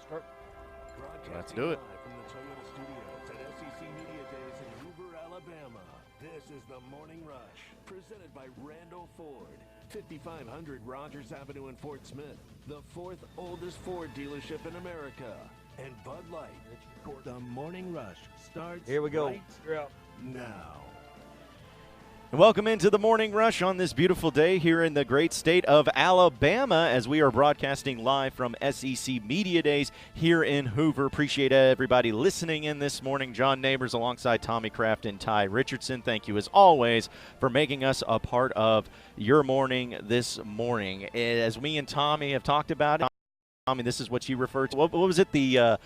Start. Let's do it. From the Toyota Studios at SEC Media Days in Hoover, Alabama. This is the Morning Rush, presented by Randall Ford, 5500 Rogers Avenue in Fort Smith, the fourth oldest Ford dealership in America, and Bud Light. The Morning Rush starts Here we go. right You're out. now. Welcome into the Morning Rush on this beautiful day here in the great state of Alabama as we are broadcasting live from SEC Media Days here in Hoover. Appreciate everybody listening in this morning. John Neighbors alongside Tommy Kraft and Ty Richardson. Thank you as always for making us a part of your morning this morning. As me and Tommy have talked about it, Tommy, this is what you referred to. What was it? The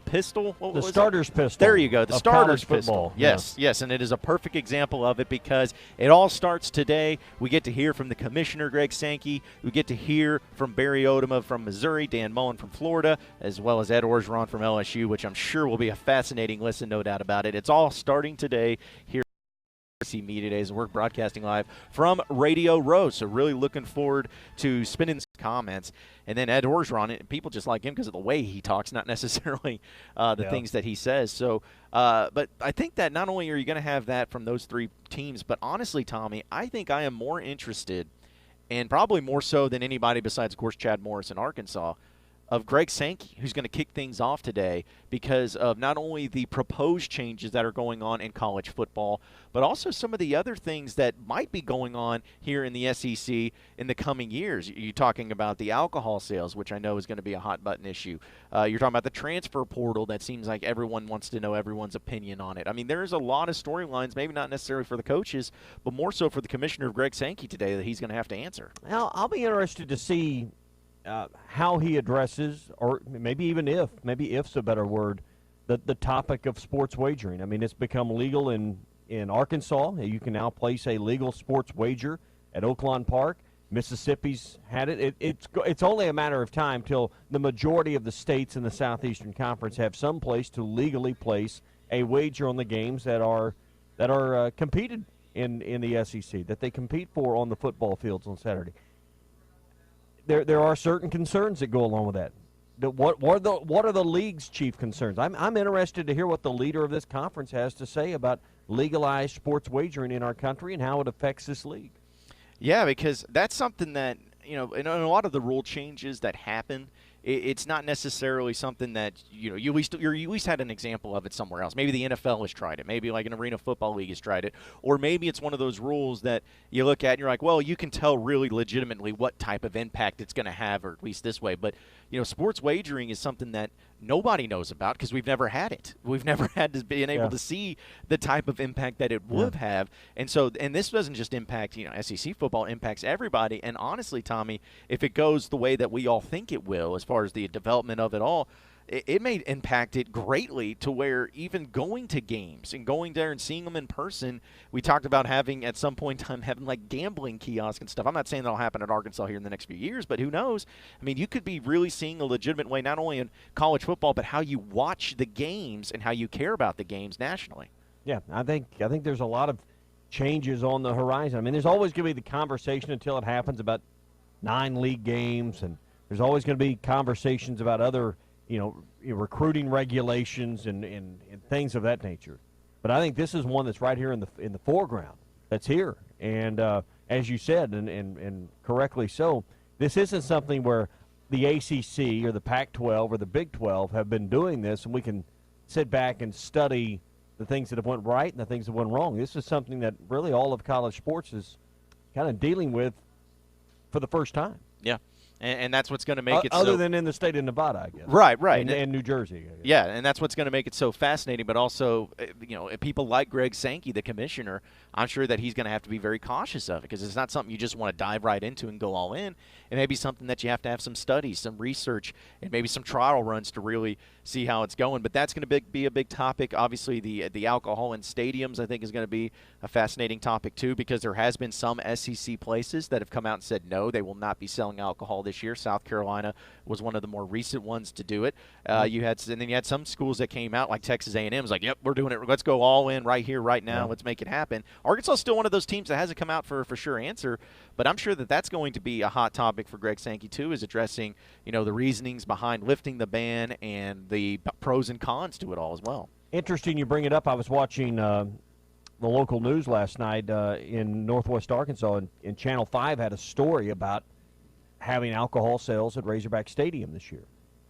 pistol? What The was starter's it? pistol. There you go. The of starter's college pistol. football. Yes, yes, and it is a perfect example of it because it all starts today. We get to hear from the commissioner, Greg Sankey. We get to hear from Barry Odom from Missouri, Dan Mullen from Florida, as well as Ed Orgeron from LSU, which I'm sure will be a fascinating listen, no doubt about it. It's all starting today here. Media Days, and we're broadcasting live from Radio Row, so really looking forward to spending some comments. And then Ed Orgeron, people just like him because of the way he talks, not necessarily the things that he says. So, but I think that not only are you going to have that from those three teams, but honestly, Tommy, I think I am more interested, and probably more so than anybody besides, of course, Chad Morris in Arkansas, of Greg Sankey, who's going to kick things off today because of not only the proposed changes that are going on in college football, but also some of the other things that might be going on here in the SEC in the coming years. You're talking about the alcohol sales, which I know is going to be a hot-button issue. You're talking about the transfer portal that seems like everyone wants to know everyone's opinion on it. I mean, there's a lot of storylines, maybe not necessarily for the coaches, but more so for the commissioner of Greg Sankey today that he's going to have to answer. Now, I'll be interested to see how he addresses, or maybe even if's a better word, the topic of sports wagering. I mean, it's become legal in Arkansas. You can now place a legal sports wager at Oaklawn Park. Mississippi's had it. It's only a matter of time till the majority of the states in the Southeastern Conference have some place to legally place a wager on the games that are competed in the SEC, that they compete for on the football fields on Saturday. There are certain concerns that go along with that. What are the league's chief concerns? I'm interested to hear what the leader of this conference has to say about legalized sports wagering in our country and how it affects this league. Yeah, because that's something that, in a lot of the rule changes that happen, it's not necessarily something that, you at least had an example of it somewhere else. Maybe the NFL has tried it. Maybe like an Arena Football League has tried it. Or maybe it's one of those rules that you look at and you're like, well, you can tell really legitimately what type of impact it's going to have, or at least this way. But, sports wagering is something that nobody knows about because we've never had it. We've never had to be able to see the type of impact that it would have. And so, and this doesn't just impact, SEC football, impacts everybody. And honestly, Tommy, if it goes the way that we all think it will, as far as the development of it all, it may impact it greatly to where even going to games and going there and seeing them in person, we talked about having at some point in time having like gambling kiosks and stuff. I'm not saying that'll happen at Arkansas here in the next few years, but who knows? I mean, you could be really seeing a legitimate way, not only in college football, but how you watch the games and how you care about the games nationally. Yeah, I think there's a lot of changes on the horizon. I mean, there's always going to be the conversation until it happens about 9 league games, and there's always going to be conversations about other recruiting regulations and things of that nature. But I think this is one that's right here in the foreground. That's here, and as you said, and correctly so, this isn't something where the ACC or the Pac-12 or the Big 12 have been doing this, and we can sit back and study the things that have went right and the things that went wrong. This is something that really all of college sports is kind of dealing with for the first time. Yeah. And that's what's going to make it other than in the state of Nevada, I guess. Right. And New Jersey, I guess. Yeah, and that's what's going to make it so fascinating. But also, people like Greg Sankey, the commissioner, I'm sure that he's going to have to be very cautious of it because it's not something you just want to dive right into and go all in. It may be something that you have to have some studies, some research, and maybe some trial runs to really see how it's going. But that's going to be a big topic. Obviously, the alcohol in stadiums, I think, is going to be a fascinating topic too because there has been some SEC places that have come out and said no, they will not be selling alcohol this this year. South Carolina was one of the more recent ones to do it. And then you had some schools that came out, like Texas A&M was like, yep, we're doing it. Let's go all in right here, right now. Let's make it happen. Arkansas is still one of those teams that hasn't come out for sure answer, but I'm sure that that's going to be a hot topic for Greg Sankey too, is addressing, the reasonings behind lifting the ban and the pros and cons to it all as well. Interesting you bring it up. I was watching the local news last night in Northwest Arkansas, and Channel 5 had a story about having alcohol sales at Razorback Stadium this year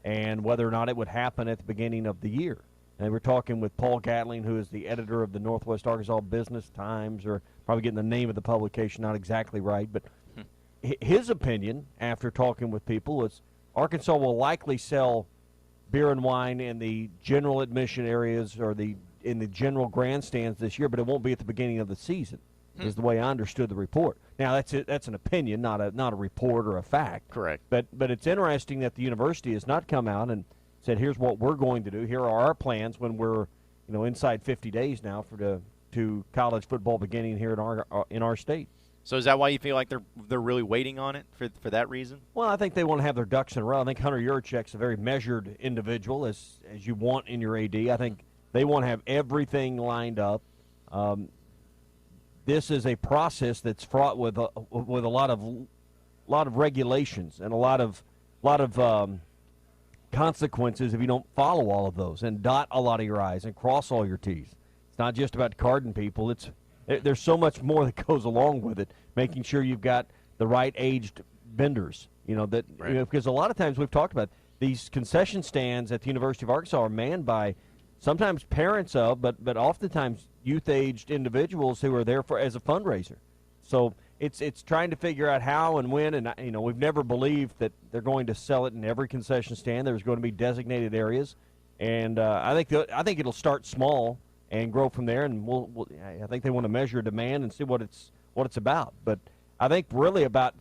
and whether or not it would happen at the beginning of the year. And we're talking with Paul Gatling, who is the editor of the Northwest Arkansas Business Times, or probably getting the name of the publication not exactly right, but his opinion after talking with people is Arkansas will likely sell beer and wine in the general admission areas or in the general grandstands this year, but it won't be at the beginning of the season, is the way I understood the report. Now, that's an opinion, not a report or a fact. Correct. But it's interesting that the university has not come out and said, here's what we're going to do. Here are our plans when we're inside 50 days now to college football beginning here in our state. So is that why you feel like they're really waiting on it for that reason? Well, I think they want to have their ducks in a row. I think Hunter Yurachek's a very measured individual, as you want in your AD. I think they want to have everything lined up. This is a process that's fraught with a lot of regulations and a lot of consequences if you don't follow all of those and dot a lot of your I's and cross all your T's. It's not just about carding people. There's so much more that goes along with it, making sure you've got the right aged vendors, because a lot of times we've talked about these concession stands at the University of Arkansas are manned by sometimes parents of, but oftentimes youth-aged individuals who are there as a fundraiser. So it's trying to figure out how and when, and we've never believed that they're going to sell it in every concession stand. There's going to be designated areas, and I think it'll start small and grow from there. And I think they want to measure demand and see what it's about. But I think really about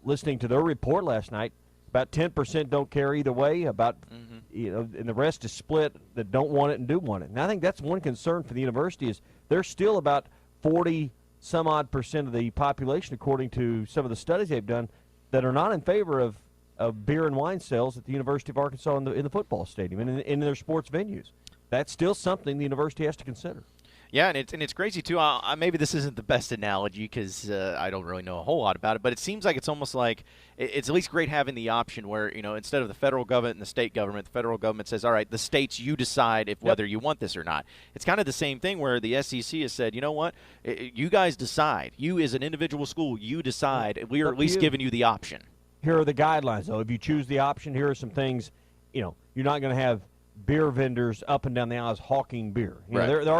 listening to their report last night, about 10% don't care either way. And the rest is split that don't want it and do want it. And I think that's one concern for the university is there's still about 40-some-odd% of the population, according to some of the studies they've done, that are not in favor of beer and wine sales at the University of Arkansas in the football stadium and in their sports venues. That's still something the university has to consider. Yeah, and it's crazy, too. Maybe this isn't the best analogy because I don't really know a whole lot about it, but it seems like it's almost like it's at least great having the option where, instead of the federal government and the state government, the federal government says, all right, the states, you decide whether you want this or not. It's kind of the same thing where the SEC has said, you know what, you guys decide. You as an individual school, you decide. We are at least giving you the option. Here are the guidelines, though. If you choose the option, here are some things, you're not going to have beer vendors up and down the aisles hawking beer. There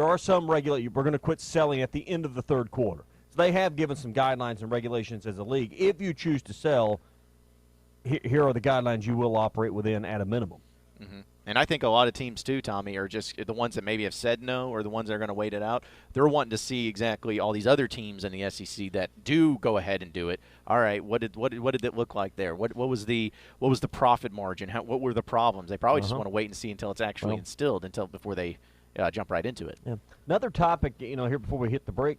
are some regulations. We're going to quit selling at the end of the third quarter. So they have given some guidelines and regulations as a league. If you choose to sell, here are the guidelines you will operate within at a minimum. Mm-hmm. And I think a lot of teams, too, Tommy, are just the ones that maybe have said no or the ones that are going to wait it out. They're wanting to see exactly all these other teams in the SEC that do go ahead and do it. All right, what did it look like there? What was the profit margin? What were the problems? They probably just want to wait and see until it's actually instilled before they jump right into it. Yeah. Another topic, here before we hit the break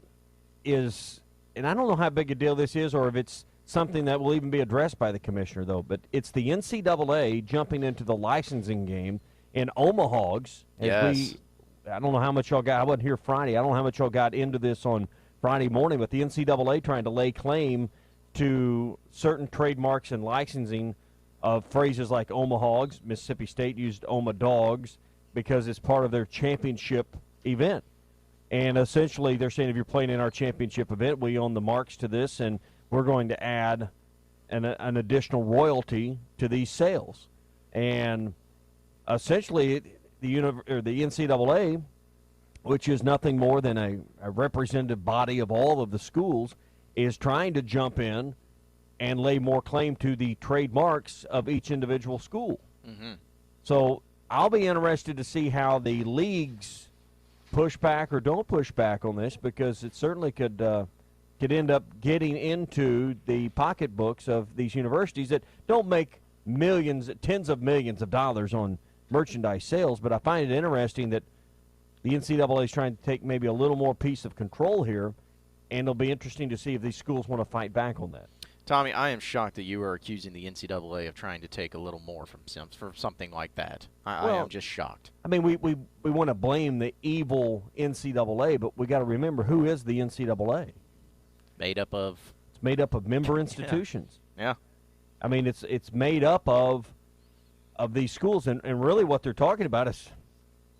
is, and I don't know how big a deal this is or if it's something that will even be addressed by the commissioner, though, but it's the NCAA jumping into the licensing game in Omahogs. Yes. I don't know how much y'all got. I wasn't here Friday. I don't know how much y'all got into this on Friday morning, but the NCAA trying to lay claim to certain trademarks and licensing of phrases like Omahogs. Mississippi State used Oma Dogs because it's part of their championship event. And essentially they're saying if you're playing in our championship event, we own the marks to this, and we're going to add an additional royalty to these sales. And essentially the NCAA, which is nothing more than a representative body of all of the schools, is trying to jump in and lay more claim to the trademarks of each individual school. Mm-hmm. So I'll be interested to see how the leagues push back or don't push back on this, because it certainly could end up getting into the pocketbooks of these universities that don't make millions, tens of millions of dollars on merchandise sales. But I find it interesting that the NCAA is trying to take maybe a little more piece of control here, and it'll be interesting to see if these schools want to fight back on that. Tommy, I am shocked that you are accusing the NCAA of trying to take a little more from for something like that. I Well, am just shocked. I mean, we want to blame the evil NCAA, but we got to remember who is the NCAA. Made up of. It's made up of member institutions. Yeah. I mean, it's made up of these schools, and really what they're talking about is,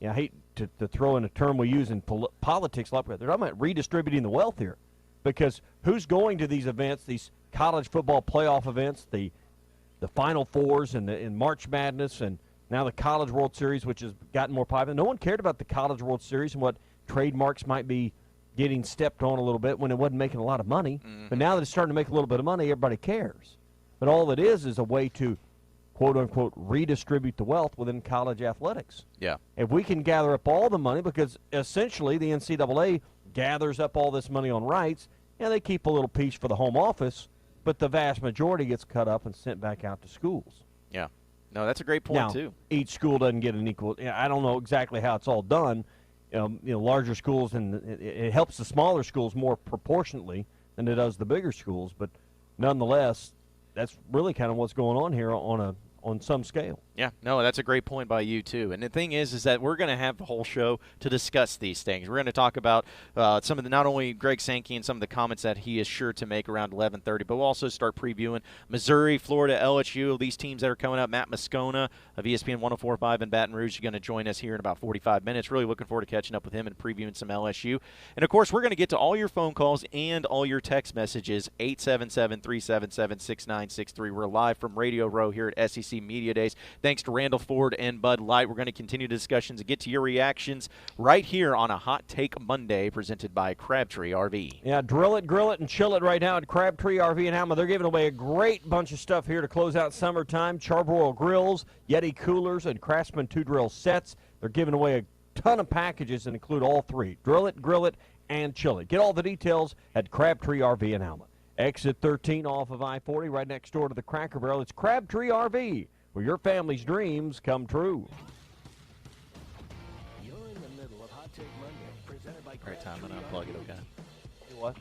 I hate to throw in a term we use in politics, like they're talking about redistributing the wealth here, because who's going to these events, these college football playoff events, the Final Fours and March Madness, and now the College World Series, which has gotten more popular. No one cared about the College World Series and what trademarks might be getting stepped on a little bit when it wasn't making a lot of money. Mm-hmm. But now that it's starting to make a little bit of money, everybody cares. But all it is a way to, quote-unquote, redistribute the wealth within college athletics. Yeah. If we can gather up all the money, because essentially the NCAA gathers up all this money on rights, and they keep a little piece for the home office, but the vast majority gets cut up and sent back out to schools. Yeah. No, that's a great point, now, too. Each school doesn't get an equal. I don't know exactly how it's all done. Larger schools, and it helps the smaller schools more proportionately than it does the bigger schools. But nonetheless, that's really kind of what's going on here on some scale. Yeah, no, that's a great point by you, too. And the thing is that we're going to have the whole show to discuss these things. We're going to talk about some of the, not only Greg Sankey and some of the comments that he is sure to make around 11:30, but we'll also start previewing Missouri, Florida, LSU, these teams that are coming up. Matt Moscona of ESPN 104.5 in Baton Rouge is going to join us here in about 45 minutes. Really looking forward to catching up with him and previewing some LSU. And, of course, we're going to get to all your phone calls and all your text messages, 877-377-6963. We're live from Radio Row here at SEC Media Days. Thanks to Randall Ford and Bud Light. We're going to continue discussions and get to your reactions right here on a Hot Take Monday presented by Crabtree RV. Yeah, drill it, grill it, and chill it right now at Crabtree RV in Alma. They're giving away a great bunch of stuff here to close out summertime. Charbroil grills, Yeti coolers, and Craftsman 2-drill sets. They're giving away a ton of packages that include all three. Drill it, grill it, and chill it. Get all the details at Crabtree RV in Alma. Exit 13 off of I-40 right next door to the Cracker Barrel. It's Crabtree RV, where your family's dreams come true. You're in the middle of Hot Take Monday, presented by All right, Tom, I'm going to unplug it, okay? What?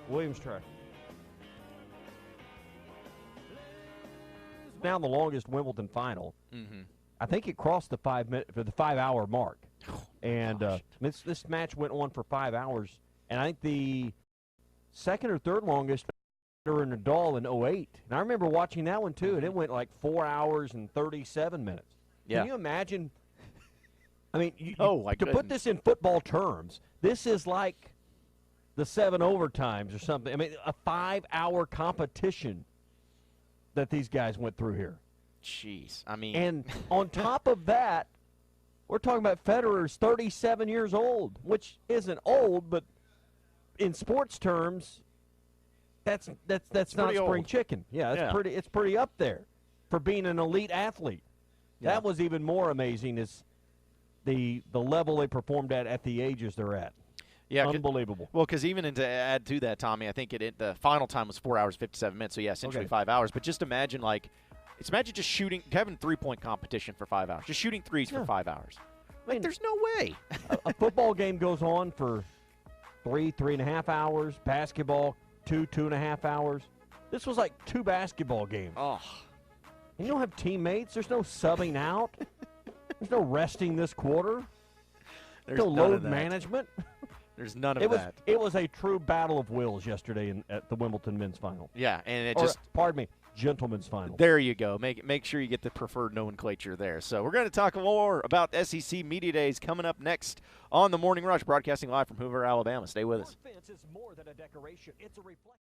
Williams track. Now the longest Wimbledon final. Mm-hmm. I think it crossed the 5-hour mark, and gosh. this match went on for 5 hours. And I think the second or third longest Federer and Nadal in '08. And I remember watching that one too, and it went like 4 hours and 37 minutes. Yeah. Can you imagine? I mean, Oh, to put this in football terms, this is like the 7 overtimes or something. I mean, a 5-hour competition that these guys went through here. Jeez. I mean. And on top of that, we're talking about Federer's 37 years old, which isn't old, but in sports terms, that's not pretty spring old. chicken. Yeah, Yeah. it's pretty up there for being an elite athlete. Yeah. That was even more amazing is the level they performed at the ages they're at. Yeah, Unbelievable. Well, because even to add to that, Tommy, I think the final time was 4 hours 57 minutes. So yeah, essentially Okay. 5 hours. But just imagine imagine just having 3-point competition for 5 hours, just shooting threes for Yeah. 5 hours. I mean, There's no way. a football game goes on for 3.5 hours. Basketball, 2.5 hours. This was like 2 basketball games. Oh, And you don't have teammates. There's no subbing out. There's no resting this quarter. there's No none load of that. management. There's none of It was that. it was a true battle of wills yesterday at the Wimbledon men's final. Yeah, and it Or, just pardon me, gentlemen's final. there you go. Make sure you get the preferred nomenclature there. So we're going to talk more about SEC Media Days coming up next on the Morning Rush, broadcasting live from Hoover, Alabama. Stay with us. Your fence is more than a decoration. It's a reflection.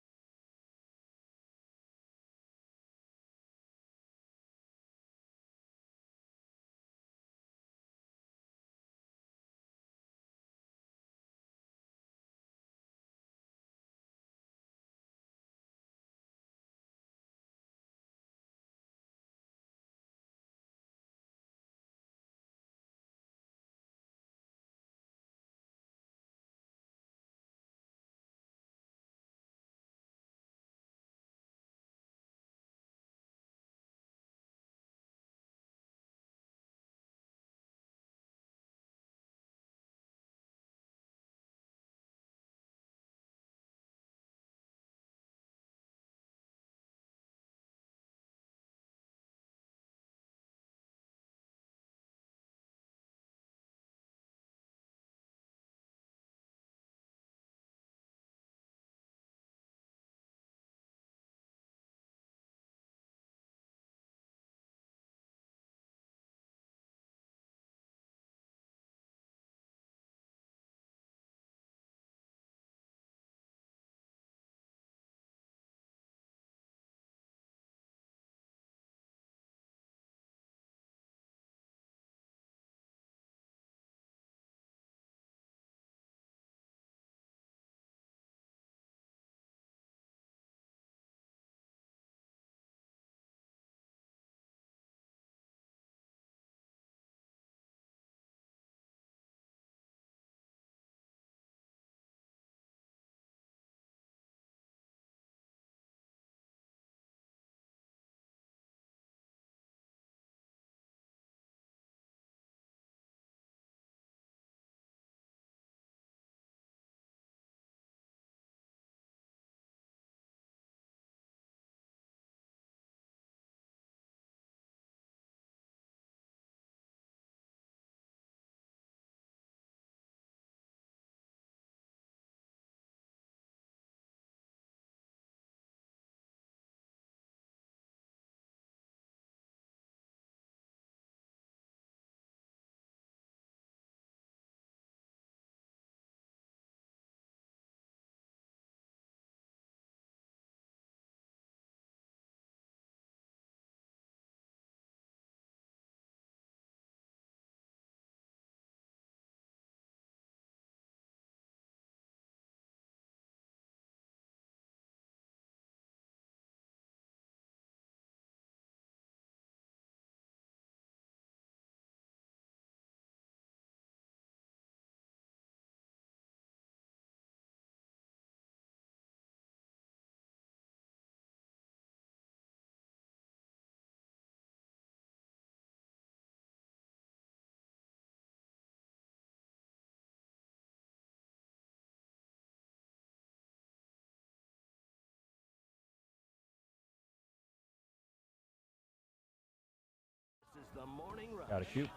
The Morning Rush. Got a cue.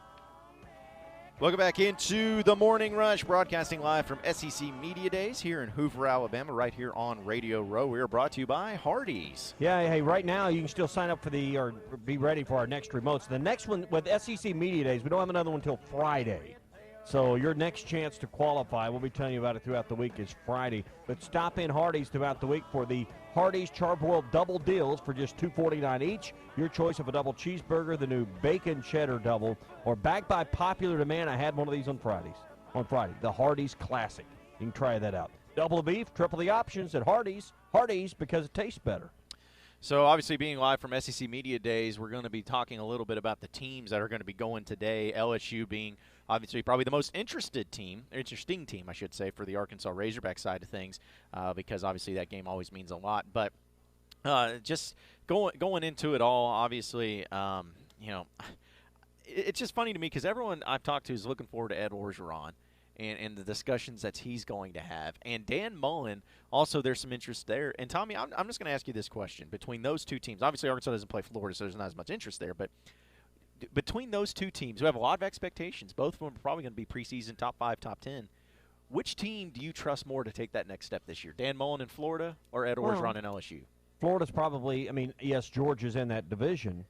Welcome back into the Morning Rush, broadcasting live from SEC Media Days here in Hoover, Alabama, right here on Radio Row. We are brought to you by Hardee's. Yeah, hey, right now you can still sign up for or be ready for our next remotes. The next one with SEC Media Days, we don't have another one until Friday. So your next chance to qualify, we'll be telling you about it throughout the week, is Friday. But stop in Hardee's throughout the week for the Hardee's Charbroiled Double Deals for just $2.49 each. Your choice of a double cheeseburger, the new bacon cheddar double, or backed by popular demand. I had one of these on Friday, the Hardee's Classic. You can try that out. Double the beef, triple the options at Hardee's. Hardee's, because it tastes better. So obviously being live from SEC Media Days, we're going to be talking a little bit about the teams that are going to be going today, LSU being obviously probably the most interesting team, I should say, for the Arkansas Razorback side of things, because obviously that game always means a lot. But just going into it all, obviously, it's just funny to me because everyone I've talked to is looking forward to Ed Orgeron and the discussions that he's going to have. And Dan Mullen, also there's some interest there. And, Tommy, I'm just going to ask you this question. Between those two teams, obviously Arkansas doesn't play Florida, so there's not as much interest there, but between those two teams who have a lot of expectations, both of them are probably going to be preseason top 5, top 10, which team do you trust more to take that next step this year? Dan Mullen in Florida or Ed Orgeron in LSU? Florida's probably, yes, Georgia's in that division,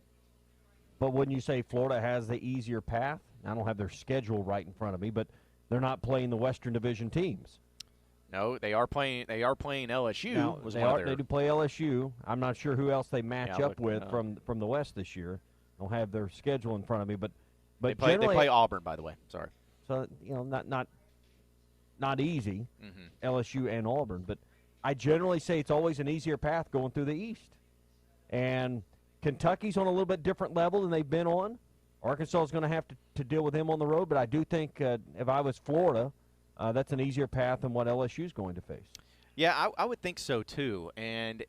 but wouldn't you say Florida has the easier path? I don't have their schedule right in front of me, but they're not playing the Western Division teams. No, they are playing LSU. Now, they do play LSU. I'm not sure who else they match up with from the West this year. I don't have their schedule in front of me, but they play Auburn, by the way. Sorry. So not easy, LSU and Auburn, but I generally say it's always an easier path going through the East. And Kentucky's on a little bit different level than they've been on. Arkansas is going to have to deal with them on the road, but I do think if I was Florida, that's an easier path than what LSU is going to face. Yeah, I would think so too. And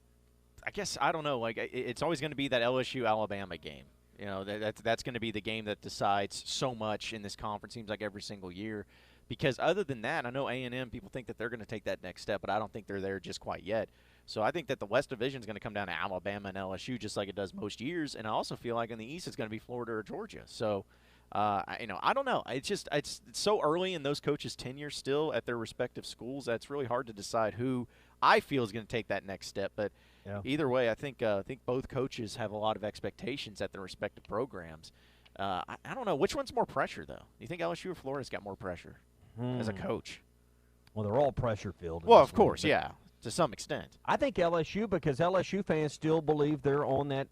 I guess, I don't know, like it's always going to be that LSU-Alabama game. You know, that's going to be the game that decides so much in this conference, seems like every single year. Because other than that, I know A&M, people think that they're going to take that next step, but I don't think they're there just quite yet. So I think that the West Division is going to come down to Alabama and LSU just like it does most years. And I also feel like in the East it's going to be Florida or Georgia. So, I don't know. It's so early in those coaches' tenure still at their respective schools that it's really hard to decide who I feel is going to take that next step. But either way, I think both coaches have a lot of expectations at their respective programs. I don't know. Which one's more pressure, though? Do you think LSU or Florida's got more pressure as a coach? Well, they're all pressure-filled. Well, of course, yeah, to some extent. I think LSU, because LSU fans still believe they're on that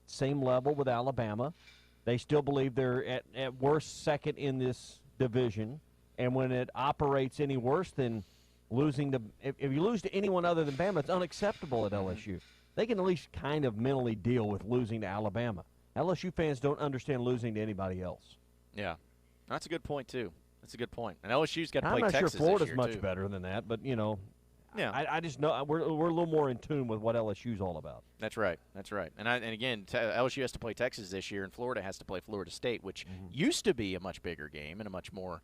same level with Alabama. They still believe they're at worst second in this division. And when it operates any worse than losing to – if you lose to anyone other than Bama, it's unacceptable at LSU. They can at least kind of mentally deal with losing to Alabama. LSU fans don't understand losing to anybody else. Yeah, that's a good point, too. That's a good point. And LSU's got to play Texas Texas I'm not sure Florida's this year, much too. better than that, but, Yeah. I just know we're a little more in tune with what LSU's all about. That's right. That's right. And again, LSU has to play Texas this year, and Florida has to play Florida State, which used to be a much bigger game and a much more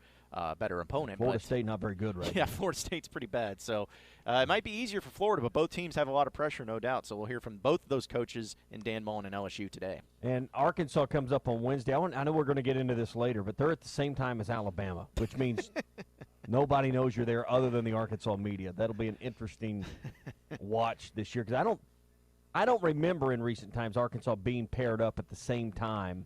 better opponent. Florida State not very good right now. Yeah, Florida State's pretty bad. So it might be easier for Florida, but both teams have a lot of pressure, no doubt. So we'll hear from both of those coaches in Dan Mullen and LSU today. And Arkansas comes up on Wednesday. I know we're going to get into this later, but they're at the same time as Alabama, which means nobody knows you're there other than the Arkansas media. That'll be an interesting watch this year because I don't remember in recent times Arkansas being paired up at the same time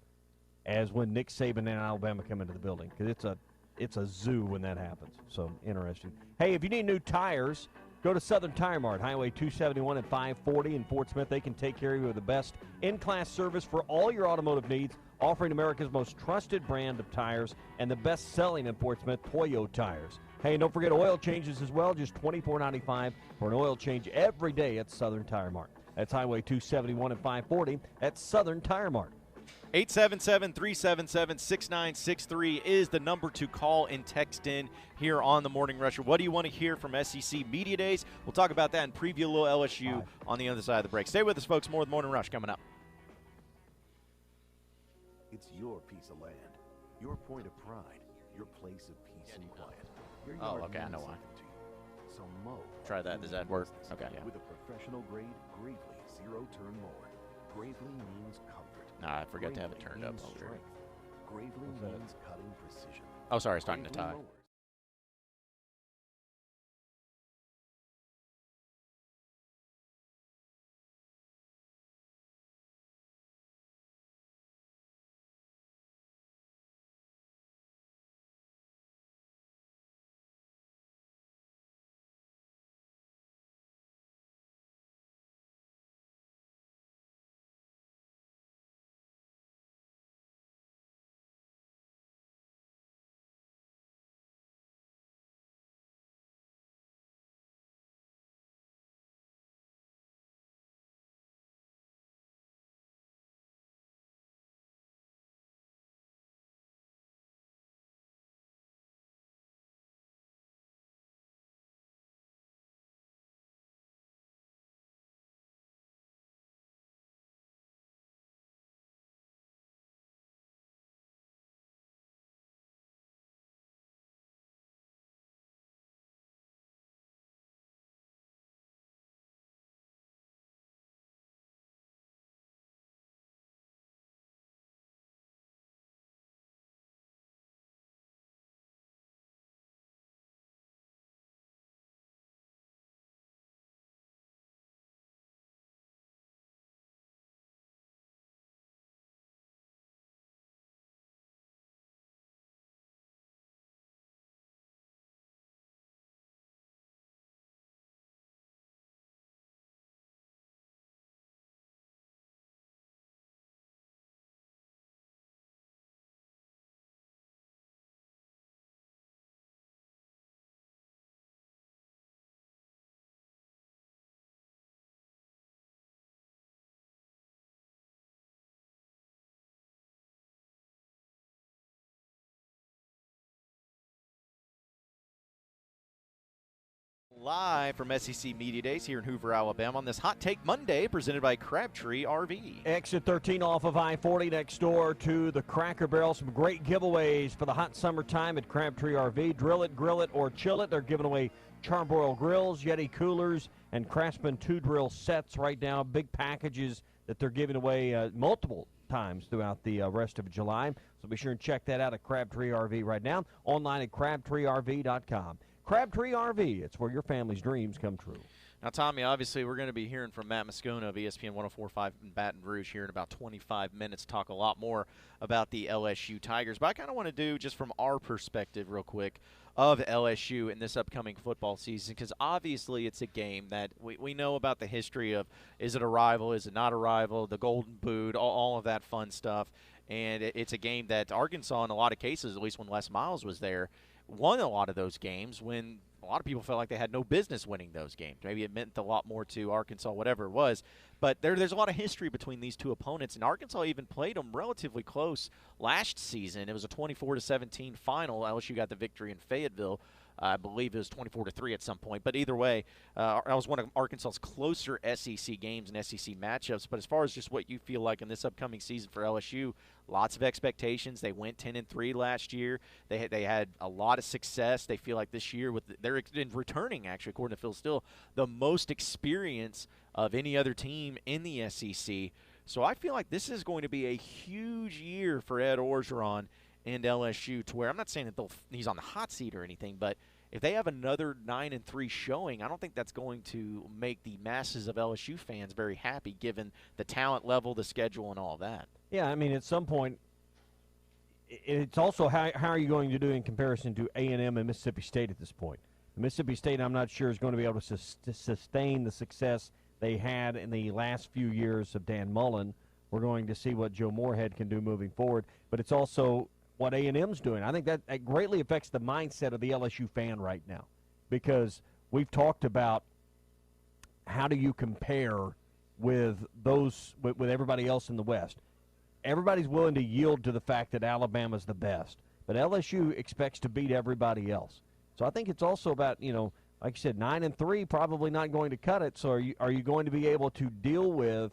as when Nick Saban and Alabama come into the building because it's a zoo when that happens. So interesting. Hey, if you need new tires, go to Southern Tire Mart, Highway 271 and 540 in Fort Smith. They can take care of you with the best in-class service for all your automotive needs, offering America's most trusted brand of tires and the best-selling in Fort Smith, Toyo Tires. Hey, and don't forget oil changes as well, just $24.95 for an oil change every day at Southern Tire Mart. That's Highway 271 and 540 at Southern Tire Mart. 877-377-6963 is the number to call and text in here on the Morning Rusher. What do you want to hear from SEC Media Days? We'll talk about that and preview a little LSU on the other side of the break. Stay with us, folks. More of the Morning Rush coming up. It's your piece of land, your point of pride, your place of peace and quiet. Your Oh, yard okay, I means know why. something to you. So mow. Try that. Does that work? business Okay, yeah. With a professional-grade Gravely zero-turn mower. Gravely means comfort. Nah, I forgot to have it Gravely turned up means over here. strength. Gravely means cutting precision. Oh, sorry, I was talking to Gravely Ty. mowers. Live from SEC Media Days here in Hoover, Alabama on this Hot Take Monday presented by Crabtree RV. Exit 13 off of I-40 next door to the Cracker Barrel. Some great giveaways for the hot summertime at Crabtree RV. Drill it, grill it, or chill it. They're giving away Charbroil grills, Yeti coolers, and Craftsman 2-drill sets right now. Big packages that they're giving away multiple times throughout the rest of July. So be sure and check that out at Crabtree RV right now. Online at crabtreerv.com. Crabtree RV, it's where your family's dreams come true. Now, Tommy, obviously we're going to be hearing from Matt Moscona of ESPN 104.5 in Baton Rouge here in about 25 minutes, talk a lot more about the LSU Tigers. But I kind of want to do, just from our perspective real quick, of LSU in this upcoming football season, because obviously it's a game that we know about the history of, is it a rival, is it not a rival, the Golden Boot, all of that fun stuff. And it's a game that Arkansas, in a lot of cases, at least when Les Miles was there, won a lot of those games when a lot of people felt like they had no business winning those games. Maybe it meant a lot more to Arkansas, whatever it was. But there's a lot of history between these two opponents, and Arkansas even played them relatively close last season. It was a 24-17 final. LSU got the victory in Fayetteville. I believe it was 24-3 at some point. But either way, that was one of Arkansas's closer SEC games and SEC matchups. But as far as just what you feel like in this upcoming season for LSU, lots of expectations. They went 10-3 last year. They had a lot of success. They feel like this year, they're returning, actually, according to Phil Steele, the most experience of any other team in the SEC. So I feel like this is going to be a huge year for Ed Orgeron and LSU, to where I'm not saying that he's on the hot seat or anything, but if they have another 9-3 showing, I don't think that's going to make the masses of LSU fans very happy, given the talent level, the schedule, and all that. Yeah, I mean, at some point, it's also how are you going to do in comparison to A&M and Mississippi State at this point? Mississippi State, I'm not sure, is going to be able to sustain the success they had in the last few years of Dan Mullen. We're going to see what Joe Moorhead can do moving forward, but it's also what A&M's doing. I think that greatly affects the mindset of the LSU fan right now, because we've talked about how do you compare with with everybody else in the West. Everybody's willing to yield to the fact that Alabama's the best, but LSU expects to beat everybody else. So I think it's also about, like you said, 9-3 probably not going to cut it. So are you going to be able to deal with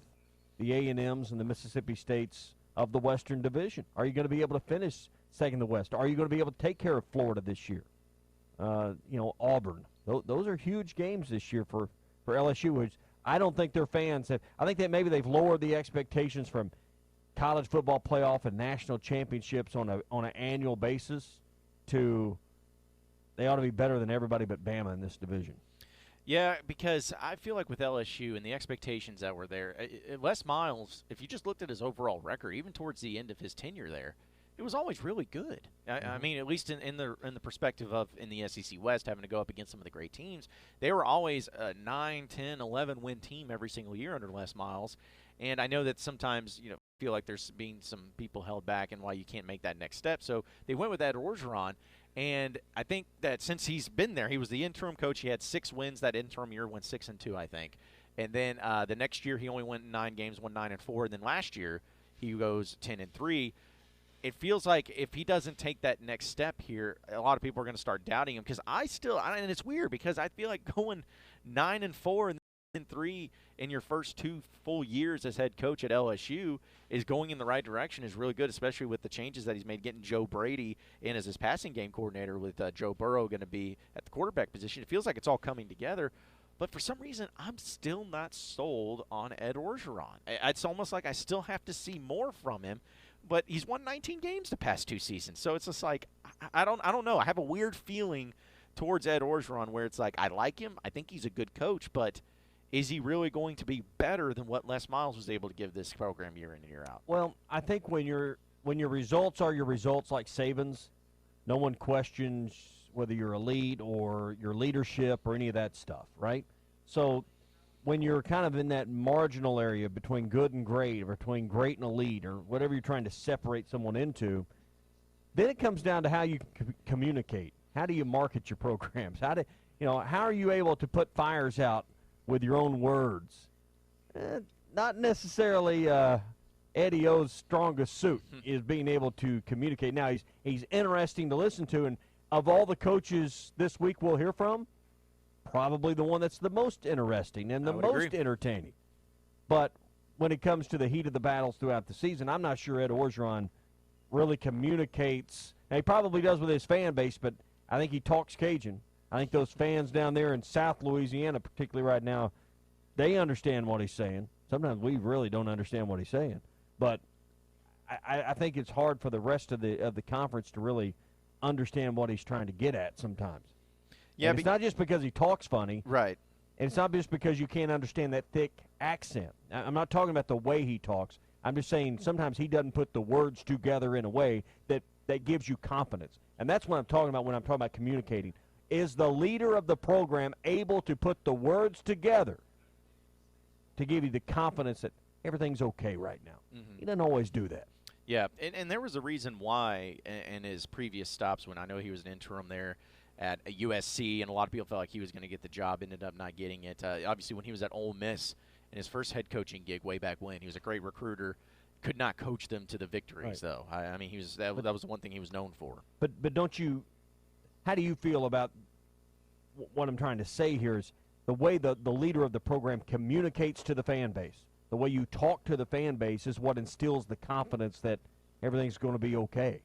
the A&Ms and the Mississippi States of the Western Division? Are you going to be able to finish second in the West? Are you going to be able to take care of Florida this year? Auburn. Those are huge games this year for LSU, which I don't think their fans have. I think that maybe they've lowered the expectations from college football playoff and national championships on an annual basis to they ought to be better than everybody but Bama in this division. Yeah, because I feel like with LSU and the expectations that were there, Les Miles, if you just looked at his overall record, even towards the end of his tenure there, it was always really good. I mean, at least in the perspective of in the SEC West having to go up against some of the great teams, they were always a 9, 10, 11 win team every single year under Les Miles. And I know that sometimes feel like there's being some people held back and why you can't make that next step. So they went with Ed Orgeron. And I think that since he's been there, he was the interim coach. He had 6 wins that interim year, went 6-2, I think. And then the next year he only went 9 games, won 9-4. And then last year he goes 10-3. It feels like if he doesn't take that next step here, a lot of people are going to start doubting him. Because and it's weird because I feel like going 9-4 and 3 in your first 2 full years as head coach at LSU is going in the right direction, is really good, especially with the changes that he's made, getting Joe Brady in as his passing game coordinator with Joe Burrow going to be at the quarterback position. It feels like it's all coming together. But for some reason, I'm still not sold on Ed Orgeron. It's almost like I still have to see more from him. But he's won 19 games the past 2 seasons. So it's just like, I don't know. I have a weird feeling towards Ed Orgeron where it's like, I like him. I think he's a good coach. But is he really going to be better than what Les Miles was able to give this program year in and year out? Well, I think when your results are your results, like Saban's, no one questions whether you're elite or your leadership or any of that stuff, right? So when you're kind of in that marginal area between good and great or between great and elite or whatever you're trying to separate someone into, then it comes down to how you communicate. How do you market your programs? How are you able to put fires out with your own words? Not necessarily Eddie O's strongest suit is being able to communicate. Now, he's interesting to listen to, and of all the coaches this week we'll hear from, probably the one that's the most interesting and the most entertaining. But when it comes to the heat of the battles throughout the season, I'm not sure Ed Orgeron really communicates. Now, he probably does with his fan base, but I think he talks Cajun. I think those fans down there in South Louisiana, particularly right now, they understand what he's saying. Sometimes we really don't understand what he's saying. But I think it's hard for the rest of the conference to really understand what he's trying to get at sometimes. Yeah, it's not just because he talks funny. Right. And it's not just because you can't understand that thick accent. I'm not talking about the way he talks. I'm just saying sometimes he doesn't put the words together in a way that gives you confidence. And that's what I'm talking about when I'm talking about communicating. Is the leader of the program able to put the words together to give you the confidence that everything's okay right now? Mm-hmm. He doesn't always do that. Yeah, and there was a reason why in his previous stops when I know he was an interim there at USC, and a lot of people felt like he was going to get the job, ended up not getting it. Obviously, when he was at Ole Miss in his first head coaching gig way back when, he was a great recruiter, could not coach them to the victories, though. I mean, that was the one thing he was known for. But don't you – how do you feel about what I'm trying to say here is the way the leader of the program communicates to the fan base. The way you talk to the fan base is what instills the confidence that everything's going to be okay.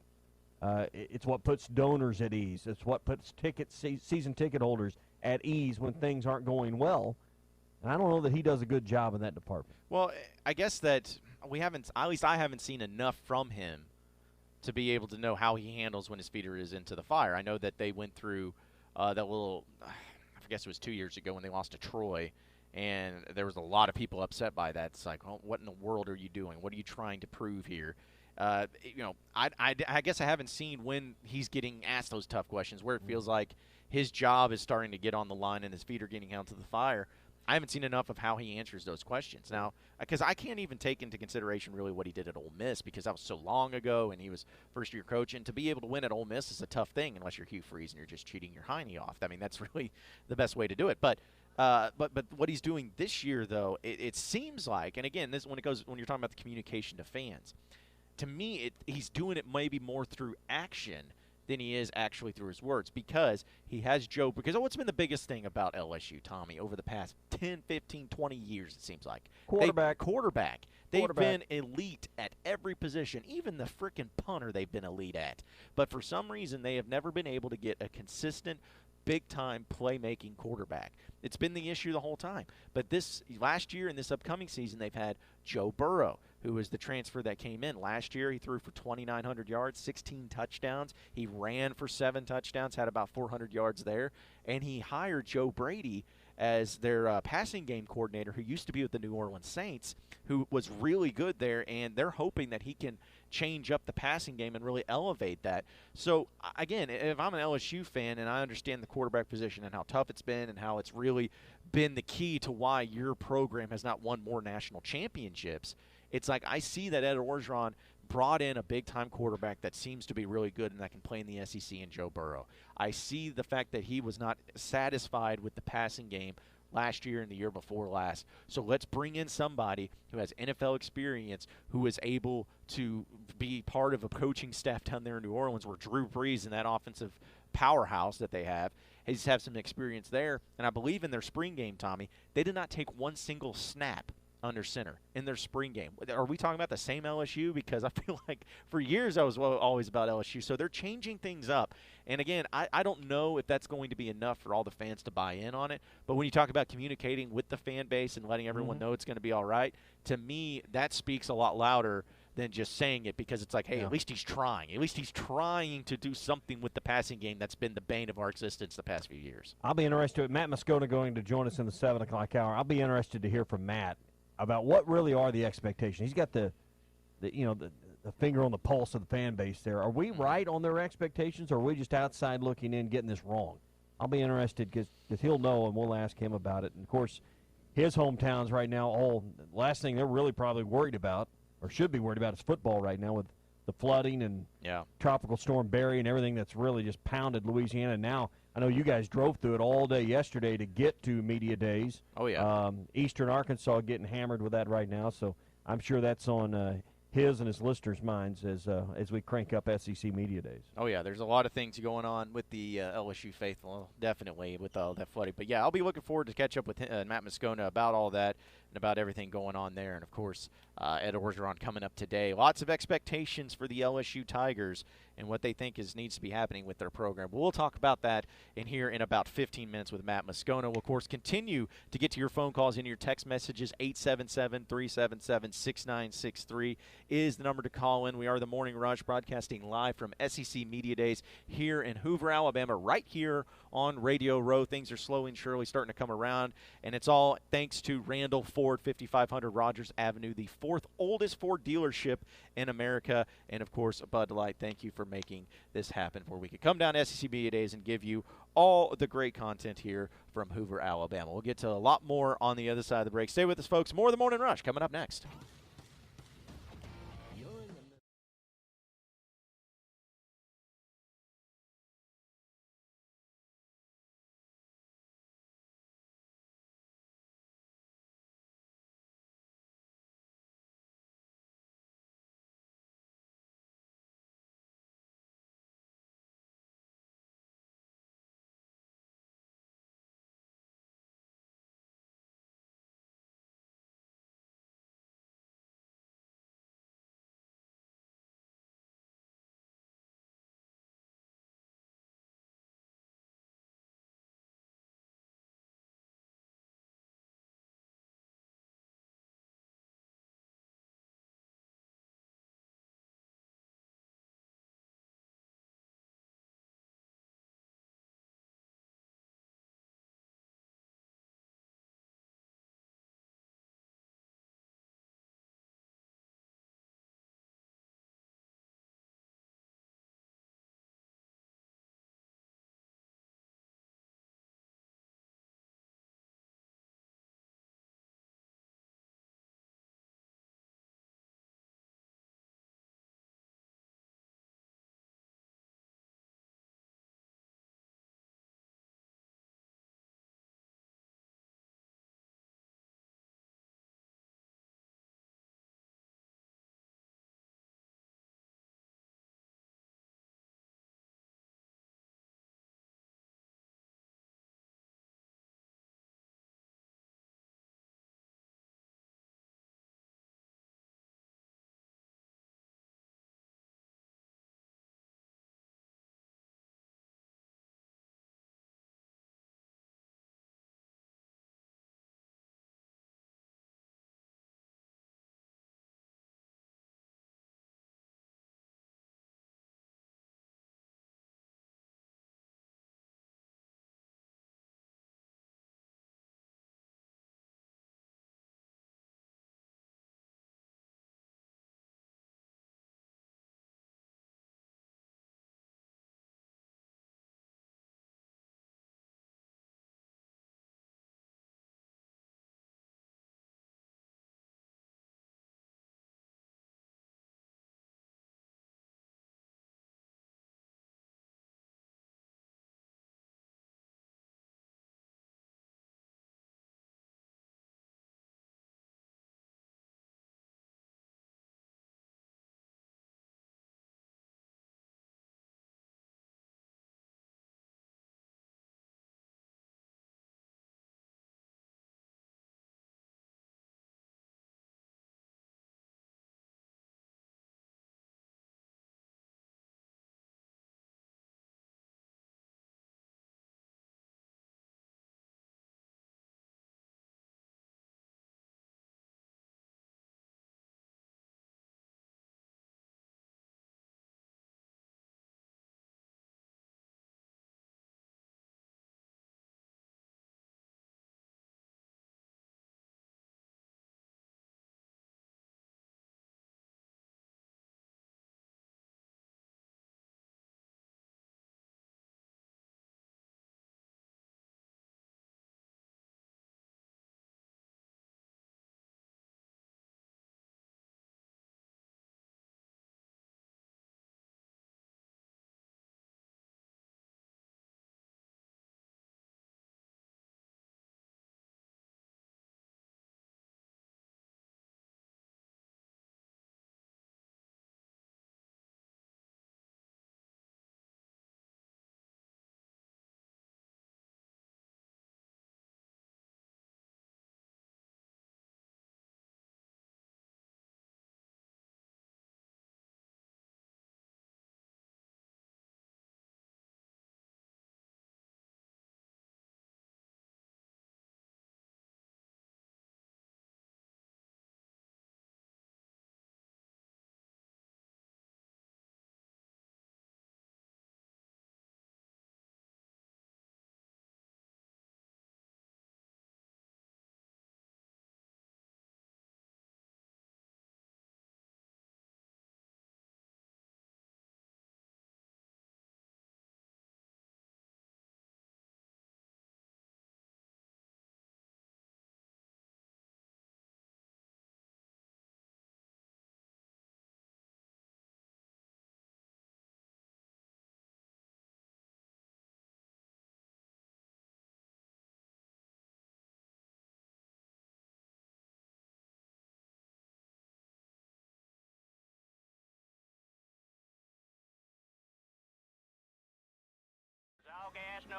It's what puts donors at ease. It's what puts season ticket holders at ease when things aren't going well. And I don't know that he does a good job in that department. Well, I guess that we haven't – at least I haven't seen enough from him to be able to know how he handles when his feet are into the fire. I know that they went through that little – I guess it was 2 years ago when they lost to Troy, and there was a lot of people upset by that. It's like, oh, what in the world are you doing? What are you trying to prove here? I guess I haven't seen when he's getting asked those tough questions where it feels like his job is starting to get on the line and his feet are getting held to the fire. I haven't seen enough of how he answers those questions. Now, because I can't even take into consideration really what he did at Ole Miss because that was so long ago and he was first-year coach. And to be able to win at Ole Miss is a tough thing unless you're Hugh Freeze and you're just cheating your hiney off. I mean, that's really the best way to do it. But what he's doing this year, though, it seems like, and again, this when you're talking about the communication to fans, to me, he's doing it maybe more through action than he is actually through his words because he has Joe. Because what's been the biggest thing about LSU, Tommy, over the past 10, 15, 20 years, it seems like? Quarterback. They've been elite at every position, even the frickin' punter they've been elite at. But for some reason, they have never been able to get a consistent big-time playmaking quarterback. It's been the issue the whole time. But this last year and this upcoming season, they've had Joe Burrow, who was the transfer that came in. Last year, he threw for 2,900 yards, 16 touchdowns. He ran for 7 touchdowns, had about 400 yards there. And he hired Joe Brady as their passing game coordinator, who used to be with the New Orleans Saints, who was really good there, and they're hoping that he can change up the passing game and really elevate that. So, again, if I'm an LSU fan and I understand the quarterback position and how tough it's been and how it's really been the key to why your program has not won more national championships, it's like I see that Ed Orgeron brought in a big-time quarterback that seems to be really good and that can play in the SEC in Joe Burrow. I see the fact that he was not satisfied with the passing game last year and the year before last. So let's bring in somebody who has NFL experience, who is able to be part of a coaching staff down there in New Orleans where Drew Brees and that offensive powerhouse that they have, he's have some experience there. And I believe in their spring game, Tommy, they did not take one single snap under center in their spring game. Are we talking about the same LSU? Because I feel like for years I was always about LSU. So they're changing things up. And again, I don't know if that's going to be enough for all the fans to buy in on it. But when you talk about communicating with the fan base and letting everyone know it's going to be all right, to me, that speaks a lot louder than just saying it, because it's like, hey, at least he's trying. At least he's trying to do something with the passing game that's been the bane of our existence the past few years. I'll be interested. Matt Moscona going to join us in the 7 o'clock hour. I'll be interested to hear from Matt about what really are the expectations. He's got the finger on the pulse of the fan base there. Are we right on their expectations, or are we just outside looking in, getting this wrong? I'll be interested because he'll know, and we'll ask him about it. And, of course, his hometowns right now, last thing they're really probably worried about, or should be worried about, is football right now with the flooding and Tropical Storm Barry and everything that's really just pounded Louisiana. Now, I know you guys drove through it all day yesterday to get to Media Days. Oh, yeah. Eastern Arkansas getting hammered with that right now, so I'm sure that's on his and his listeners' minds as we crank up SEC Media Days. Oh, yeah, there's a lot of things going on with the LSU faithful, definitely, with all that flooding. But, yeah, I'll be looking forward to catch up with Matt Moscona about all that and about everything going on there. And, of course, Ed Orgeron coming up today. Lots of expectations for the LSU Tigers and what they think needs to be happening with their program. But we'll talk about that in about 15 minutes with Matt Moscona. We'll, of course, continue to get to your phone calls and your text messages. 877-377-6963 is the number to call in. We are the Morning Rush, broadcasting live from SEC Media Days here in Hoover, Alabama, right here on Radio Row. Things are slowly and surely starting to come around, and it's all thanks to Randall Ford, 5500 Rogers Avenue, the 4th oldest Ford dealership in America. And, of course, Bud Light, thank you for making this happen, where we could come down to SEC Media Days and give you all the great content here from Hoover, Alabama. We'll get to a lot more on the other side of the break. Stay with us, folks. More of the Morning Rush coming up next.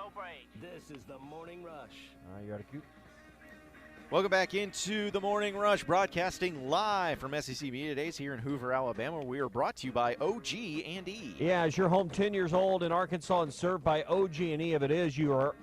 no break. This is the Morning Rush. You ready, Coop? Welcome back into the Morning Rush, broadcasting live from SEC Media Days here in Hoover, Alabama. We are brought to you by OG&E. Yeah, is your home 10 years old in Arkansas and served by OG&E? If it is, you are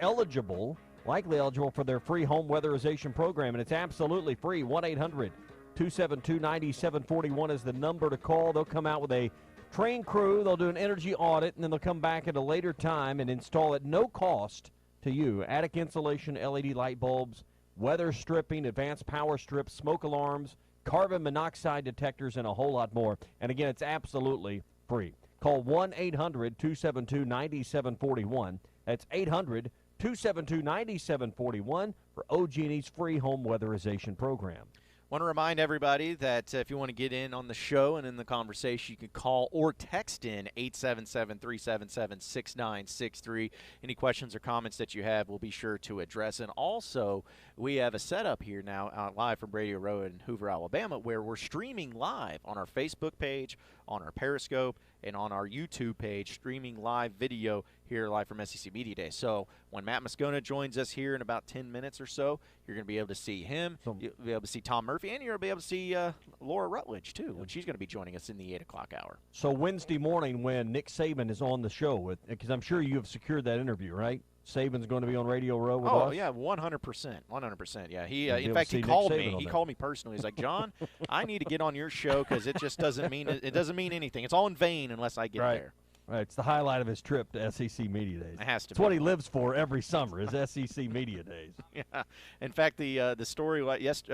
likely eligible for their free home weatherization program, and it's absolutely free. 1-800-272-9741 is the number to call. They'll come out with a trained crew. They'll do an energy audit, and then they'll come back at a later time and install at no cost to you. Attic insulation, LED light bulbs, weather stripping, advanced power strips, smoke alarms, carbon monoxide detectors, and a whole lot more. And again, it's absolutely free. Call 1-800-272-9741. That's 800-272-9741 for OG&E's free home weatherization program. Want to remind everybody that if you want to get in on the show and in the conversation, you can call or text in 877-377-6963. Any questions or comments that you have, we'll be sure to address. And also, we have a setup here now live from Radio Row in Hoover, Alabama, where we're streaming live on our Facebook page, on our Periscope, and on our YouTube page, streaming live video here live from SEC Media Day. So when Matt Moscona joins us here in about 10 minutes or so, you're going to be able to see him. You'll be able to see Tom Murphy, and you're going to be able to see Laura Rutledge, too, when she's going to be joining us in the 8 o'clock hour. So Wednesday morning when Nick Saban is on the show, because I'm sure you have secured that interview, right? Saban's going to be on Radio Row with us? Oh, yeah, 100%. 100%. Yeah, he You'll in be fact, able he to see called Nick me. Saban He on called me personally. He's like, John, I need to get on your show because it just doesn't mean anything. It's all in vain unless I get there. Right, it's the highlight of his trip to SEC Media Days. It has to It's be. what he lives for every summer is SEC Media Days. Yeah. In fact, the story last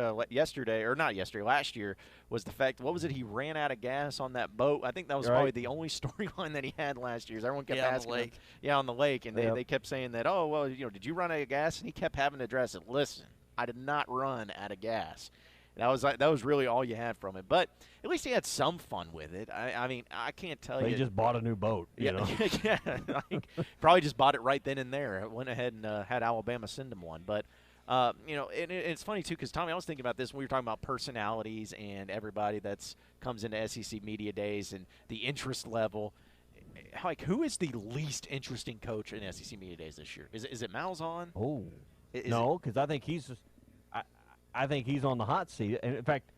year was the fact, what was it, he ran out of gas on that boat. I think that was probably the only storyline that he had last year. Everyone kept asking him. Yeah, on the lake. And they kept saying that, oh, well, did you run out of gas? And he kept having to address it. Listen, I did not run out of gas. That was really all you had from it. But at least he had some fun with it. I mean, I can't tell you. He just bought a new boat. You know? Yeah. Probably just bought it right then and there. Went ahead and had Alabama send him one. But, it's funny, too, because, Tommy, I was thinking about this when we were talking about personalities and everybody that comes into SEC Media Days and the interest level. Like, who is the least interesting coach in SEC Media Days this year? Is it Malzahn? Oh, no, because I think he's – I think he's on the hot seat. And in fact,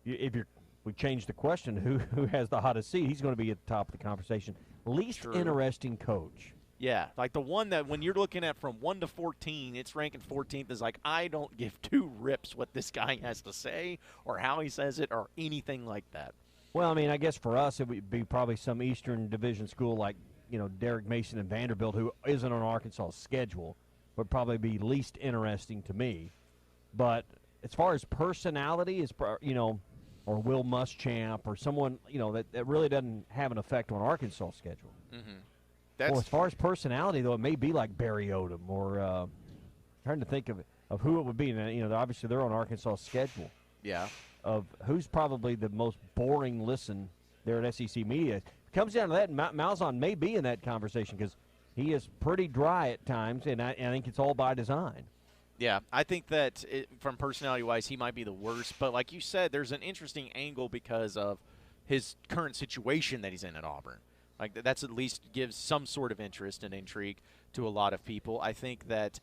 we change the question, who has the hottest seat? He's going to be at the top of the conversation. Least interesting coach. Yeah, like the one that when you're looking at from 1 to 14, it's ranking 14th is like, I don't give two rips what this guy has to say or how he says it or anything like that. Well, I mean, I guess for us it would be probably some Eastern Division school like, Derek Mason and Vanderbilt, who isn't on Arkansas' schedule, would probably be least interesting to me. But as far as personality, or Will Muschamp or someone, that really doesn't have an effect on Arkansas' schedule. Mm-hmm. Well, as far as personality, though, it may be like Barry Odom or trying to think of who it would be. And, obviously they're on Arkansas' schedule. Yeah. Of who's probably the most boring listen there at SEC Media. It comes down to that, and Malzahn may be in that conversation because he is pretty dry at times, and I think it's all by design. Yeah, I think that from personality-wise, he might be the worst. But like you said, there's an interesting angle because of his current situation that he's in at Auburn. Like that's at least gives some sort of interest and intrigue to a lot of people. I think that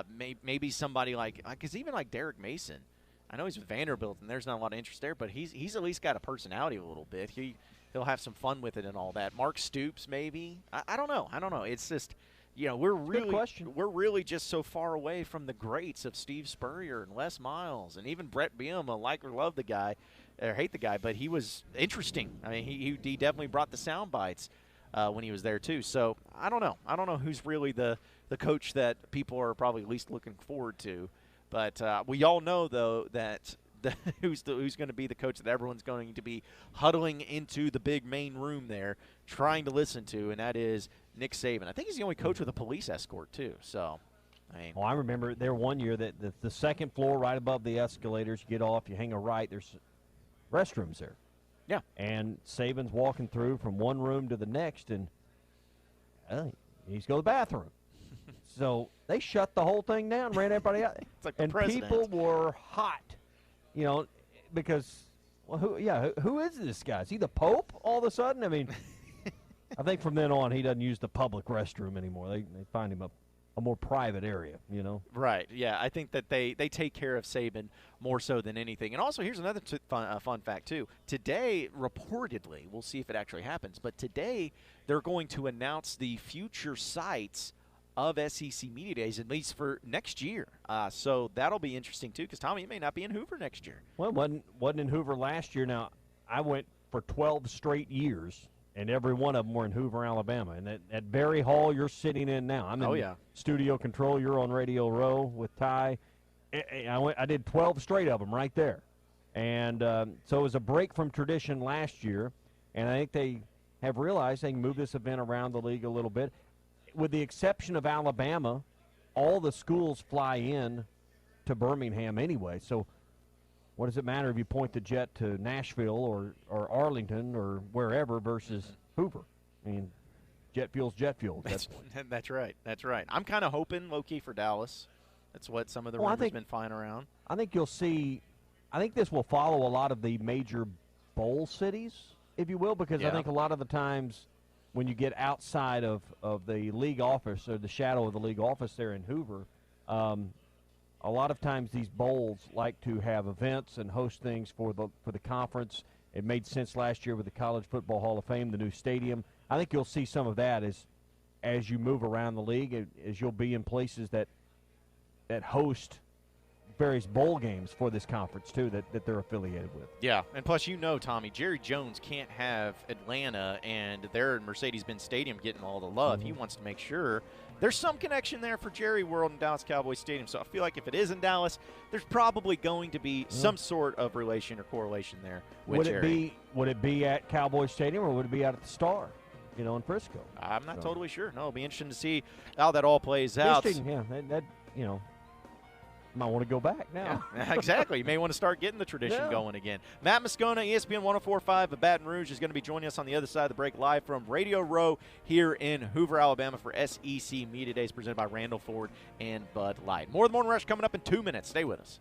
maybe somebody because even like Derek Mason, I know he's with Vanderbilt and there's not a lot of interest there, but he's at least got a personality a little bit. He'll have some fun with it and all that. Mark Stoops, maybe. I don't know. It's just. We're really just so far away from the greats of Steve Spurrier and Les Miles and even Brett Bielema. Like or love the guy, or hate the guy, but he was interesting. I mean, he definitely brought the sound bites when he was there too. So I don't know. I don't know who's really the coach that people are probably least looking forward to. But we all know though that who's going to be the coach that everyone's going to be huddling into the big main room there trying to listen to, and that is Nick Saban. I think he's the only coach with a police escort too. So, I remember there one year that the second floor right above the escalators, you get off, you hang a right, there's restrooms there. Yeah. And Saban's walking through from one room to the next, and he needs to go to the bathroom. So they shut the whole thing down, ran everybody out. It's like and the president. People were hot, because, who is this guy? Is he the Pope all of a sudden? I mean, I think from then on he doesn't use the public restroom anymore. They find him a more private area, you know. Right. Yeah, I think that they take care of Saban more so than anything. And also, here's another fun fact too. Today, reportedly, we'll see if it actually happens, but today they're going to announce the future sites of SEC Media Days, at least for next year. So that'll be interesting too, because Tommy, you may not be in Hoover next year. Well, wasn't in Hoover last year. Now, I went for 12 straight years, and every one of them were in Hoover, Alabama. And at Berry Hall, you're sitting in now. I'm in studio control. You're on Radio Row with Ty. I did 12 straight of them right there. And so it was a break from tradition last year, and I think they have realized they can move this event around the league a little bit. With the exception of Alabama, all the schools fly in to Birmingham anyway. So what does it matter if you point the jet to Nashville or Arlington or wherever versus Hoover? I mean, jet fuel's jet fuel. That's right. That's right. I'm kind of hoping low-key for Dallas. That's what some of the rumors have been flying around. I think you'll see – I think this will follow a lot of the major bowl cities, if you will, because I think a lot of the times – when you get outside of the league office or the shadow of the league office there in Hoover, a lot of times these bowls like to have events and host things for the conference. It made sense last year with the College Football Hall of Fame, the new stadium. I think you'll see some of that as you move around the league, as you'll be in places that host various bowl games for this conference too that they're affiliated with. Yeah, and plus Tommy, Jerry Jones can't have Atlanta and their Mercedes-Benz Stadium getting all the love. He wants to make sure there's some connection there for Jerry World and Dallas Cowboys Stadium. So I feel like if it is in Dallas, there's probably going to be some sort of relation or correlation there with Jerry. Would it be at Cowboys Stadium or would it be out at the Star, in Frisco? I'm not totally sure. No, it'll be interesting to see how that all plays out. Yeah, that might want to go back now. Yeah, exactly. You may want to start getting the tradition going again. Matt Moscona, ESPN 104.5 of Baton Rouge, is going to be joining us on the other side of the break live from Radio Row here in Hoover, Alabama for SEC Media Days presented by Randall Ford and Bud Light. More of the Morning Rush coming up in 2 minutes. Stay with us.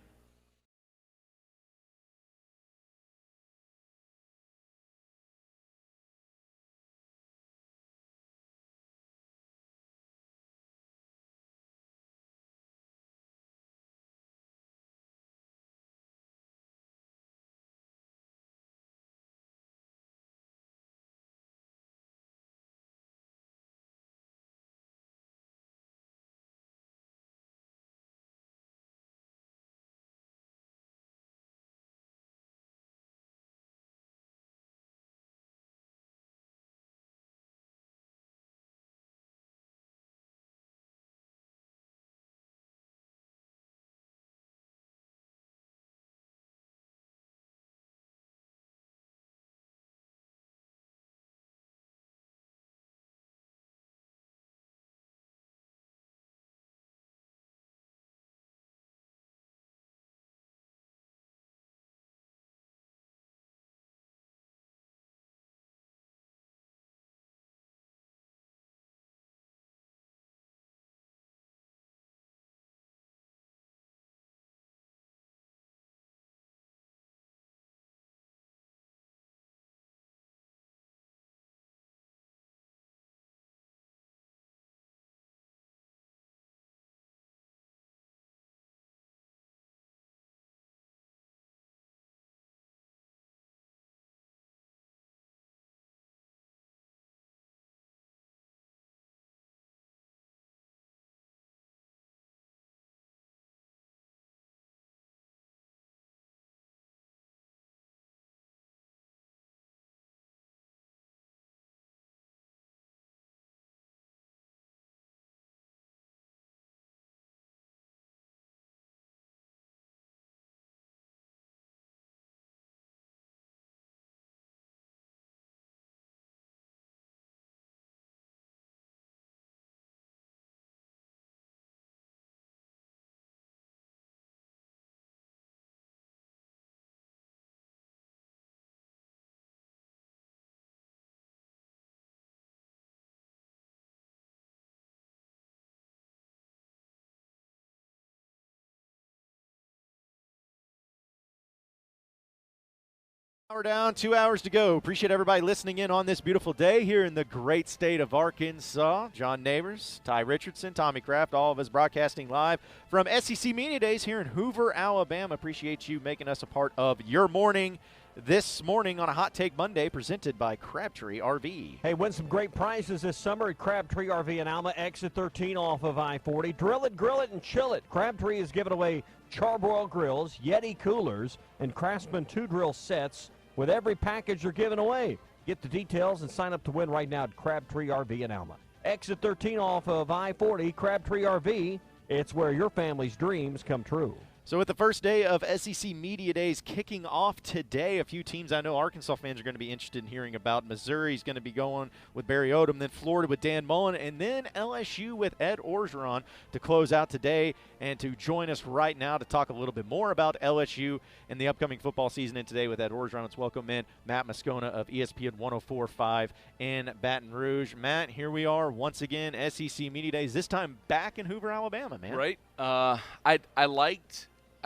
Hour down, 2 hours to go. Appreciate everybody listening in on this beautiful day here in the great state of Arkansas. John Neighbors, Ty Richardson, Tommy Kraft, all of us broadcasting live from SEC Media Days here in Hoover, Alabama. Appreciate you making us a part of your morning this morning on a Hot Take Monday presented by Crabtree RV. Hey, win some great prizes this summer at Crabtree RV in Alma, exit 13 off of I-40. Drill it, grill it, and chill it. Crabtree is giving away Charbroil grills, Yeti coolers, and Craftsman 2-drill sets with every package they're giving away. Get the details and sign up to win right now at Crabtree RV in Alma. Exit 13 off of I-40, Crabtree RV. It's where your family's dreams come true. So with the first day of SEC Media Days kicking off today, a few teams I know Arkansas fans are going to be interested in hearing about. Missouri's going to be going with Barry Odom, then Florida with Dan Mullen, and then LSU with Ed Orgeron to close out today. And to join us right now to talk a little bit more about LSU and the upcoming football season and today with Ed Orgeron, let's welcome in Matt Moscona of ESPN 104.5 in Baton Rouge. Matt, here we are once again, SEC Media Days, this time back in Hoover, Alabama, man. Right. I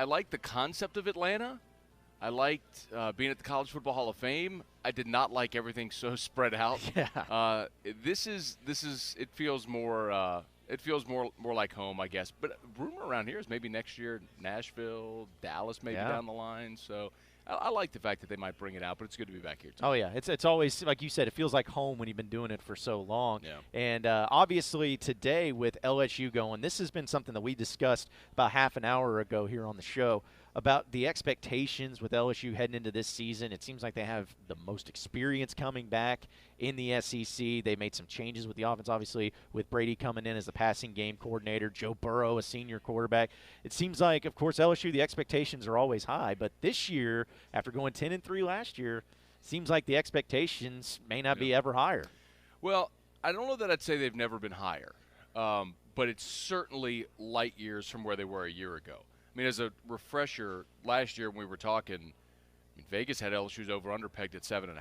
liked the concept of Atlanta. I liked being at the College Football Hall of Fame. I did not like everything so spread out. Yeah. This is. It feels more. It feels more like home, I guess. But rumor around here is maybe next year Nashville, Dallas, maybe down the line. So I like the fact that they might bring it out, but it's good to be back here too. Oh yeah, it's always like you said. It feels like home when you've been doing it for so long. Yeah. And obviously today with LSU going, this has been something that we discussed about half an hour ago here on the show about the expectations with LSU heading into this season. It seems like they have the most experience coming back in the SEC. They made some changes with the offense, obviously, with Brady coming in as the passing game coordinator, Joe Burrow, a senior quarterback. It seems like, of course, LSU, the expectations are always high, but this year, after going 10-3 last year, seems like the expectations may not be ever higher. Well, I don't know that I'd say they've never been higher, but it's certainly light years from where they were a year ago. I mean, as a refresher, last year when we were talking, Vegas had LSU's over-under pegged at 7.5.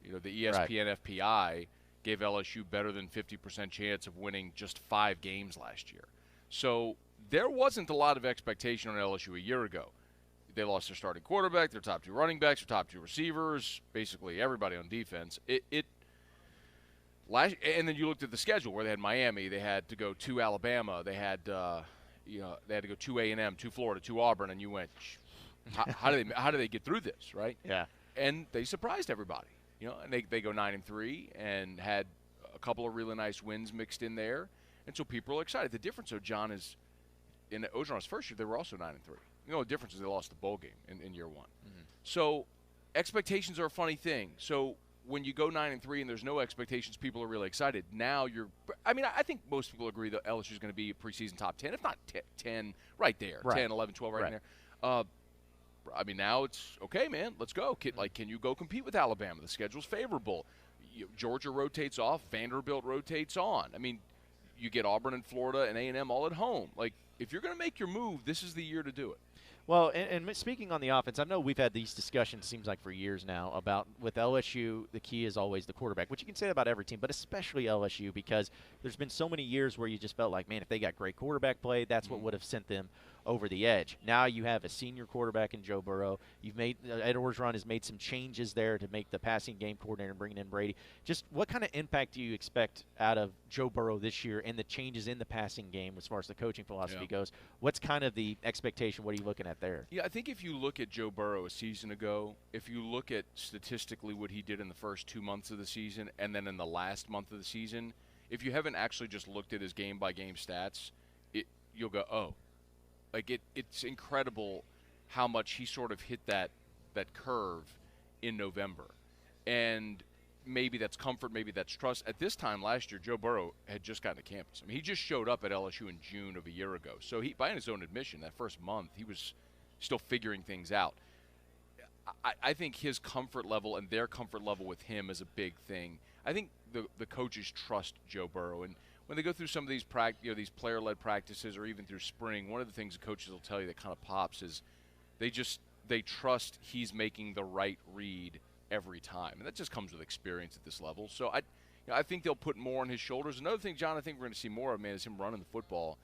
You know, the ESPN FPI gave LSU better than 50% chance of winning just 5 games last year. So there wasn't a lot of expectation on LSU a year ago. They lost their starting quarterback, their top 2 running backs, their top 2 receivers, basically everybody on defense. And then you looked at the schedule where they had Miami, they had to go to Alabama, they had they had to go to A&M, to Florida, to Auburn, and you went, how do they get through this, right? Yeah. And they surprised everybody, and they go 9-3 and had a couple of really nice wins mixed in there, and so people are excited. The difference, though, John, is in Orgeron's first year they were also 9-3. The difference is they lost the bowl game in year one. Mm-hmm. So expectations are a funny thing. So when you go 9-3 and there's no expectations, people are really excited. Now I think most people agree that LSU is going to be a preseason top 10, if not 10, right there, right. 10, 11, 12, right in there. Now it's okay, man. Let's go. Can you go compete with Alabama? The schedule's favorable. Georgia rotates off. Vanderbilt rotates on. I mean, you get Auburn and Florida and A&M all at home. Like, if you're going to make your move, this is the year to do it. Well, and speaking on the offense, I know we've had these discussions, seems like for years now, about with LSU, the key is always the quarterback, which you can say about every team, but especially LSU because there's been so many years where you just felt like, man, if they got great quarterback play, that's what would have sent them over the edge. Now you have a senior quarterback in Joe Burrow. You've made Ed Orgeron has made some changes there to make the passing game coordinator and bringing in Brady. Just what kind of impact do you expect out of Joe Burrow this year and the changes in the passing game as far as the coaching philosophy goes? What's kind of the expectation? What are you looking at there? Yeah, I think if you look at Joe Burrow a season ago, if you look at statistically what he did in the first 2 months of the season and then in the last month of the season, if you haven't actually just looked at his game-by-game stats, you'll go, oh. Like, it's incredible how much he sort of hit that curve in November. And maybe that's comfort, maybe that's trust. At this time last year, Joe Burrow had just gotten to campus. I mean, he just showed up at LSU in June of a year ago. So he, by his own admission, that first month, he was still figuring things out. I think his comfort level and their comfort level with him is a big thing. I think the coaches trust Joe Burrow. And when they go through some of these these player-led practices or even through spring, one of the things the coaches will tell you that kind of pops is they trust he's making the right read every time. And that just comes with experience at this level. So I think they'll put more on his shoulders. Another thing, John, I think we're going to see more of, man, is him running the football.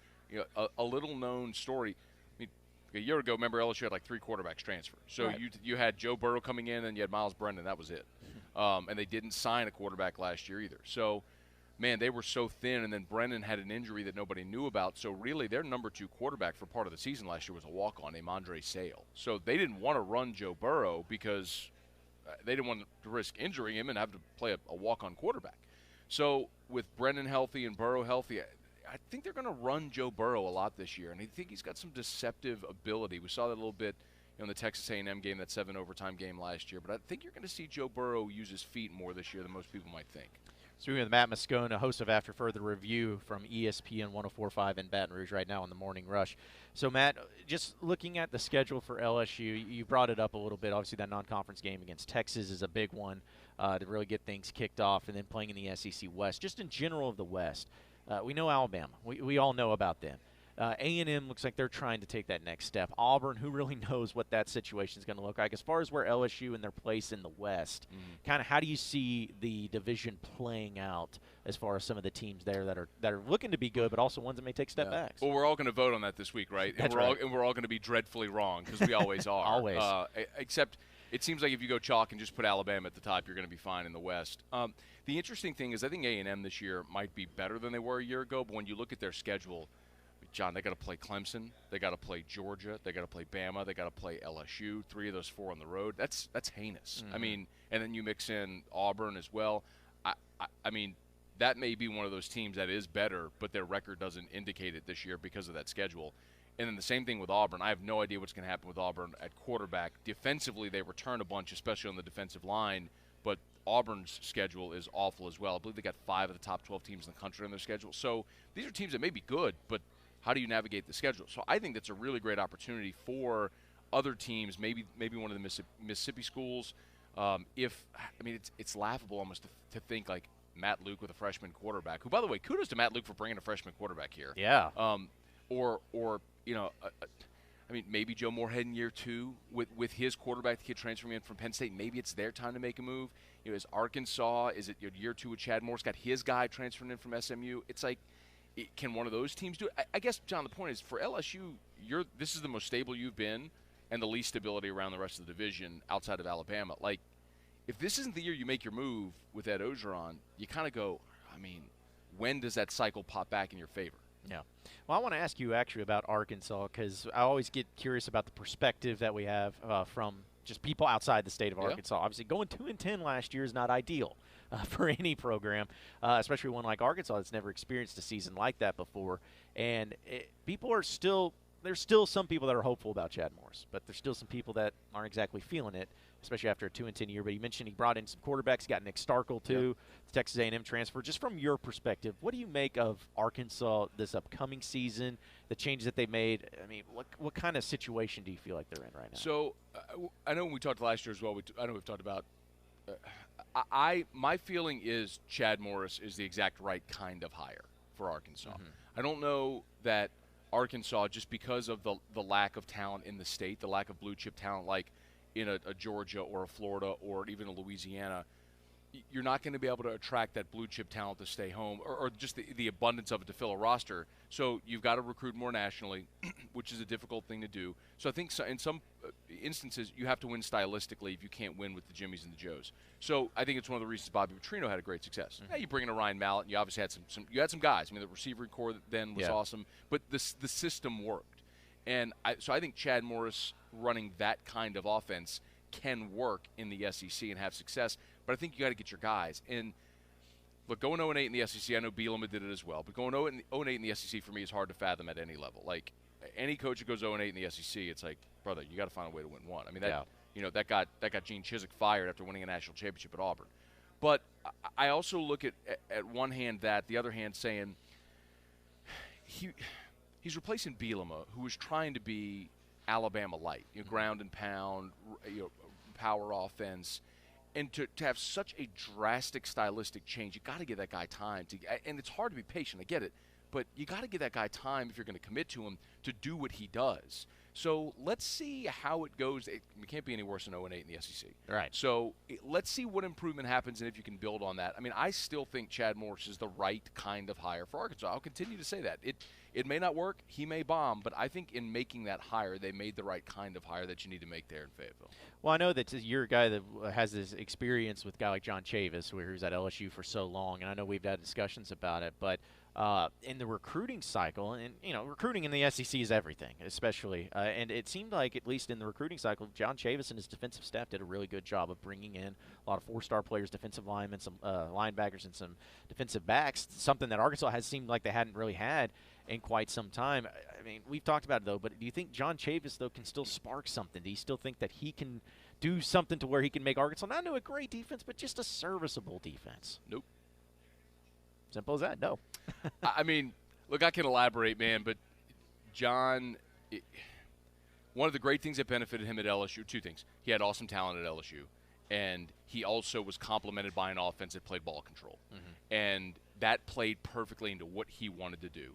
A little-known story. I mean, A year ago, remember LSU had like 3 quarterbacks transfer. So Right. you had Joe Burrow coming in, and you had Miles Brennan. That was it. And they didn't sign a quarterback last year either. So, man, they were so thin. And then Brennan had an injury that nobody knew about. So really, their number 2 quarterback for part of the season last year was a walk-on named Andre Sale. So they didn't want to run Joe Burrow because they didn't want to risk injuring him and have to play a walk-on quarterback. So with Brennan healthy and Burrow healthy, I think they're going to run Joe Burrow a lot this year, and I think he's got some deceptive ability. We saw that a little bit in the Texas A&M game, that 7 overtime game last year. But I think you're going to see Joe Burrow use his feet more this year than most people might think. Speaking with Matt Moscona, host of After Further Review from ESPN 104.5 in Baton Rouge right now on the Morning Rush. So, Matt, just looking at the schedule for LSU, you brought it up a little bit. Obviously, that non-conference game against Texas is a big one to really get things kicked off, and then playing in the SEC West. Just in general of the West, we know Alabama. We all know about them. A&M looks like they're trying to take that next step. Auburn, who really knows what that situation is going to look like? As far as where LSU and their place in the West, kind of how do you see the division playing out as far as some of the teams there that are looking to be good, but also ones that may take step backs? Well, we're all going to vote on that this week, right? That's we're right. We're all going to be dreadfully wrong because we always are. Always. Except it seems like if you go chalk and just put Alabama at the top, you're going to be fine in the West. The interesting thing is I think A&M this year might be better than they were a year ago, but when you look at their schedule, John, they got to play Clemson, they got to play Georgia, they got to play Bama, they got to play LSU. 3 of those 4 on the road. That's heinous. I mean, and then you mix in Auburn as well. I mean, that may be one of those teams that is better, but their record doesn't indicate it this year because of that schedule. And then the same thing with Auburn. I have no idea what's going to happen with Auburn at quarterback. Defensively, they return a bunch, especially on the defensive line, but Auburn's schedule is awful as well. I believe they got 5 of the top 12 teams in the country on their schedule. So these are teams that may be good, but how do you navigate the schedule? So I think that's a really great opportunity for other teams, maybe one of the Mississippi schools. It's laughable almost to think like Matt Luke with a freshman quarterback, who, by the way, kudos to Matt Luke for bringing a freshman quarterback here. Yeah. Maybe Joe Moorhead in year 2 with his quarterback, the kid transferring in from Penn State. Maybe it's their time to make a move. Is Arkansas? Is it year 2 with Chad Morris? Got his guy transferring in from SMU. It's like, can one of those teams do it? I guess, John, the point is for LSU, this is the most stable you've been and the least stability around the rest of the division outside of Alabama. Like, if this isn't the year you make your move with Ed Ogeron, you kind of go, when does that cycle pop back in your favor? Yeah. Well, I want to ask you actually about Arkansas because I always get curious about the perspective that we have from just people outside the state of Arkansas. Obviously, going 2-10 last year is not ideal for any program, especially one like Arkansas that's never experienced a season like that before. And there's still some people that are hopeful about Chad Morris, but there's still some people that aren't exactly feeling it, especially after a 2-10 year. But you mentioned he brought in some quarterbacks. He got Nick Starkel, too, the Texas A&M transfer. Just from your perspective, what do you make of Arkansas this upcoming season, the changes that they made? I mean, what kind of situation do you feel like they're in right now? So I know when we talked last year as well, I know we've talked about my feeling is Chad Morris is the exact right kind of hire for Arkansas. I don't know that Arkansas, just because of the lack of talent in the state, the lack of blue-chip talent like in a Georgia or a Florida or even a Louisiana, you're not going to be able to attract that blue-chip talent to stay home or just the abundance of it to fill a roster. So you've got to recruit more nationally, which is a difficult thing to do. So I think in some instances you have to win stylistically if you can't win with the Jimmies and the Joes. So I think it's one of the reasons Bobby Petrino had a great success. Yeah, you bring in a Ryan Mallett, and you obviously had some guys. I mean, the receiver core then was awesome, but the system worked. And so I think Chad Morris running that kind of offense can work in the SEC and have success. But I think you got to get your guys. And look, going 0-8 in the SEC, I know Bielema did it as well. But going 0-8 in the SEC for me is hard to fathom at any level. Like any coach that goes 0-8 in the SEC, it's like, brother, you got to find a way to win one. I mean, that got Gene Chizik fired after winning a national championship at Auburn. But I also look at one hand that, the other hand saying he's replacing Bielema, who was trying to be Alabama light, ground and pound, power offense. And to have such a drastic stylistic change, you got to give that guy time and it's hard to be patient. I get it, but you got to give that guy time if you're going to commit to him to do what he does. So let's see how it goes. It can't be any worse than 0-8 in the SEC. Right. So let's see what improvement happens and if you can build on that. I mean, I still think Chad Morris is the right kind of hire for Arkansas. I'll continue to say that. It may not work. He may bomb, but I think in making that hire, they made the right kind of hire that you need to make there in Fayetteville. Well, I know that you're a guy that has this experience with a guy like John Chavis, where he was at LSU for so long, and I know we've had discussions about it, but in the recruiting cycle, and recruiting in the SEC is everything, especially, and it seemed like, at least in the recruiting cycle, John Chavis and his defensive staff did a really good job of bringing in a lot of four-star players, defensive linemen, some linebackers, and some defensive backs, something that Arkansas has seemed like they hadn't really had in quite some time. I mean, we've talked about it, though, but do you think John Chavis, though, can still spark something? Do you still think that he can do something to where he can make Arkansas not into a great defense, but just a serviceable defense? Nope. Simple as that. No. I mean, look, I can elaborate, man, but John, one of the great things that benefited him at LSU, two things. He had awesome talent at LSU, and he also was complemented by an offense that played ball control. Mm-hmm. And that played perfectly into what he wanted to do.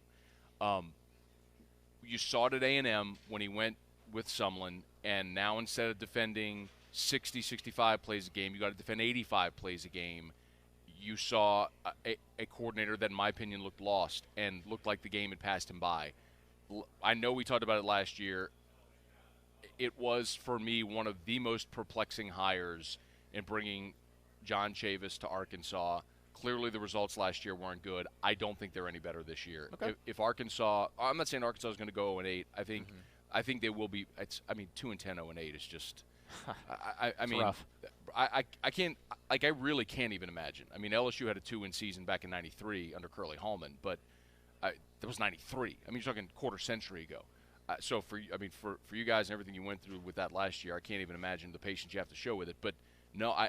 You saw it at A&M when he went with Sumlin, and now instead of defending 60, 65 plays a game, you got to defend 85 plays a game. You saw a coordinator that, in my opinion, looked lost and looked like the game had passed him by. I know we talked about it last year. It was, for me, one of the most perplexing hires in bringing John Chavis to Arkansas. Clearly, the results last year weren't good. I don't think they're any better this year. Okay. If Arkansas – I'm not saying Arkansas is going to go 0-8. I think they will be – 2-10, 0-8 is just – I mean, rough. I can't – like, I really can't even imagine. I mean, LSU had a 2-win season back in 93 under Curly Hallman, but that was 93. I mean, you're talking quarter century ago. So, for you guys and everything you went through with that last year, I can't even imagine the patience you have to show with it. But, no, I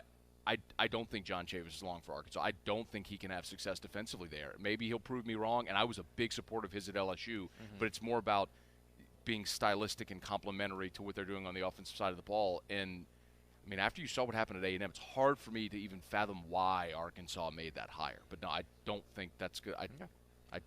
don't think John Chavis is long for Arkansas. I don't think he can have success defensively there. Maybe he'll prove me wrong, and I was a big supporter of his at LSU, but it's more about being stylistic and complementary to what they're doing on the offensive side of the ball. And, I mean, after you saw what happened at A&M, it's hard for me to even fathom why Arkansas made that hire. But, no, I don't think that's good. I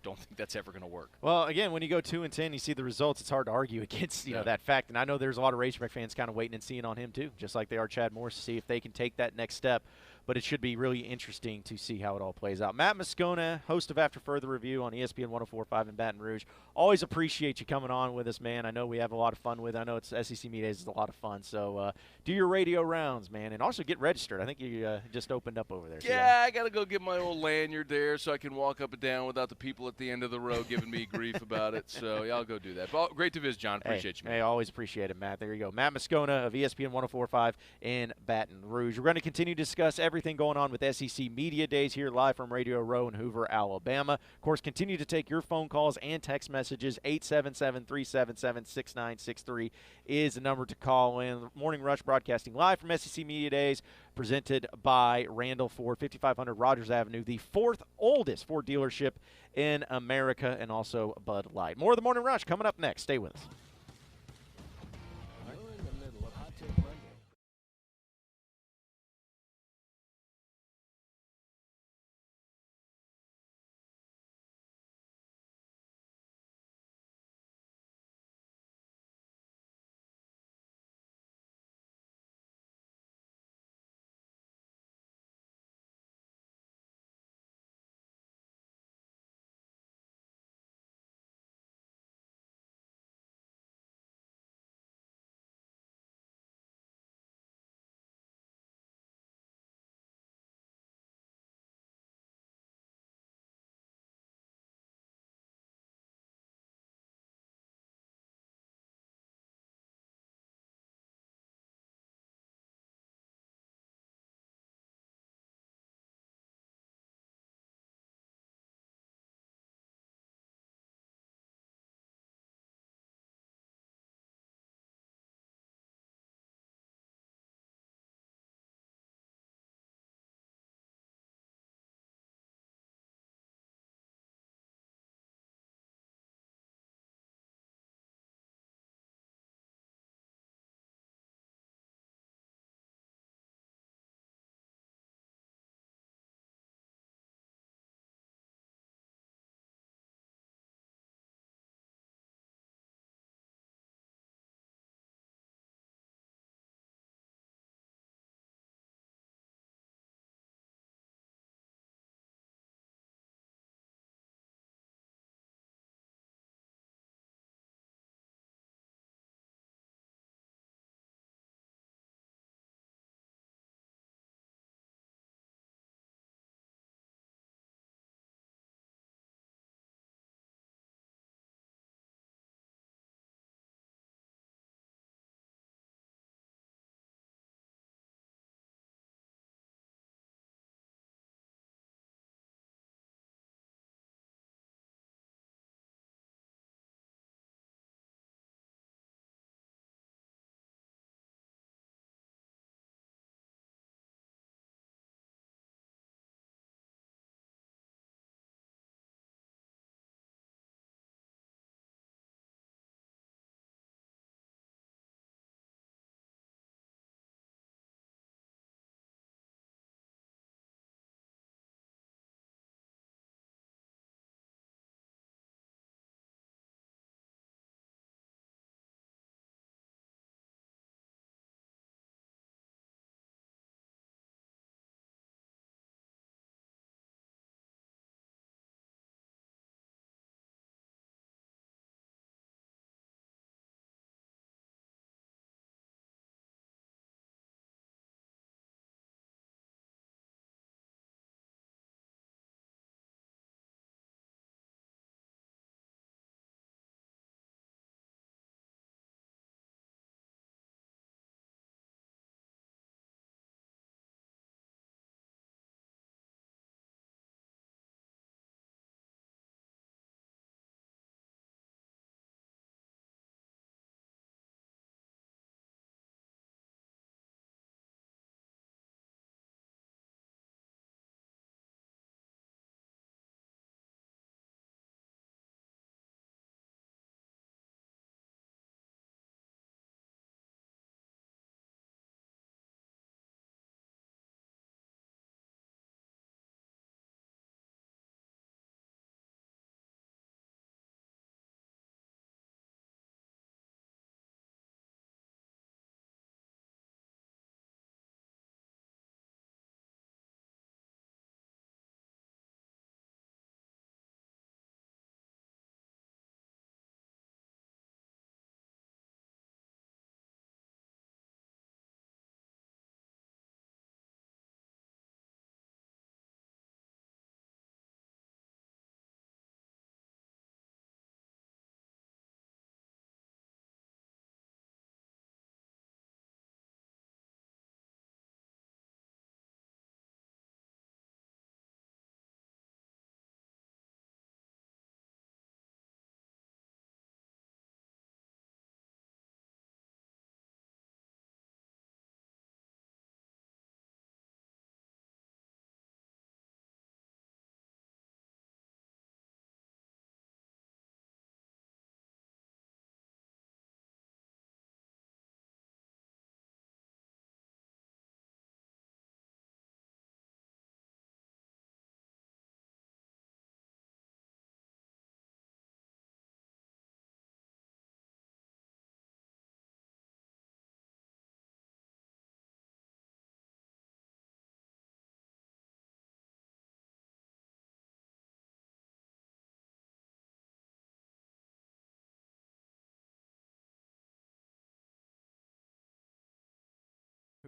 don't think that's ever going to work. Well, again, when you go 2-10, you see the results. It's hard to argue against that fact. And I know there's a lot of Razorback fans kind of waiting and seeing on him too, just like they are Chad Morris, to see if they can take that next step. But it should be really interesting to see how it all plays out. Matt Moscona, host of After Further Review on ESPN 104.5 in Baton Rouge. Always appreciate you coming on with us, man. I know we have a lot of fun with it. I know it's SEC Media Days is a lot of fun. So do your radio rounds, man, and also get registered. I think you just opened up over there. So yeah, I got to go get my old lanyard there so I can walk up and down without the people at the end of the row giving me grief about it. So, yeah, I'll go do that. But great to visit, John. Appreciate you, man. Hey, always appreciate it, Matt. There you go. Matt Moscona of ESPN 104.5 in Baton Rouge. We're going to continue to discuss everything going on with SEC Media Days here live from Radio Row in Hoover, Alabama. Of course, continue to take your phone calls and text messages. 877-377-6963 is the number to call in. Morning Rush broadcasting live from SEC Media Days, presented by Randall Ford, 5500 Rogers Avenue, the fourth oldest Ford dealership in America, and also Bud Light. More of the Morning Rush coming up next. Stay with us.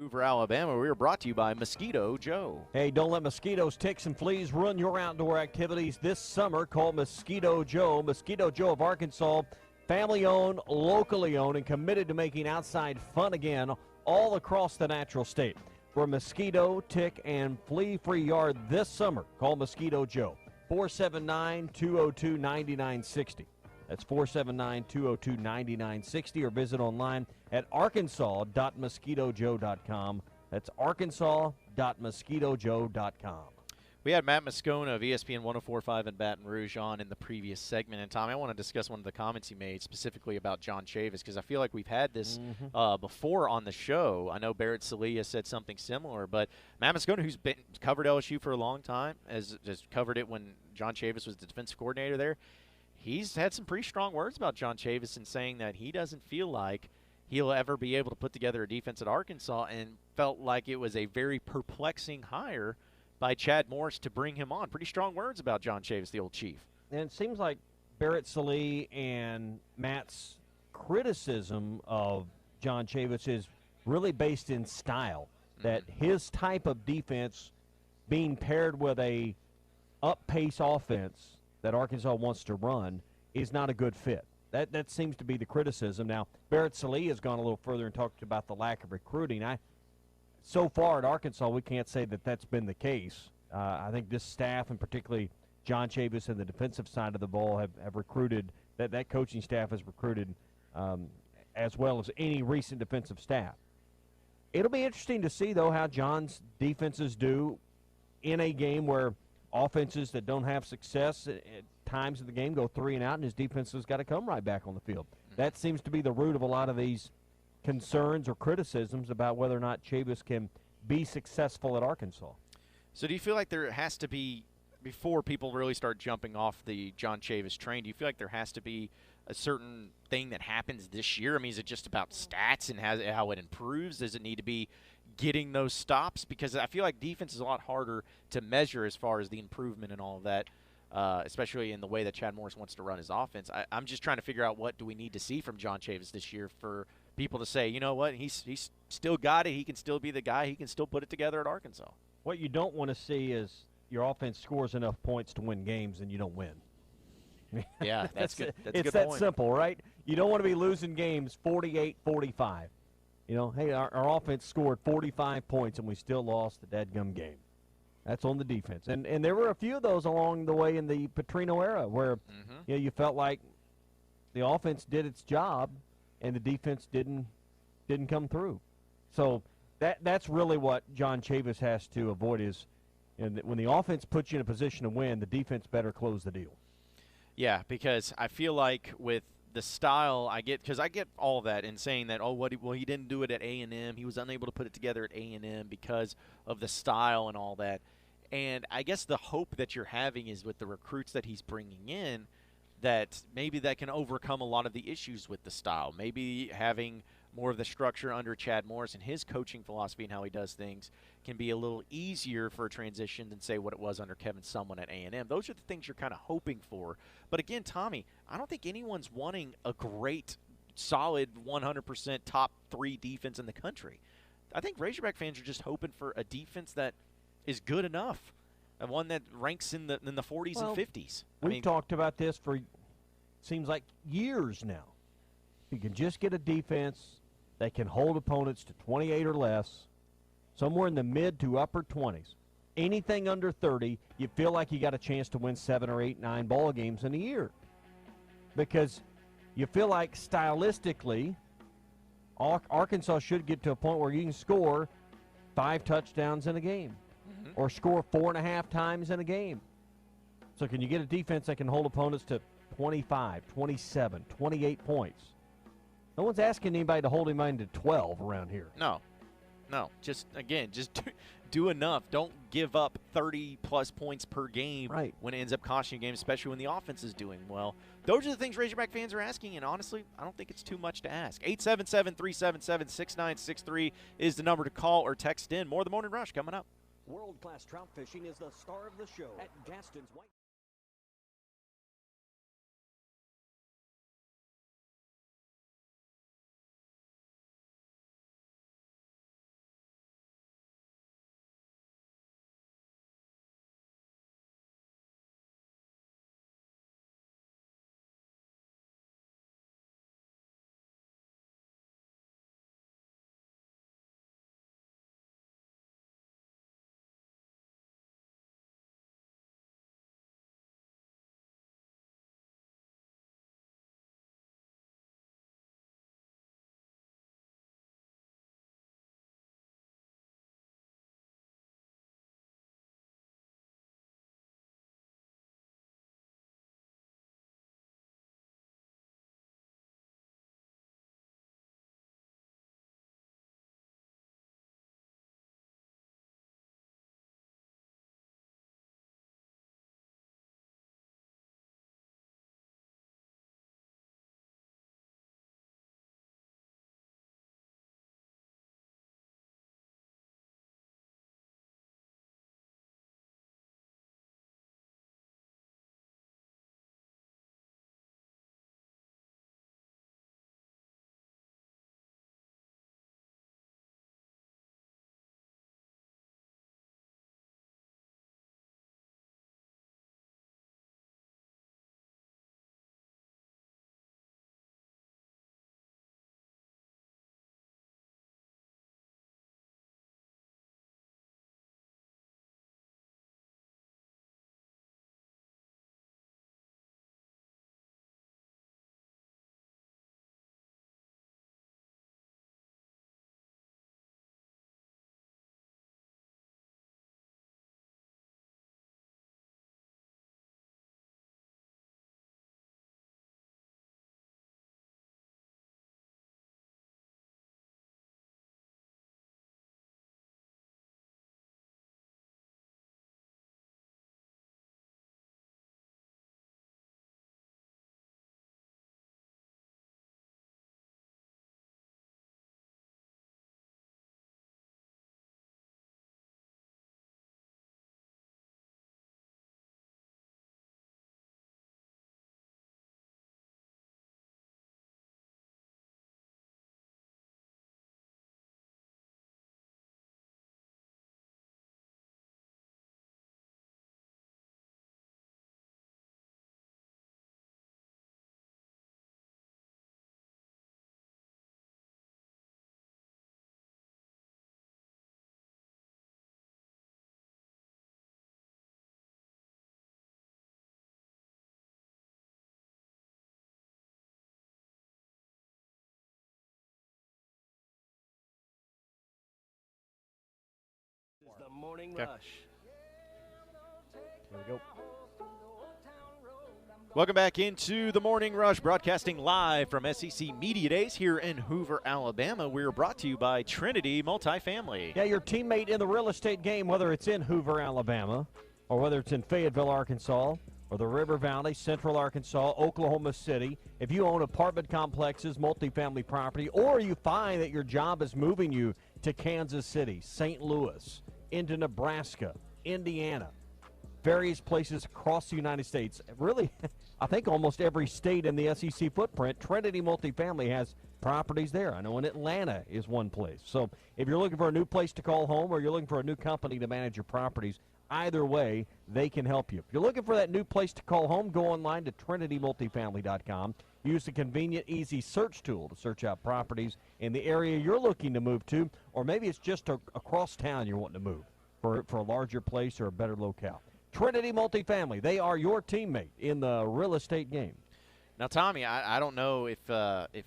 Hoover, Alabama. We are brought to you by Mosquito Joe. Hey, don't let mosquitoes, ticks, and fleas run your outdoor activities this summer. Call Mosquito Joe. Mosquito Joe of Arkansas, family-owned, locally owned, and committed to making outside fun again all across the natural state. For a mosquito, tick, and flea-free yard this summer, call Mosquito Joe. 479-202-9960. That's 479-202-9960, or visit online at arkansas.mosquitojoe.com. That's arkansas.mosquitojoe.com. We had Matt Moscona of ESPN 104.5 in Baton Rouge on in the previous segment. And, Tommy, I want to discuss one of the comments he made specifically about John Chavis, because I feel like we've had this before on the show. I know Barrett Celia said something similar, but Matt Moscona, who's been covered LSU for a long time, has just covered it when John Chavis was the defensive coordinator there. He's had some pretty strong words about John Chavis in saying that he doesn't feel like he'll ever be able to put together a defense at Arkansas, and felt like it was a very perplexing hire by Chad Morris to bring him on. Pretty strong words about John Chavis, the old Chief. And it seems like Barrett Sallee and Matt's criticism of John Chavis is really based in style, that his type of defense being paired with a up-pace offense that Arkansas wants to run is not a good fit. That seems to be the criticism. Now, Barrett Sallee has gone a little further and talked about the lack of recruiting. So far at Arkansas, we can't say that that's been the case. I think this staff, and particularly John Chavis and the defensive side of the ball, have recruited, that coaching staff has recruited as well as any recent defensive staff. It'll be interesting to see, though, how John's defenses do in a game where offenses that don't have success at times of the game go 3 and out, and his defense has got to come right back on the field. That seems to be the root of a lot of these concerns or criticisms about whether or not Chavis can be successful at Arkansas. So do you feel like there has to be, before people really start jumping off the John Chavis train, do you feel like there has to be a certain thing that happens this year? I mean, is it just about stats and how it improves? Does it need to be getting those stops? Because I feel like defense is a lot harder to measure as far as the improvement and all of that, especially in the way that Chad Morris wants to run his offense. I'm just trying to figure out, what do we need to see from John Chavis this year for people to say, you know what, he's still got it, he can still be the guy, he can still put it together at Arkansas. What you don't want to see is your offense scores enough points to win games and you don't win. Yeah, that's good. That's it's a good that point. simple, right? You don't want to be losing games 48-45. You know, hey, our offense scored 45 points and we still lost the dadgum game. That's on the defense. And there were a few of those along the way in the Petrino era where you felt like the offense did its job and the defense didn't come through. So that's really what John Chavis has to avoid, is when the offense puts you in a position to win, the defense better close the deal. Yeah, because I feel like with the style I get all of that, and saying that, he didn't do it at A&M. He was unable to put it together at A&M because of the style and all that. And I guess the hope that you're having is with the recruits that he's bringing in, that maybe that can overcome a lot of the issues with the style. Maybe having more of the structure under Chad Morris and his coaching philosophy and how he does things can be a little easier for a transition than, say, what it was under Kevin Sumlin at A&M. Those are the things you're kind of hoping for. But again, Tommy, I don't think anyone's wanting a great, solid, 100% top 3 defense in the country. I think Razorback fans are just hoping for a defense that is good enough, and one that ranks in the 40s and 50s. We've talked about this for, seems like, years now. You can just get a defense that can hold opponents to 28 or less, somewhere in the mid to upper 20s. Anything under 30, you feel like you got a chance to win 7 or 8, 9 ball games in a year. Because you feel like stylistically, Arkansas should get to a point where you can score 5 touchdowns in a game, or score 4.5 times in a game. So can you get a defense that can hold opponents to 25, 27, 28 points? No one's asking anybody to hold him to 12 around here. No. Just do enough. Don't give up 30-plus points per game when it ends up costing you a game, especially when the offense is doing well. Those are the things Razorback fans are asking, and honestly, I don't think it's too much to ask. 877-377-6963 is the number to call or text in. More of the Morning Rush coming up. World-class trout fishing is the star of the show at Gaston's White. Morning Okay. Rush. There we go. Welcome back into the Morning Rush, broadcasting live from SEC Media Days here in Hoover, Alabama. We're brought to you by Trinity Multifamily. Yeah, your teammate in the real estate game, whether it's in Hoover, Alabama, or whether it's in Fayetteville, Arkansas, or the River Valley, Central Arkansas, Oklahoma City. If you own apartment complexes, multifamily property, or you find that your job is moving you to Kansas City, St. Louis, into Nebraska, Indiana, various places across the United States, really, I think almost every state in the SEC footprint, Trinity Multifamily has properties there. I know in Atlanta is one place. So if you're looking for a new place to call home or you're looking for a new company to manage your properties, either way, they can help you. If you're looking for that new place to call home, go online to trinitymultifamily.com. Use the convenient, easy search tool to search out properties in the area you're looking to move to, or maybe it's just across town you're wanting to move for a larger place or a better locale. Trinity Multifamily, they are your teammate in the real estate game. Now, Tommy, I don't know if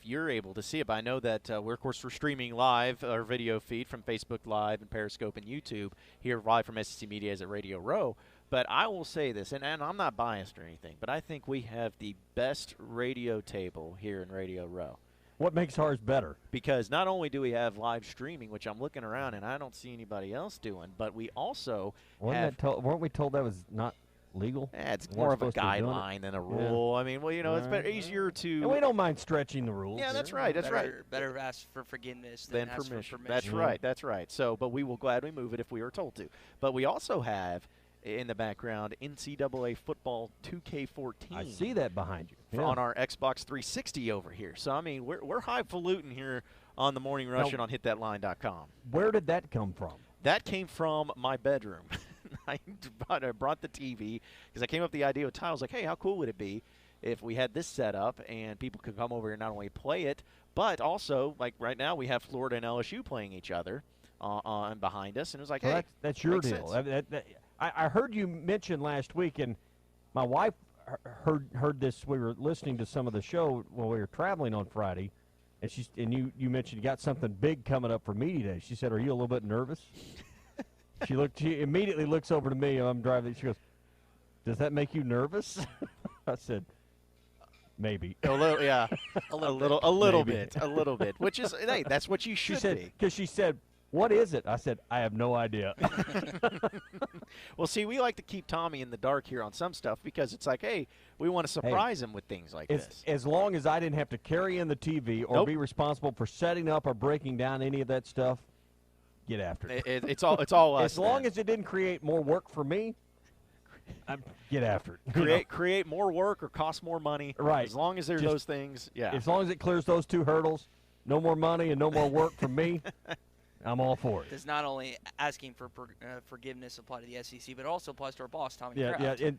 you're able to see it, but I know that we're streaming live our video feed from Facebook Live and Periscope and YouTube here live from SEC Media at Radio Row. But I will say this, and I'm not biased or anything, but I think we have the best radio table here in Radio Row. What makes ours better? Because not only do we have live streaming, which I'm looking around and I don't see anybody else doing, but we also have. Weren't we told that was not legal? It's We more weren't of a supposed to be doing it? guideline than a rule. I mean, well, it's better, easier to. And we don't mind stretching the rules. Yeah, that's right. That's right. Better ask for forgiveness Than than ask permission. for That's permission. right. That's right. So, but we will gladly move it if we are told to. But we also have in the background NCAA football 2K14. I see that behind you. On our Xbox 360 over here. So, I mean, we're highfalutin here on the Morning Rush and on hitthatline.com. Where did that come from? That came from my bedroom. I brought the TV because I came up with the idea with Ty. I was like, hey, how cool would it be if we had this set up and people could come over here and not only play it, but also, like right now, we have Florida and LSU playing each other on behind us. And it was like, Well, hey, that's your makes deal. sense. I heard you mention last week, and my wife heard this. We were listening to some of the show while we were traveling on Friday, and you mentioned you got something big coming up for Media Day. She said, "Are you a little bit nervous?" She immediately looks over to me. I'm driving. She goes, "Does that make you nervous?" I said, "Maybe." A little, yeah, a little bit. Which is, hey, that's what you should She said, be. because she said, "What is it?" I said, "I have no idea." Well, see, we like to keep Tommy in the dark here on some stuff because it's like, hey, we want to surprise him with things like this. As long as I didn't have to carry in the TV or Nope. be responsible for setting up or breaking down any of that stuff, get after it. It's all us. As long then. as it didn't create more work for me, get after it. You know? create more work or cost more money. Right. As long as there's Just- those things, yeah. As long as it clears those two hurdles, no more money and no more work for me, I'm all for it. Does not only asking for forgiveness apply to the SEC, but it also applies to our boss, Tommy Yeah, Kraft. and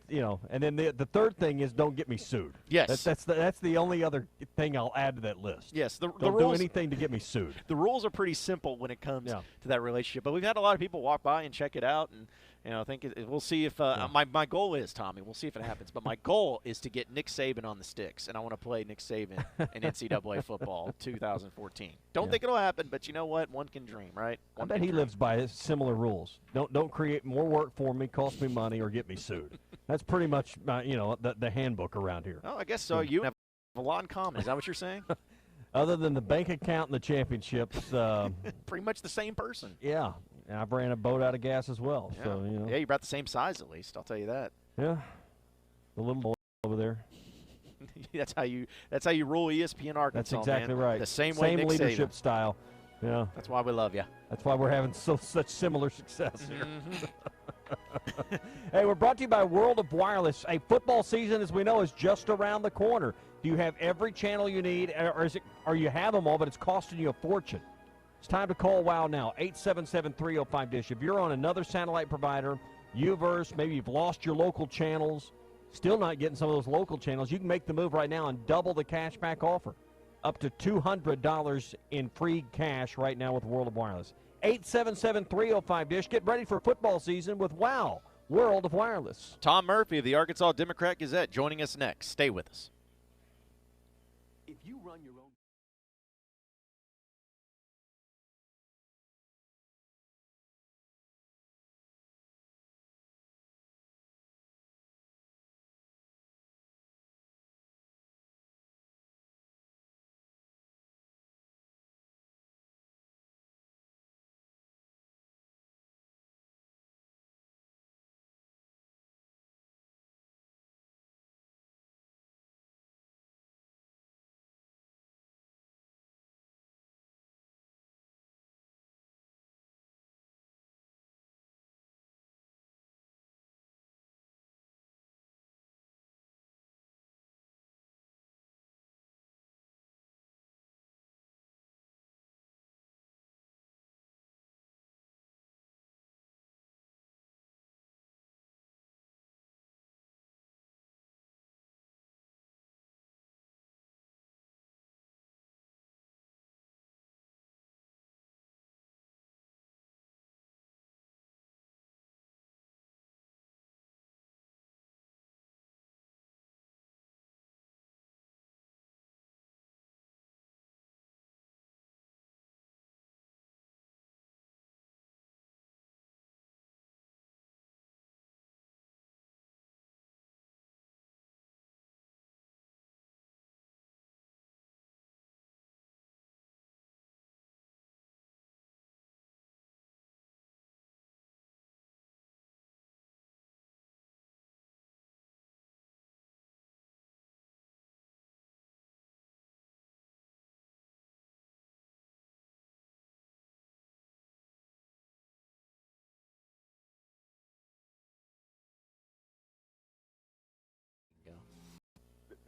then the third thing is don't get me sued. Yes. That's the only other thing I'll add to that list. Yes, the Don't do rules. anything to get me sued. The rules are pretty simple when it comes Yeah. to that relationship. But we've had a lot of people walk by and check it out, and I think we'll see if my goal is, Tommy. We'll see if it happens. But my goal is to get Nick Saban on the sticks, and I want to play Nick Saban in NCAA football 2014. Don't Yeah. think it'll happen, but you know what? One can dream, right? I One bet can he dream. lives by similar rules. Don't create more work for me, cost me money, or get me sued. That's pretty much the handbook around here. Oh, I guess so. You have a lot in common. Is that what you're saying? Other than the bank account and the championships, Pretty much the same person. yeah. And I've ran a boat out of gas as well. Yeah. So Yeah, you're about the same size at least. I'll tell you that. yeah. The little boy over there. that's how you rule ESPN Arkansas. That's exactly man. right. The same way Nick leadership Saban. style. Yeah. That's why we love you. That's why we're having such similar success here. Mm-hmm. Hey, we're brought to you by World of Wireless. A football season, as we know, is just around the corner. Do you have every channel you need, or you have them all, but it's costing you a fortune? It's time to call WOW now, 877-305-DISH. If you're on another satellite provider, UVerse, maybe you've lost your local channels, still not getting some of those local channels, you can make the move right now and double the cashback offer. Up to $200 in free cash right now with World of Wireless. 877-305-DISH. Get ready for football season with WOW, World of Wireless. Tom Murphy of the Arkansas Democrat Gazette joining us next. Stay with us. If you run your own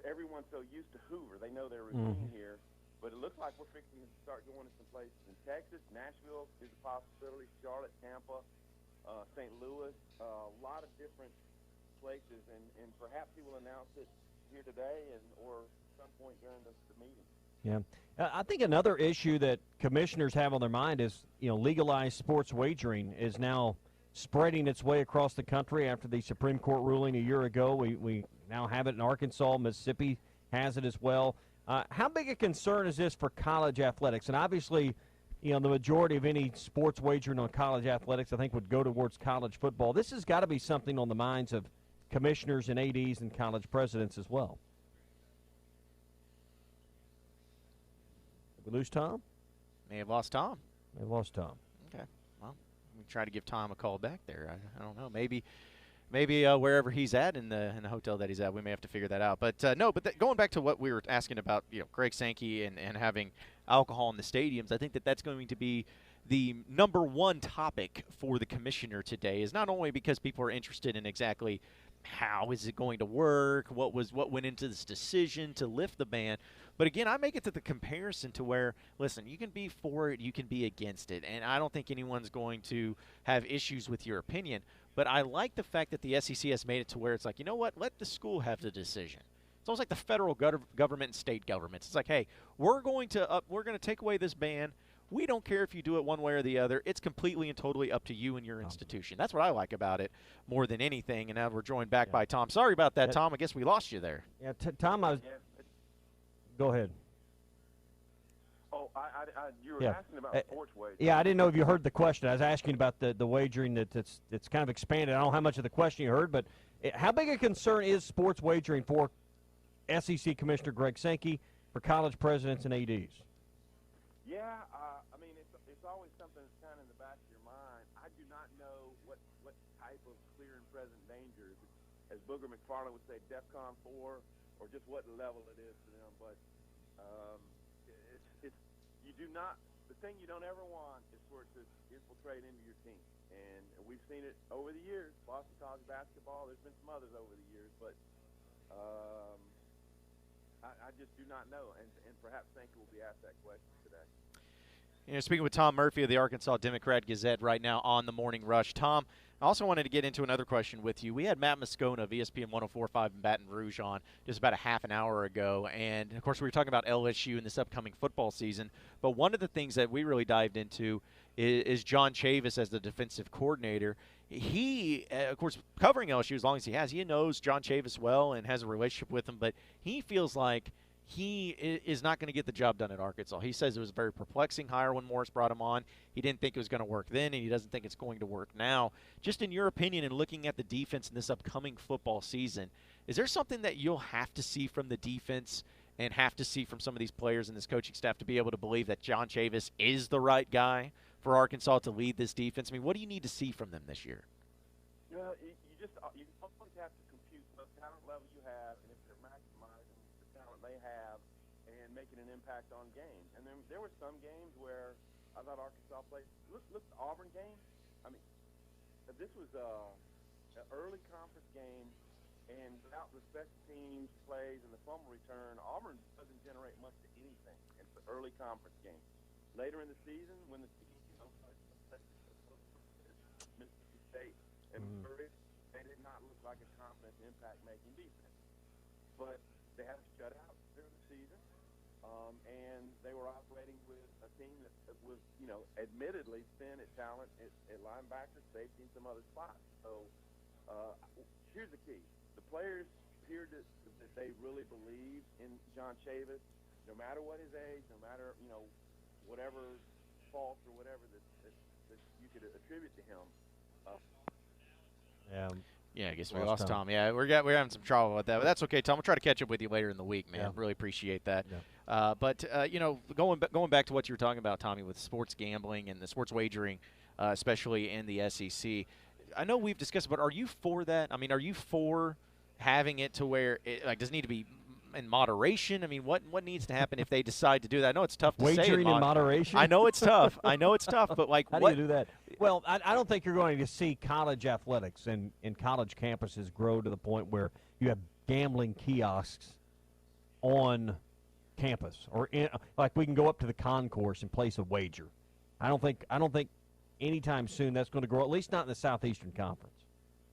everyone's so used to Hoover. They know their routine here. But it looks like we're fixing to start going to some places in Texas. Nashville is a possibility. Charlotte, Tampa, St. Louis, a lot of different places. And perhaps he will announce it here today or some point during the meeting. Yeah. I think another issue that commissioners have on their mind is, legalized sports wagering is now spreading its way across the country after the Supreme Court ruling a year ago. We now have it in Arkansas. Mississippi has it as well. How big a concern is this for college athletics? And obviously, the majority of any sports wagering on college athletics, I think, would go towards college football. This has got to be something on the minds of commissioners and ADs and college presidents as well. Did we lose Tom? May have lost Tom. May have lost Tom. Okay. Well, we try to give Tom a call back there. I don't know. Maybe wherever he's at in the hotel that he's at, we may have to figure that out. But going back to what we were asking about, Greg Sankey and having alcohol in the stadiums, I think that's going to be the number one topic for the commissioner today. Is not only because people are interested in exactly how is it going to work, what went into this decision to lift the ban, but again, I make it to the comparison to where, listen, you can be for it, you can be against it, and I don't think anyone's going to have issues with your opinion. But I like the fact that the SEC has made it to where it's like, you know what, let the school have the decision. It's almost like the federal government and state governments. It's like, hey, we're going to take away this ban. We don't care if you do it one way or the other. It's completely and totally up to you and your institution. That's what I like about it more than anything. And now we're joined back by Tom. Sorry about that, Tom. I guess we lost you there. Yeah, Tom, go ahead. Oh, you were asking about sports wagering. Yeah, I didn't know if you heard the question. I was asking about the wagering that's kind of expanded. I don't know how much of the question you heard, but how big a concern is sports wagering for SEC Commissioner Greg Sankey, for college presidents and ADs? Yeah, I mean, it's always something that's kind of in the back of your mind. I do not know what type of clear and present danger, as Booger McFarland would say, DEFCON 4, or just what level it is to them. But the thing you don't ever want is for it to infiltrate into your team. And we've seen it over the years. Boston College basketball, there's been some others over the years, but I just do not know. And perhaps Sankey will be asked that question today. Speaking with Tom Murphy of the Arkansas Democrat-Gazette right now on the Morning Rush. Tom, I also wanted to get into another question with you. We had Matt Moscona of ESPN 104.5 in Baton Rouge on just about a half an hour ago. And, of course, we were talking about LSU in this upcoming football season. But one of the things that we really dived into is John Chavis as the defensive coordinator. He, of course, covering LSU as long as he has, he knows John Chavis well and has a relationship with him. But he feels like he is not going to get the job done at Arkansas. He says it was a very perplexing hire when Morris brought him on. He didn't think it was going to work then, and he doesn't think it's going to work now. Just in your opinion, and looking at the defense in this upcoming football season, is there something that you'll have to see from the defense and have to see from some of these players and this coaching staff to be able to believe that John Chavis is the right guy for Arkansas to lead this defense? I mean, what do you need to see from them this year? You always have to compute what talent level you have, and if they're maximizing the talent they have and making an impact on games. And then there were some games where I thought Arkansas played. Look at the Auburn game. I mean, this was an early conference game, and without the special teams plays and the fumble return, Auburn doesn't generate much to anything. It's an early conference game. Later in the season, when the team, Mississippi State and Missouri, they did not look like a confident, impact-making defense. But they had a shutout during the season, and they were operating with a team that was, admittedly thin at talent at linebacker, safety, and some other spots. So here's the key. The players appeared that they really believe in John Chavis, no matter what his age, no matter, whatever faults or whatever that you could attribute to him. Yeah, I guess we lost Tom. Yeah, we're having some trouble with that, but that's okay, Tom. We'll try to catch up with you later in the week, man. Really appreciate that. Yeah. But going back to what you were talking about, Tommy, with sports gambling and the sports wagering, especially in the SEC, I know we've discussed, but are you for that? I mean, are you for having it to where it does it need to be in moderation? I mean, what needs to happen if they decide to do that? I know it's tough to say. Wagering in moderation? I know it's tough. But how do you do that? Well, I don't think you're going to see college athletics and college campuses grow to the point where you have gambling kiosks on campus, or like we can go up to the concourse and place a wager. I don't think anytime soon that's going to grow, at least not in the Southeastern Conference.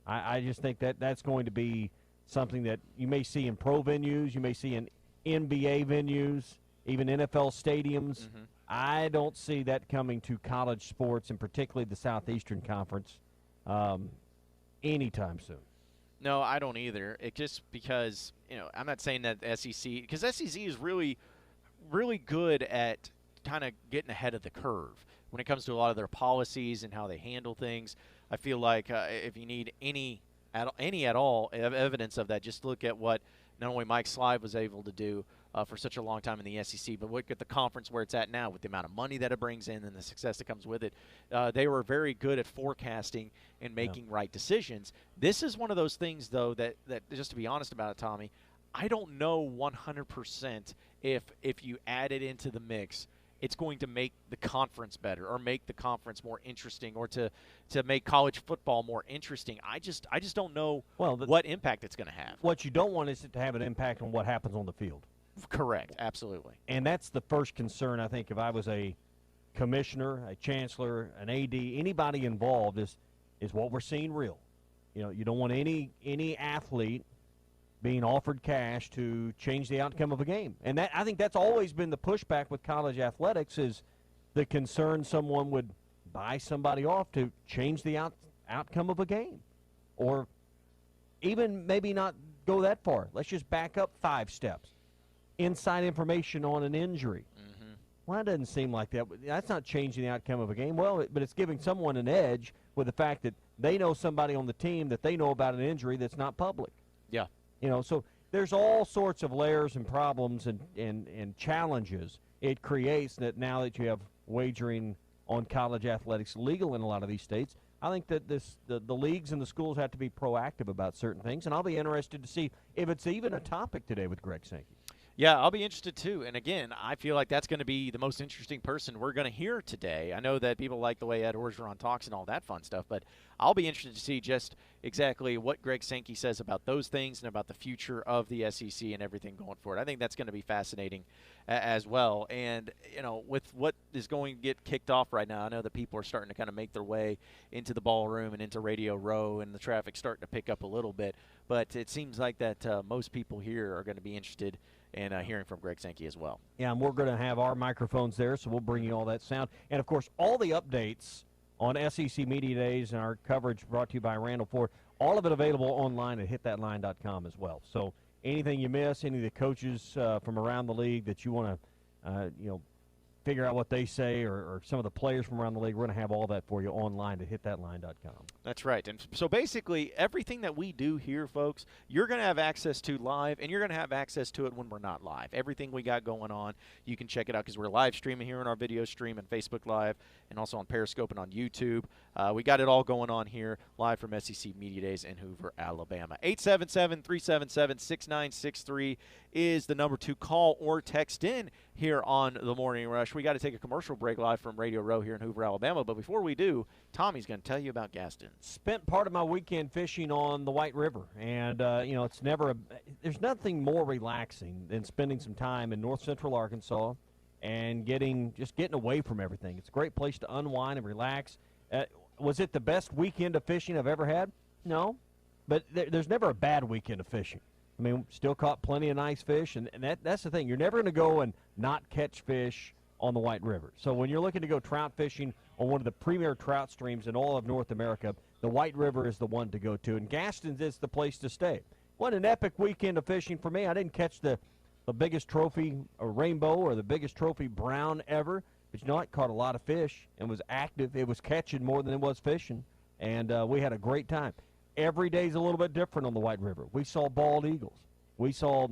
I just think that's going to be something that you may see in pro venues, you may see in NBA venues, even NFL stadiums. Mm-hmm. I don't see that coming to college sports, and particularly the Southeastern Conference, anytime soon. No, I don't either. It just because, I'm not saying that SEC, because SEC is really, really good at kind of getting ahead of the curve when it comes to a lot of their policies and how they handle things. I feel like if you need any at all evidence of that, just look at what not only Mike Slive was able to do for such a long time in the SEC, but look at the conference where it's at now with the amount of money that it brings in and the success that comes with it. They were very good at forecasting and making right decisions. This is one of those things, though, that just to be honest about it, Tommy, I don't know 100% if you add it into the mix, it's going to make the conference better or make the conference more interesting or to make college football more interesting. I just don't know what impact it's going to have. What you don't want is it to have an impact on what happens on the field. Correct, absolutely. And that's the first concern, I think, if I was a commissioner, a chancellor, an AD, anybody involved, is what we're seeing real. You don't want any athlete being offered cash to change the outcome of a game. And I think that's always been the pushback with college athletics, is the concern someone would buy somebody off to change the outcome of a game. Or even maybe not go that far. Let's just back up 5 steps. Inside information on an injury. Mm-hmm. Well, that doesn't seem like that. That's not changing the outcome of a game. Well, but it's giving someone an edge with the fact that they know somebody on the team that they know about an injury that's not public. Yeah. So there's all sorts of layers and problems and challenges it creates that now that you have wagering on college athletics legal in a lot of these states. I think that the leagues and the schools have to be proactive about certain things, and I'll be interested to see if it's even a topic today with Greg Sankey. Yeah, I'll be interested too. And again, I feel like that's going to be the most interesting person we're going to hear today. I know that people like the way Ed Orgeron talks and all that fun stuff, but I'll be interested to see just exactly what Greg Sankey says about those things and about the future of the SEC and everything going forward. I think that's going to be fascinating as well. And, with what is going to get kicked off right now, I know that people are starting to kind of make their way into the ballroom and into Radio Row, and the traffic's starting to pick up a little bit. But it seems like that most people here are going to be interested and hearing from Greg Sankey as well. Yeah, and we're going to have our microphones there, so we'll bring you all that sound. And, of course, all the updates on SEC Media Days and our coverage brought to you by Randall Ford, all of it available online at hitthatline.com as well. So anything you miss, any of the coaches from around the league that you want to, figure out what they say, or some of the players from around the league, we're going to have all that for you online at hitthatline.com. That's right. And so basically everything that we do here, folks, you're going to have access to live, and you're going to have access to it when we're not live. Everything we got going on, you can check it out because we're live streaming here on our video stream and Facebook Live and also on Periscope and on YouTube. We got it all going on here live from SEC Media Days in Hoover, Alabama. 877-377-6963 is the number to call or text in here on The Morning Rush. We got to take a commercial break live from Radio Row here in Hoover, Alabama. But before we do, Tommy's going to tell you about Gaston. Spent part of my weekend fishing on the White River, and it's there's nothing more relaxing than spending some time in north central Arkansas and getting away from everything. It's a great place to unwind and relax. Was it the best weekend of fishing I've ever had? No, but there's never a bad weekend of fishing. I mean, still caught plenty of nice fish, and that's the thing. You're never going to go and not catch fish on the White River. So when you're looking to go trout fishing on one of the premier trout streams in all of North America, the White River is the one to go to, and Gaston's is the place to stay. What an epic weekend of fishing for me. I didn't catch the biggest trophy or rainbow or the biggest trophy brown ever, but you know what? Caught a lot of fish and was active. It was catching more than it was fishing, and we had a great time. Every day's a little bit different on the White River. We saw bald eagles. We saw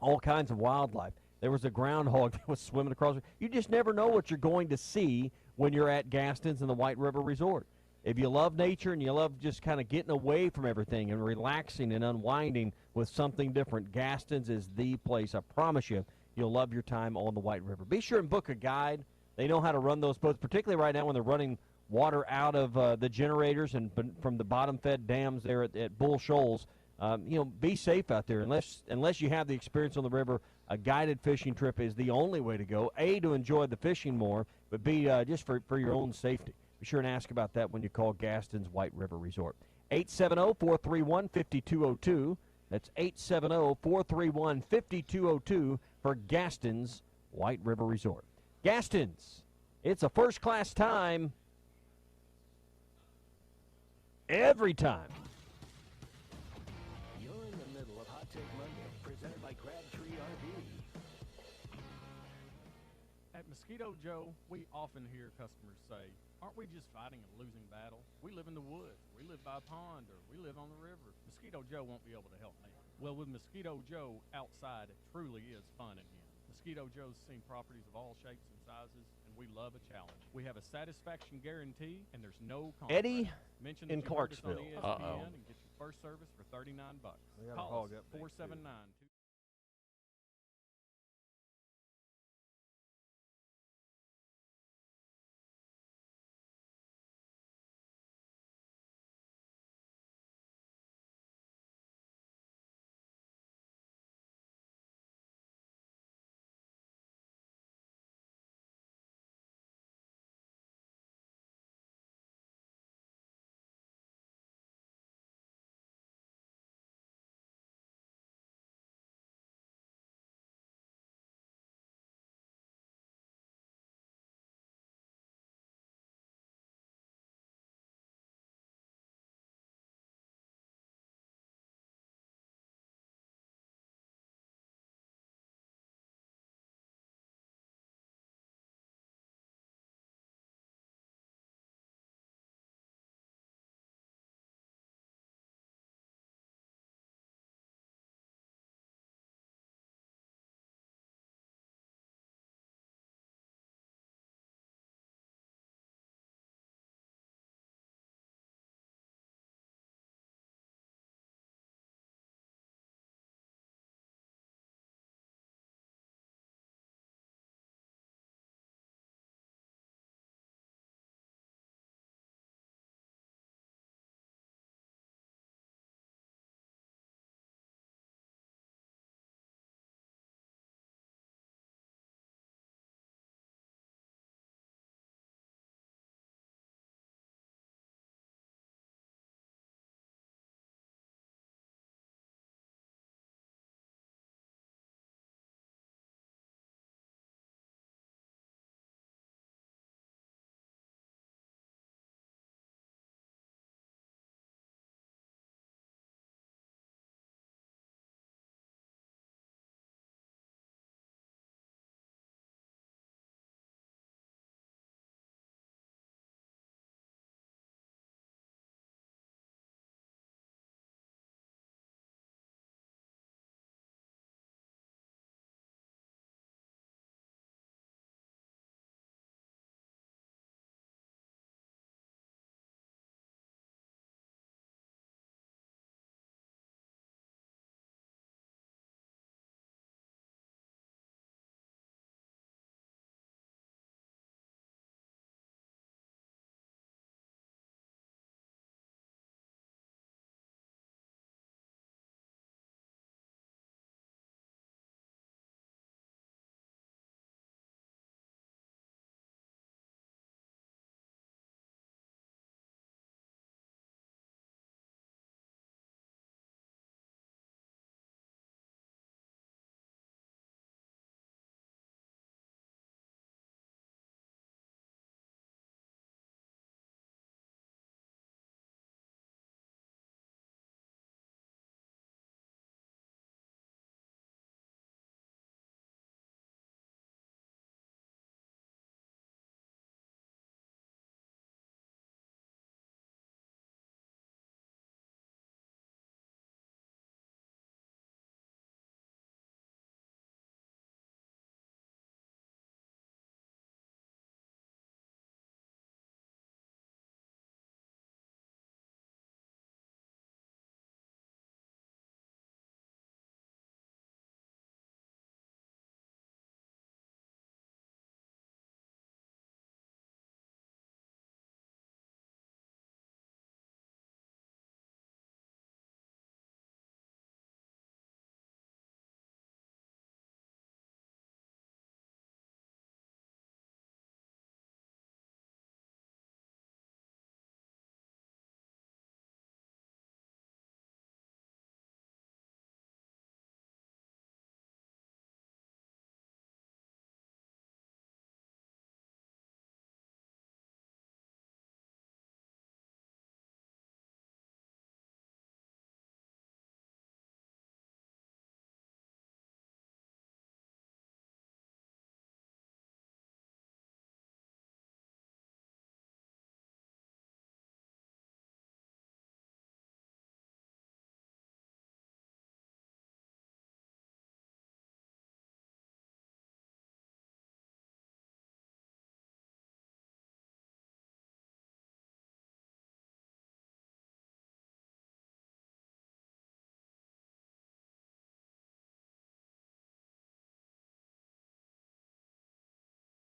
all kinds of wildlife. There was a groundhog that was swimming across. You just never know what you're going to see when you're at Gaston's and the White River Resort. If you love nature and you love just kind of getting away from everything and relaxing and unwinding with something different, Gaston's is the place. I promise you, you'll love your time on the White River. Be sure and book a guide. They know how to run those boats, particularly right now when they're running water out of the generators and from the bottom-fed dams there at Bull Shoals. Be safe out there. Unless you have the experience on the river, a guided fishing trip is the only way to go. A, to enjoy the fishing more, but B, just for your own safety. Be sure and ask about that when you call Gaston's White River Resort. 870-431-5202. That's 870-431-5202 for Gaston's White River Resort. Gaston's, it's a first-class time every time. You're in the middle of Hot Take Monday, presented by Crabtree RV. At Mosquito Joe, we often hear customers say, aren't we just fighting a losing battle? We live in the woods, we live by a pond, or we live on the river. Mosquito Joe won't be able to help me. Well, with Mosquito Joe outside, it truly is fun again. Mosquito Joe's seen properties of all shapes and sizes, and we love a challenge. We have a satisfaction guarantee, and there's no contract. Eddie Mention in that you heard us on Clarksville. ESPN and get your first service for $39. Call us 479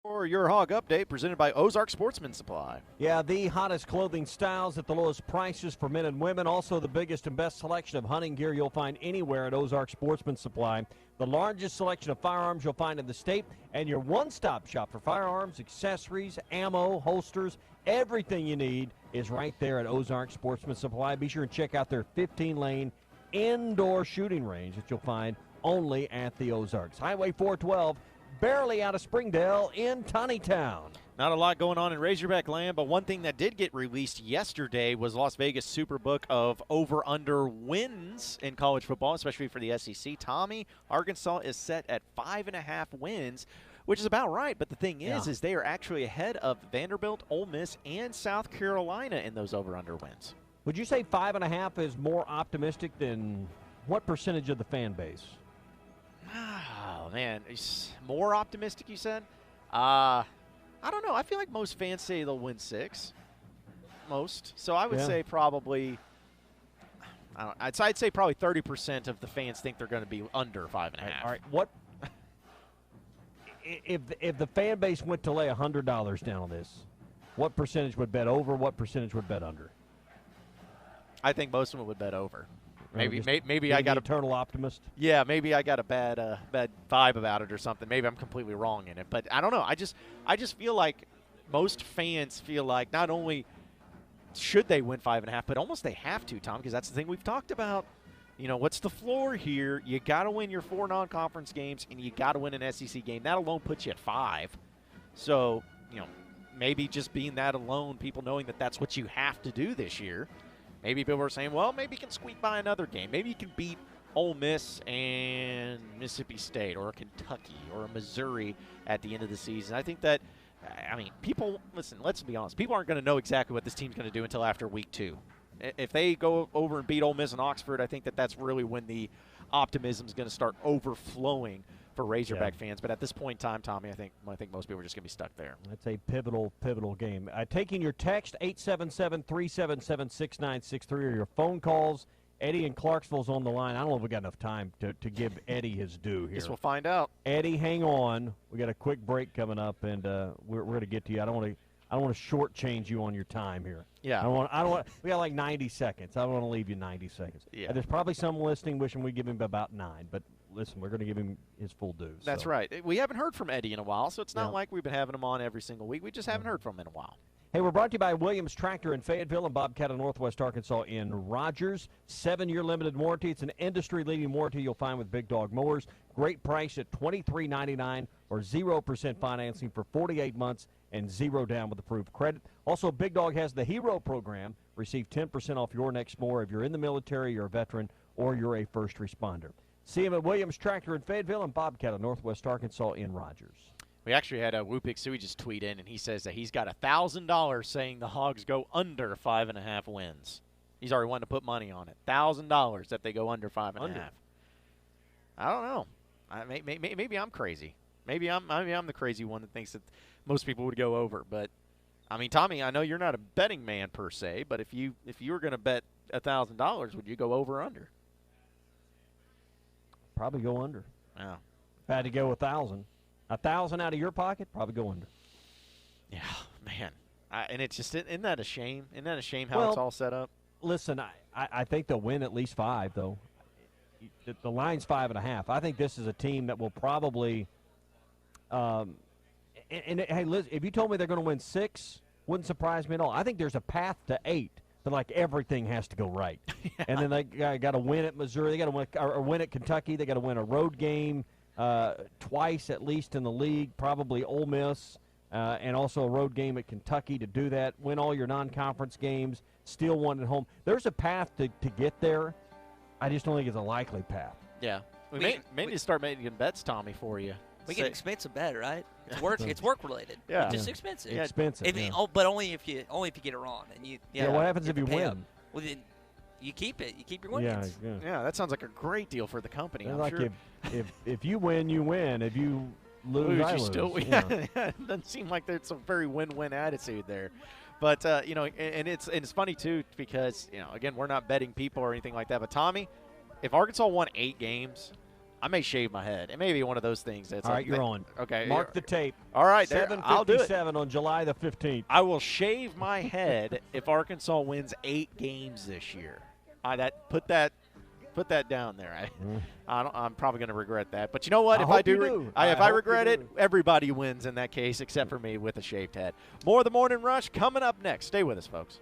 For your Hog Update, presented by Ozark Sportsman Supply. Yeah, the hottest clothing styles at the lowest prices for men and women. Also, the biggest and best selection of hunting gear you'll find anywhere at Ozark Sportsman Supply. The largest selection of firearms you'll find in the state, and your one-stop shop for firearms, accessories, ammo, holsters, everything you need is right there at Ozark Sportsman Supply. Be sure and check out their 15-lane indoor shooting range that you'll find only at the Ozarks. Highway 412, barely out of Springdale in Tunnytown. Not a lot going on in Razorback land, but one thing that did get released yesterday was Las Vegas Superbook of over-under wins in college football, especially for the SEC. Tommy, Arkansas is set at 5.5 wins, which is about right. But the thing is they are actually ahead of Vanderbilt, Ole Miss, and South Carolina in those over-under wins. Would you say 5.5 is more optimistic than what percentage of the fan base? Oh, man. More optimistic, you said? I don't know. I feel like most fans say they'll win 6. Most. So I would say probably I'd say probably 30% of the fans think they're going to be under 5.5. All right. What if the fan base went to lay $100 down on this? What percentage would bet over? What percentage would bet under? I think most of them would bet over. Maybe Maybe I got an eternal optimist. Yeah, maybe I got a bad vibe about it or something. Maybe I'm completely wrong in it, but I don't know. I just feel like most fans feel like not only should they win 5.5, but almost they have to, Tom, because that's the thing we've talked about. You know, what's the floor here? You got to win your 4 non-conference games, and you got to win an SEC game. That alone puts you at 5. So, you know, maybe just being that alone, people knowing that that's what you have to do this year. Maybe people are saying, well, maybe you can squeak by another game. Maybe you can beat Ole Miss and Mississippi State or Kentucky or Missouri at the end of the season. I think that, I mean, people, listen, let's be honest. People aren't going to know exactly what this team's going to do until after week 2. If they go over and beat Ole Miss and Oxford, I think that that's really when the optimism is going to start overflowing for Razorback fans. But at this point in time, Tommy, I think most people are just going to be stuck there. That's a pivotal game. Taking your text, 877-377-6963, or your phone calls. Eddie in Clarksville's on the line. I don't know if we got enough time to give Eddie his due here. Guess we'll find out. Eddie, hang on. We got a quick break coming up, and we're going to get to you. I don't want to shortchange you on your time here. Yeah. I don't want. We got like 90 seconds. I don't want to leave you 90 seconds. Yeah. There's probably some listening wishing we give him about 9, but listen, we're going to give him his full due. That's right. We haven't heard from Eddie in a while, so it's not like we've been having him on every single week. We just haven't heard from him in a while. Hey, we're brought to you by Williams Tractor in Fayetteville and Bobcat of Northwest Arkansas in Rogers. 7-year limited warranty. It's an industry-leading warranty you'll find with Big Dog Mowers. Great price at $23.99 or 0% financing for 48 months and 0 down with approved credit. Also, Big Dog has the Hero Program. Receive 10% off your next mower if you're in the military, you're a veteran, or you're a first responder. See him at Williams Tractor in Fayetteville and Bobcat of Northwest Arkansas in Rogers. We actually had a Whoopik Sui just tweet in, and he says that he's got $1,000 saying the Hogs go under 5.5 wins. He's already wanted to put money on it. $1,000 that they go under 5.5. I don't know. Maybe I'm crazy. Maybe I'm the crazy one that thinks that most people would go over. But I mean, Tommy, I know you're not a betting man per se, but if you were going to bet $1,000, would you go over or under? Probably go under. Yeah. If I had to go 1,000. 1,000 out of your pocket, probably go under. Yeah, man. And it's just, isn't that a shame? Isn't that a shame how it's all set up? Listen, I think they'll win at least 5, though. The line's 5.5. I think this is a team that will probably hey, listen, if you told me they're going to win 6, wouldn't surprise me at all. I think there's a path to 8, but like everything has to go right. Yeah. And then they got to win at Missouri. They got to win or win at Kentucky. They got to win a road game twice at least in the league, probably Ole Miss, and also a road game at Kentucky to do that. Win all your non-conference games, steal one at home. There's a path to get there. I just don't think it's a likely path. Yeah. We may need to start making bets, Tommy, for you. We get expensive bet, right? It's work. It's work related. Yeah. It's just expensive. Yeah. Expensive. But only if you get it wrong. And what happens if you win? Well, then you keep it. You keep your wins. Yeah, that sounds like a great deal for the company. I'm like sure. if you win, you win. If you lose, I lose. Still win. It doesn't seem like there's a very win-win attitude there. But and it's funny too because again, we're not betting people or anything like that. But Tommy, if Arkansas won 8 games, I may shave my head. It may be one of those things. That's All right, you're on. Okay. Mark the tape. All right, there, I'll do it. 7:57 on July the 15th. I will shave my head if Arkansas wins 8 games this year. Put that down there. I'm probably going to regret that. But you know what? If I regret it, everybody wins in that case except for me with a shaved head. More of the Morning Rush coming up next. Stay with us, folks.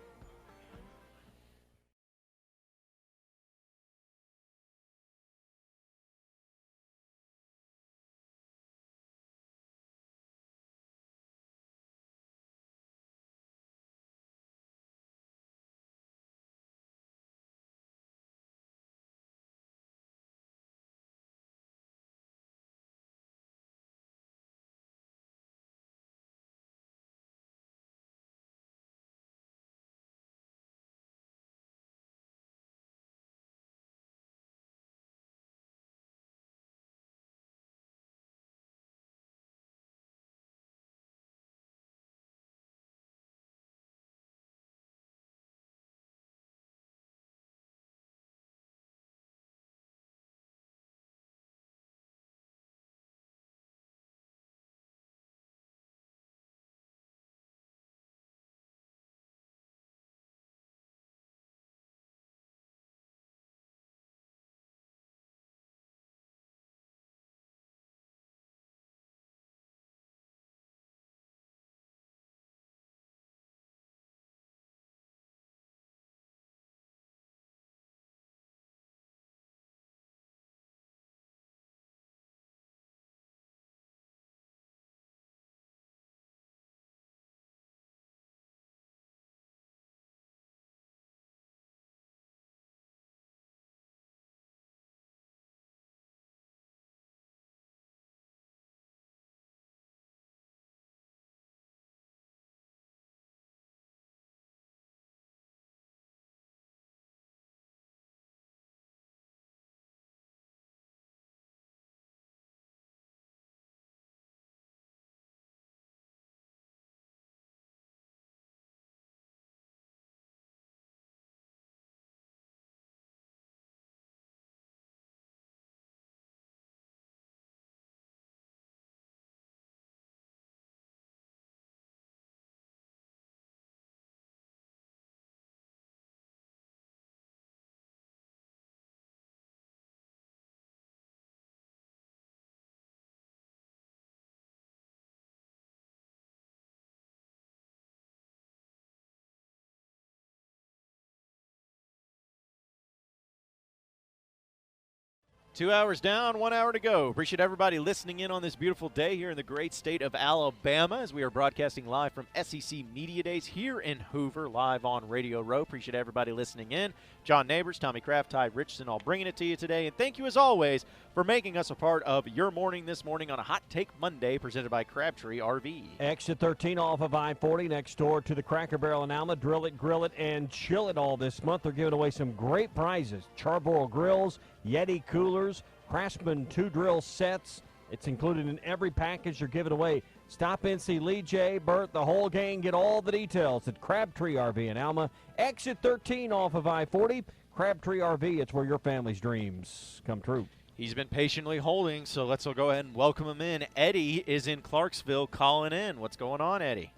Two hours down, 1 hour to go. Appreciate everybody listening in on this beautiful day here in the great state of Alabama as we are broadcasting live from SEC Media Days here in Hoover, live on Radio Row. Appreciate everybody listening in. John Neighbors, Tommy Kraft, Ty Richardson, all bringing it to you today. And thank you, as always, for making us a part of your morning this morning on a Hot Take Monday presented by Crabtree RV. Exit 13 off of I-40 next door to the Cracker Barrel in Alma. Drill it, grill it, and chill it all this month. They're giving away some great prizes. Charbroil grills, Yeti coolers, Craftsman 2-drill sets. It's included in every package you're giving away. Stop in, see Lee J, Bert, the whole gang. Get all the details at Crabtree RV in Alma. Exit 13 off of I-40. Crabtree RV, it's where your family's dreams come true. He's been patiently holding, so let's go ahead and welcome him in. Eddie is in Clarksville calling in. What's going on, Eddie?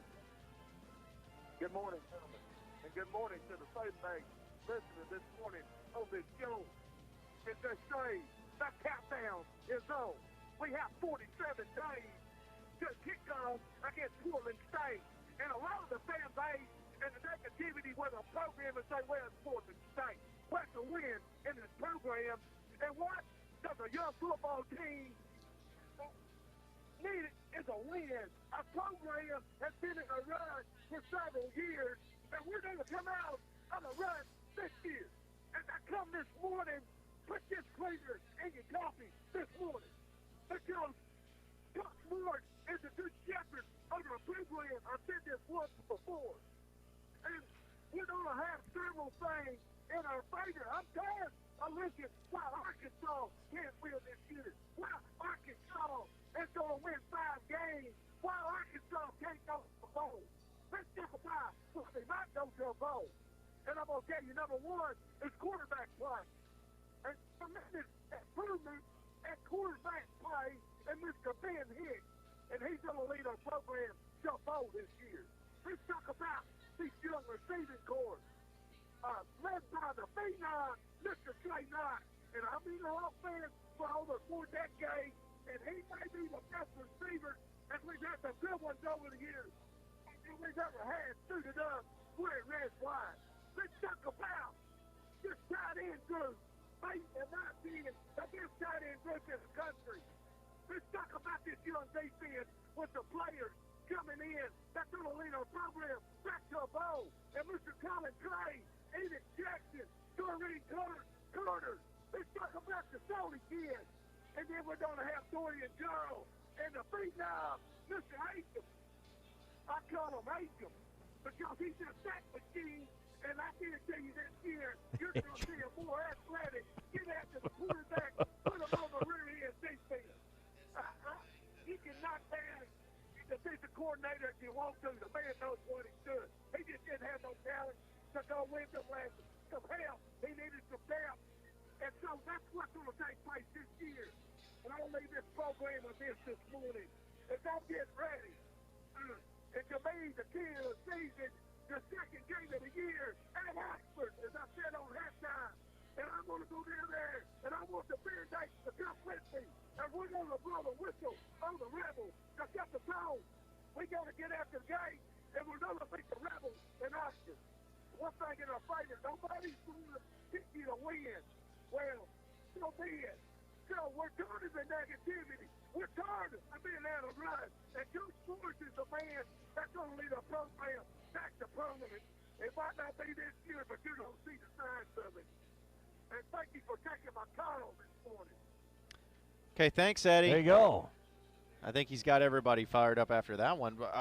Good morning, gentlemen, and good morning to the Faith Bank listeners this morning on this show. As they say, the countdown is on. We have 47 days to kick off against Portland State. And a lot of the fan base and the negativity with the program is say, well, it's Portland State. What's the win in this program? And what does a young football team need is a win. A program has been in a run for several years, and we're going to come out of a run this year. And I come this morning, put this cleaner in your coffee this morning, because Coach Moore is a good shepherd over a program. I've said this once before. And we're going to have several things in our favor. I'm tired of looking why Arkansas can't win this year. Why Arkansas is going to win 5 games. Why Arkansas can't go to the bowl. Let's talk about what they might go to a bowl. And I'm going to tell you, number one is quarterback play. And tremendous improvement at quarterback play, and Mr. Ben Hicks, and he's going to lead our program to a bowl this year. Let's talk about these young receiving corps, led by the phenom, Mr. Trey Knight. And I've been an offense for over 4 decades, and he may be the best receiver, and we've had some good ones over the years. And we've ever had suited up wearing red wide. Let's talk about this tight end group, and not being the best tight end group in the country. Let's talk about this young defense with the players coming in that's going to lead our program back to a bowl. And Mr. Colin Gray, Eden Jackson, Doreen Carter. Let's talk about the Sony kids. And then we're going to have Dorian Jarrell and the phenom, Mr. Acom. I call him Acom because he's a sack machine. And I guarantee you this year, you're going to see a more athletic, get after the quarterback, put him on the rear end defense. He can knock down the defensive coordinator if you want to. The man knows what he's doing. He just didn't have no talent to go with them last year. Some help. He needed some depth. And so that's what's going to take place this year. And I'll leave this program with this morning. As I'm getting ready, and to me, the key of the season, the second game of the year at Oxford, as I said on halftime. And I'm going to go down there, and I want the Bear Knights to come with me. And we're going to blow the whistle on the Rebels to set the tone. We got to get after the game, and we're going to beat the Rebels in Oxford. One thing in our favor, nobody's going to get you to win. Well, so be it. So we're tired of the negativity. We're tired of being out of run. And Coach Forrest is the man that's going to lead our program back to prominence. It might not be this year, but you're going to see the signs of it. And thank you for taking my call this morning. Okay, thanks, Eddie. There you go. I think he's got everybody fired up after that one. But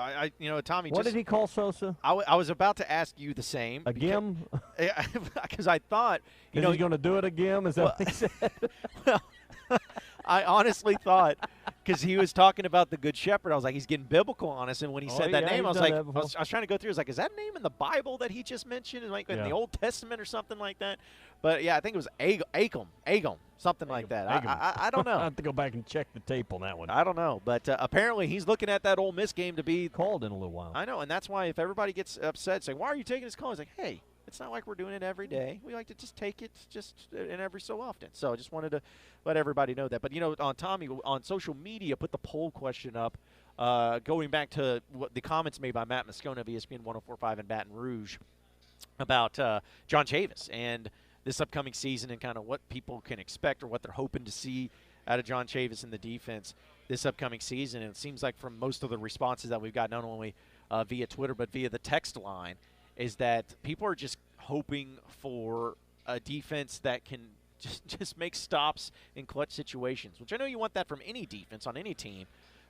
Tommy, What did he call Sosa? I was about to ask you the same. Again? Because I thought, Is he going to do it again? Is that what he said? Well, I honestly thought, because he was talking about the Good Shepherd, I was like, he's getting biblical on us. And when he said that name, I was like, I was trying to go through. I was like, is that name in the Bible that he just mentioned, in the Old Testament or something like that? But yeah, I think it was Agam, something like that. I don't know. I have to go back and check the tape on that one. I don't know, but apparently he's looking at that Ole Miss game to be called in a little while. I know, and that's why if everybody gets upset, saying, "Why are you taking this call?" He's like, "Hey, it's not like we're doing it every day. We like to just take it just in every so often." So I just wanted to let everybody know that. But on Tommy on social media, put the poll question up, going back to what the comments made by Matt Moscona of ESPN 104.5 in Baton Rouge about John Chavis and this upcoming season and kind of what people can expect or what they're hoping to see out of John Chavis in the defense this upcoming season. And it seems like from most of the responses that we've got, not only via Twitter but via the text line, is that people are just hoping for a defense that can just make stops in clutch situations, which I know you want that from any defense on any team.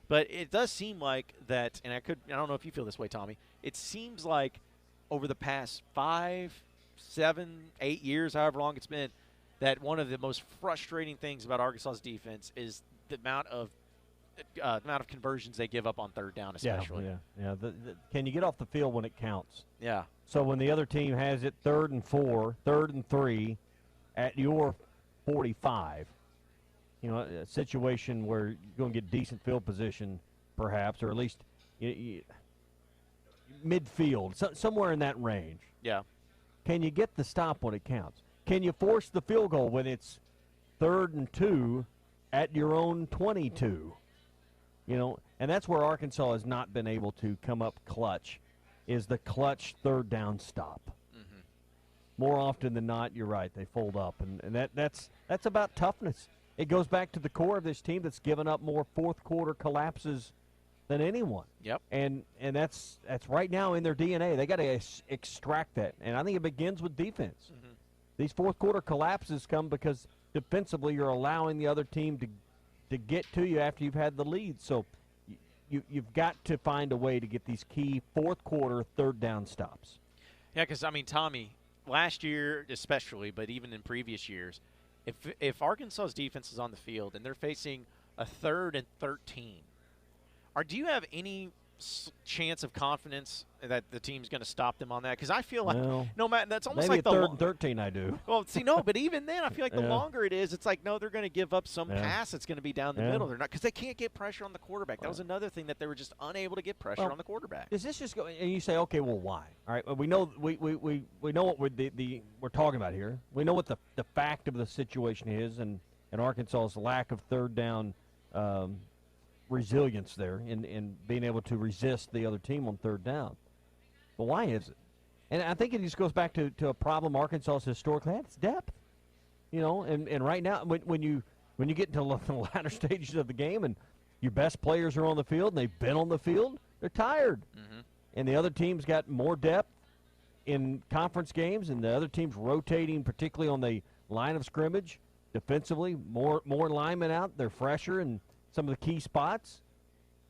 But it does seem like that, and I don't know if you feel this way, Tommy, it seems like over the past 5, 7, 8 years, however long it's been, that one of the most frustrating things about Arkansas's defense is the amount of conversions they give up on third down, especially. Yeah. Can you get off the field when it counts? Yeah. So when the other team has it 3rd and 4, 3rd and 3 at your 45, a situation where you're going to get decent field position, perhaps, or at least midfield, somewhere in that range. Yeah. Can you get the stop when it counts? Can you force the field goal when it's 3rd and 2 at your own 22? And that's where Arkansas has not been able to come up clutch, is the clutch third down stop. Mm-hmm. More often than not, you're right, they fold up, and that's about toughness. It goes back to the core of this team that's given up more fourth quarter collapses than anyone. Yep. And that's right now in their DNA. They got to extract that, and I think it begins with defense. Mm-hmm. These fourth quarter collapses come because defensively you're allowing the other team to get to you after you've had the lead. So you've got to find a way to get these key fourth quarter third down stops. Yeah, because, Tommy, last year especially, but even in previous years, if Arkansas's defense is on the field and they're facing a 3rd and 13, do you have any chance of confidence that the team's going to stop them on that? Because I feel like Well, no matter that's almost maybe like at the third and 13 I do. well, see, no, but even then, I feel like the Yeah. longer it is, it's like no, they're going to give up some Yeah. pass that's going to be down the Yeah. middle. They're not because they can't get pressure on the quarterback. That was another thing that they were just unable to get pressure Well, on the quarterback. Is this just go? And you say, okay, well, why? All right, well, we know we know what we're talking about here. We know what the fact of the situation is, and Arkansas's lack of third down resilience there in being able to resist the other team on third down. But why is it? And I think it just goes back to a problem Arkansas has historically had. It's depth. You know, and right now when you get into the latter stages of the game and your best players are on the field and they've been on the field, they're tired. Mm-hmm. And the other team's got more depth in conference games, and the other team's rotating, particularly on the line of scrimmage, defensively. More linemen out. They're fresher in some of the key spots.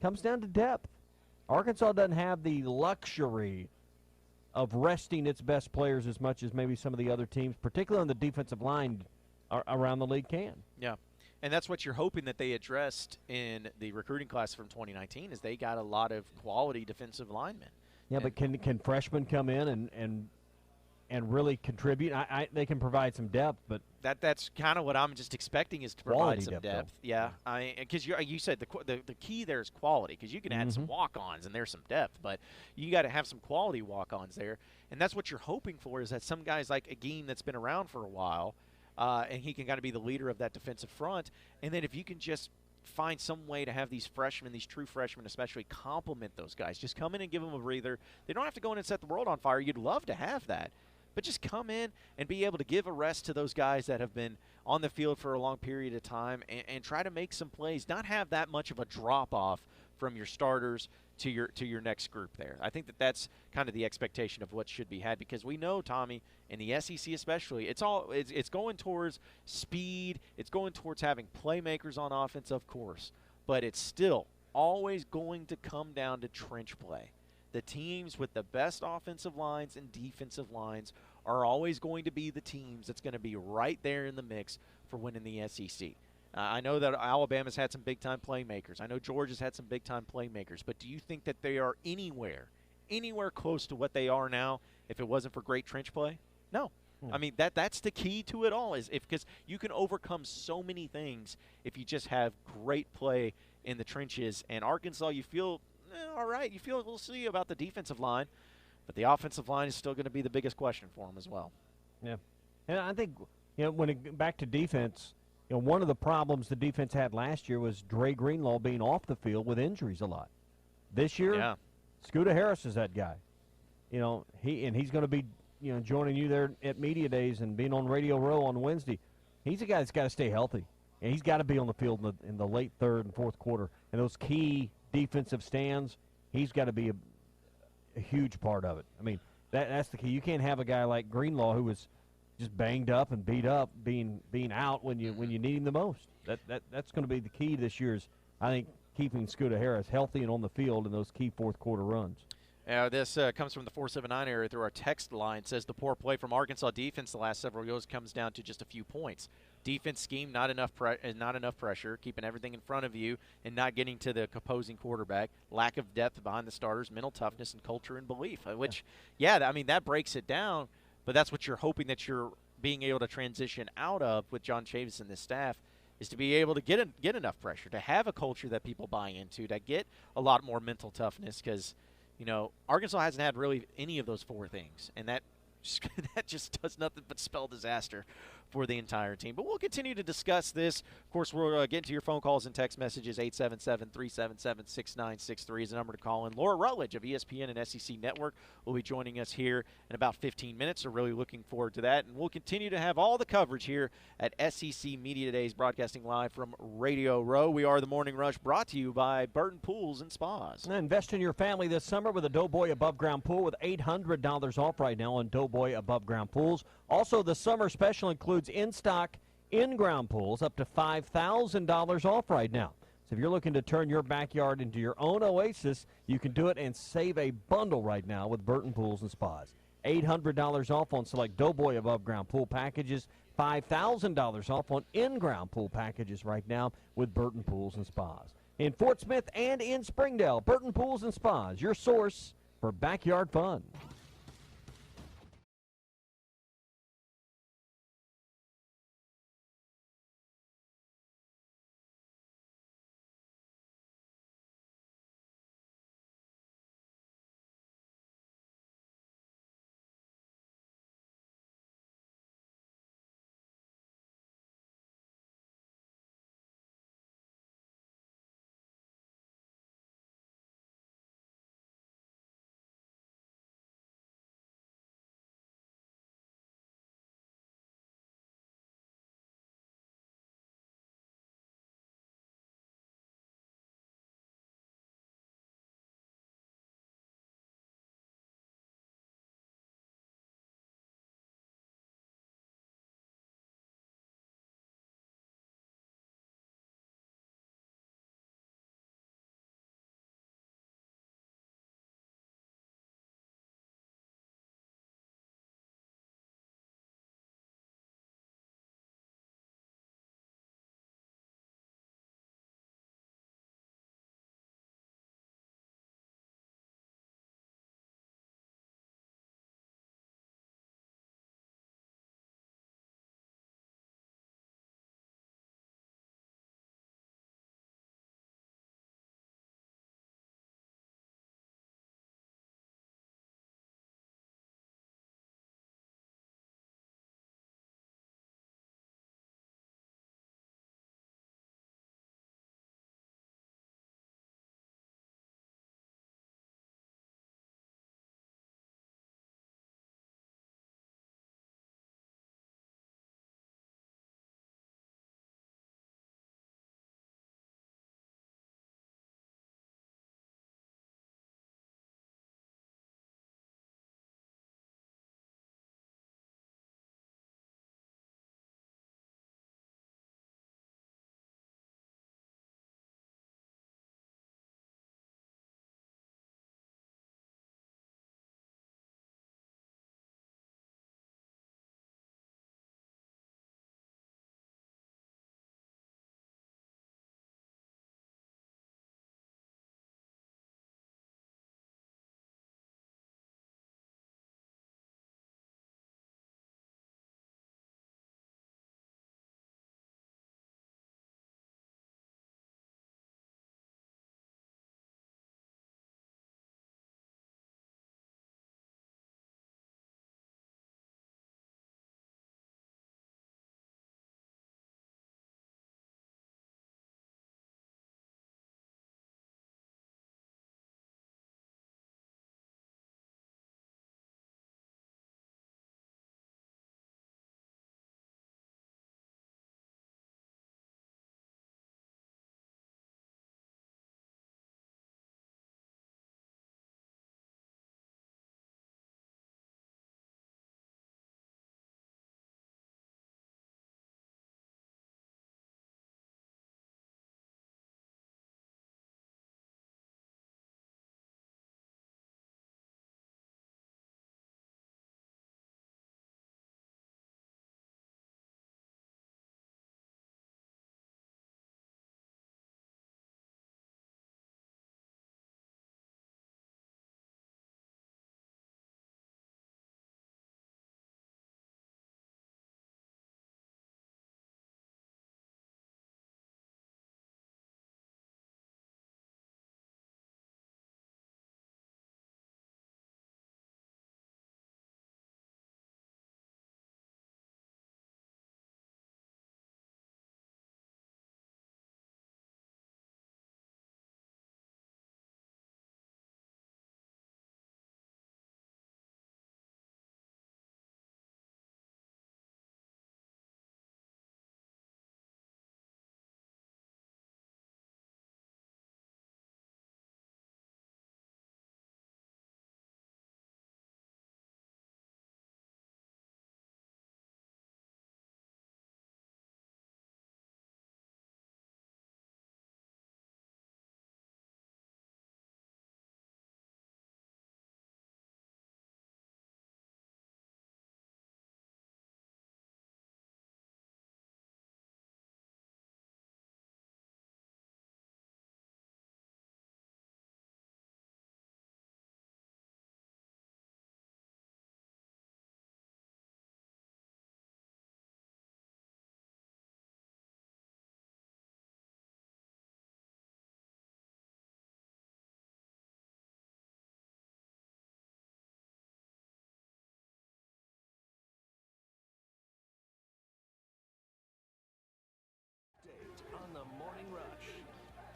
Comes down to depth. Arkansas doesn't have the luxury of resting its best players as much as maybe some of the other teams, particularly on the defensive line around the league can. Yeah. And that's what you're hoping that they addressed in the recruiting class from 2019 is they got a lot of quality defensive linemen. Yeah, but can freshmen come in and really contribute? They can provide some depth, but That's kind of what I'm just expecting is to provide Quality some depth, depth. though. Yeah, because you said the key there is quality because you can add some walk-ons and there's some depth, but you got to have some quality walk-ons there, and that's what you're hoping for is that some guys like Agim that's been around for a while, and he can kind of be the leader of that defensive front, and then if you can just find some way to have these freshmen, these true freshmen especially, complement those guys. Just come in and give them a breather. They don't have to go in and set the world on fire. You'd love to have that. But just come in and be able to give a rest to those guys that have been on the field for a long period of time and try to make some plays, not have that much of a drop-off from your starters to your next group there. I think that's kind of the expectation of what should be had because we know, Tommy, in the SEC especially, it's going towards speed. It's going towards having playmakers on offense, of course. But it's still always going to come down to trench play. The teams with the best offensive lines and defensive lines are always going to be the teams that's going to be right there in the mix for winning the SEC. I know that Alabama's had some big-time playmakers. I know Georgia's had some big-time playmakers. But do you think that they are anywhere close to what they are now if it wasn't for great trench play? No. I mean, that's the key to it all because you can overcome so many things if you just have great play in the trenches. And Arkansas, you feel – all right, we'll see about the defensive line, but the offensive line is still going to be the biggest question for them as well. Yeah, and I think back to defense, one of the problems the defense had last year was Dre Greenlaw being off the field with injuries a lot. This year, Scooter Harris is that guy. He's going to be joining you there at Media Days and being on Radio Row on Wednesday. He's a guy that's got to stay healthy, and he's got to be on the field in the late third and fourth quarter. And those key defensive stands, he's got to be a huge part of it. I mean, that's the key. You can't have a guy like Greenlaw who was just banged up and beat up being out when you need him the most. That's going to be the key this year is, I think, keeping Scooter Harris healthy and on the field in those key fourth quarter runs. This comes from the 479 area through our text line. It says the poor play from Arkansas defense the last several years comes down to just a few points. Defense scheme, not enough pressure, keeping everything in front of you and not getting to the opposing quarterback. Lack of depth behind the starters, mental toughness, and culture and belief. Which, that breaks it down. But that's what you're hoping that you're being able to transition out of with John Chavis and the staff is to be able to get enough pressure, to have a culture that people buy into, to get a lot more mental toughness because – Arkansas hasn't had really any of those four things, and that just does nothing but spell disaster for the entire team. But we'll continue to discuss this. Of course, we'll get to your phone calls and text messages. 877-377-6963 is the number to call in. Laura Rutledge of ESPN and SEC Network will be joining us here in about 15 minutes. So really looking forward to that. And we'll continue to have all the coverage here at SEC Media Days, broadcasting live from Radio Row. We are the Morning Rush, brought to you by Burton Pools and Spas. Invest in your family this summer with a Doughboy Above Ground Pool with $800 off right now on Doughboy Above Ground Pools. Also, the summer special includes in-stock in-ground pools up to $5,000 off right now. So if you're looking to turn your backyard into your own oasis, you can do it and save a bundle right now with Burton Pools and Spas. $800 off on select Doughboy Above Ground Pool packages. $5,000 off on in-ground pool packages right now with Burton Pools and Spas. in Fort Smith and in Springdale. Burton Pools and Spas, your source for backyard fun.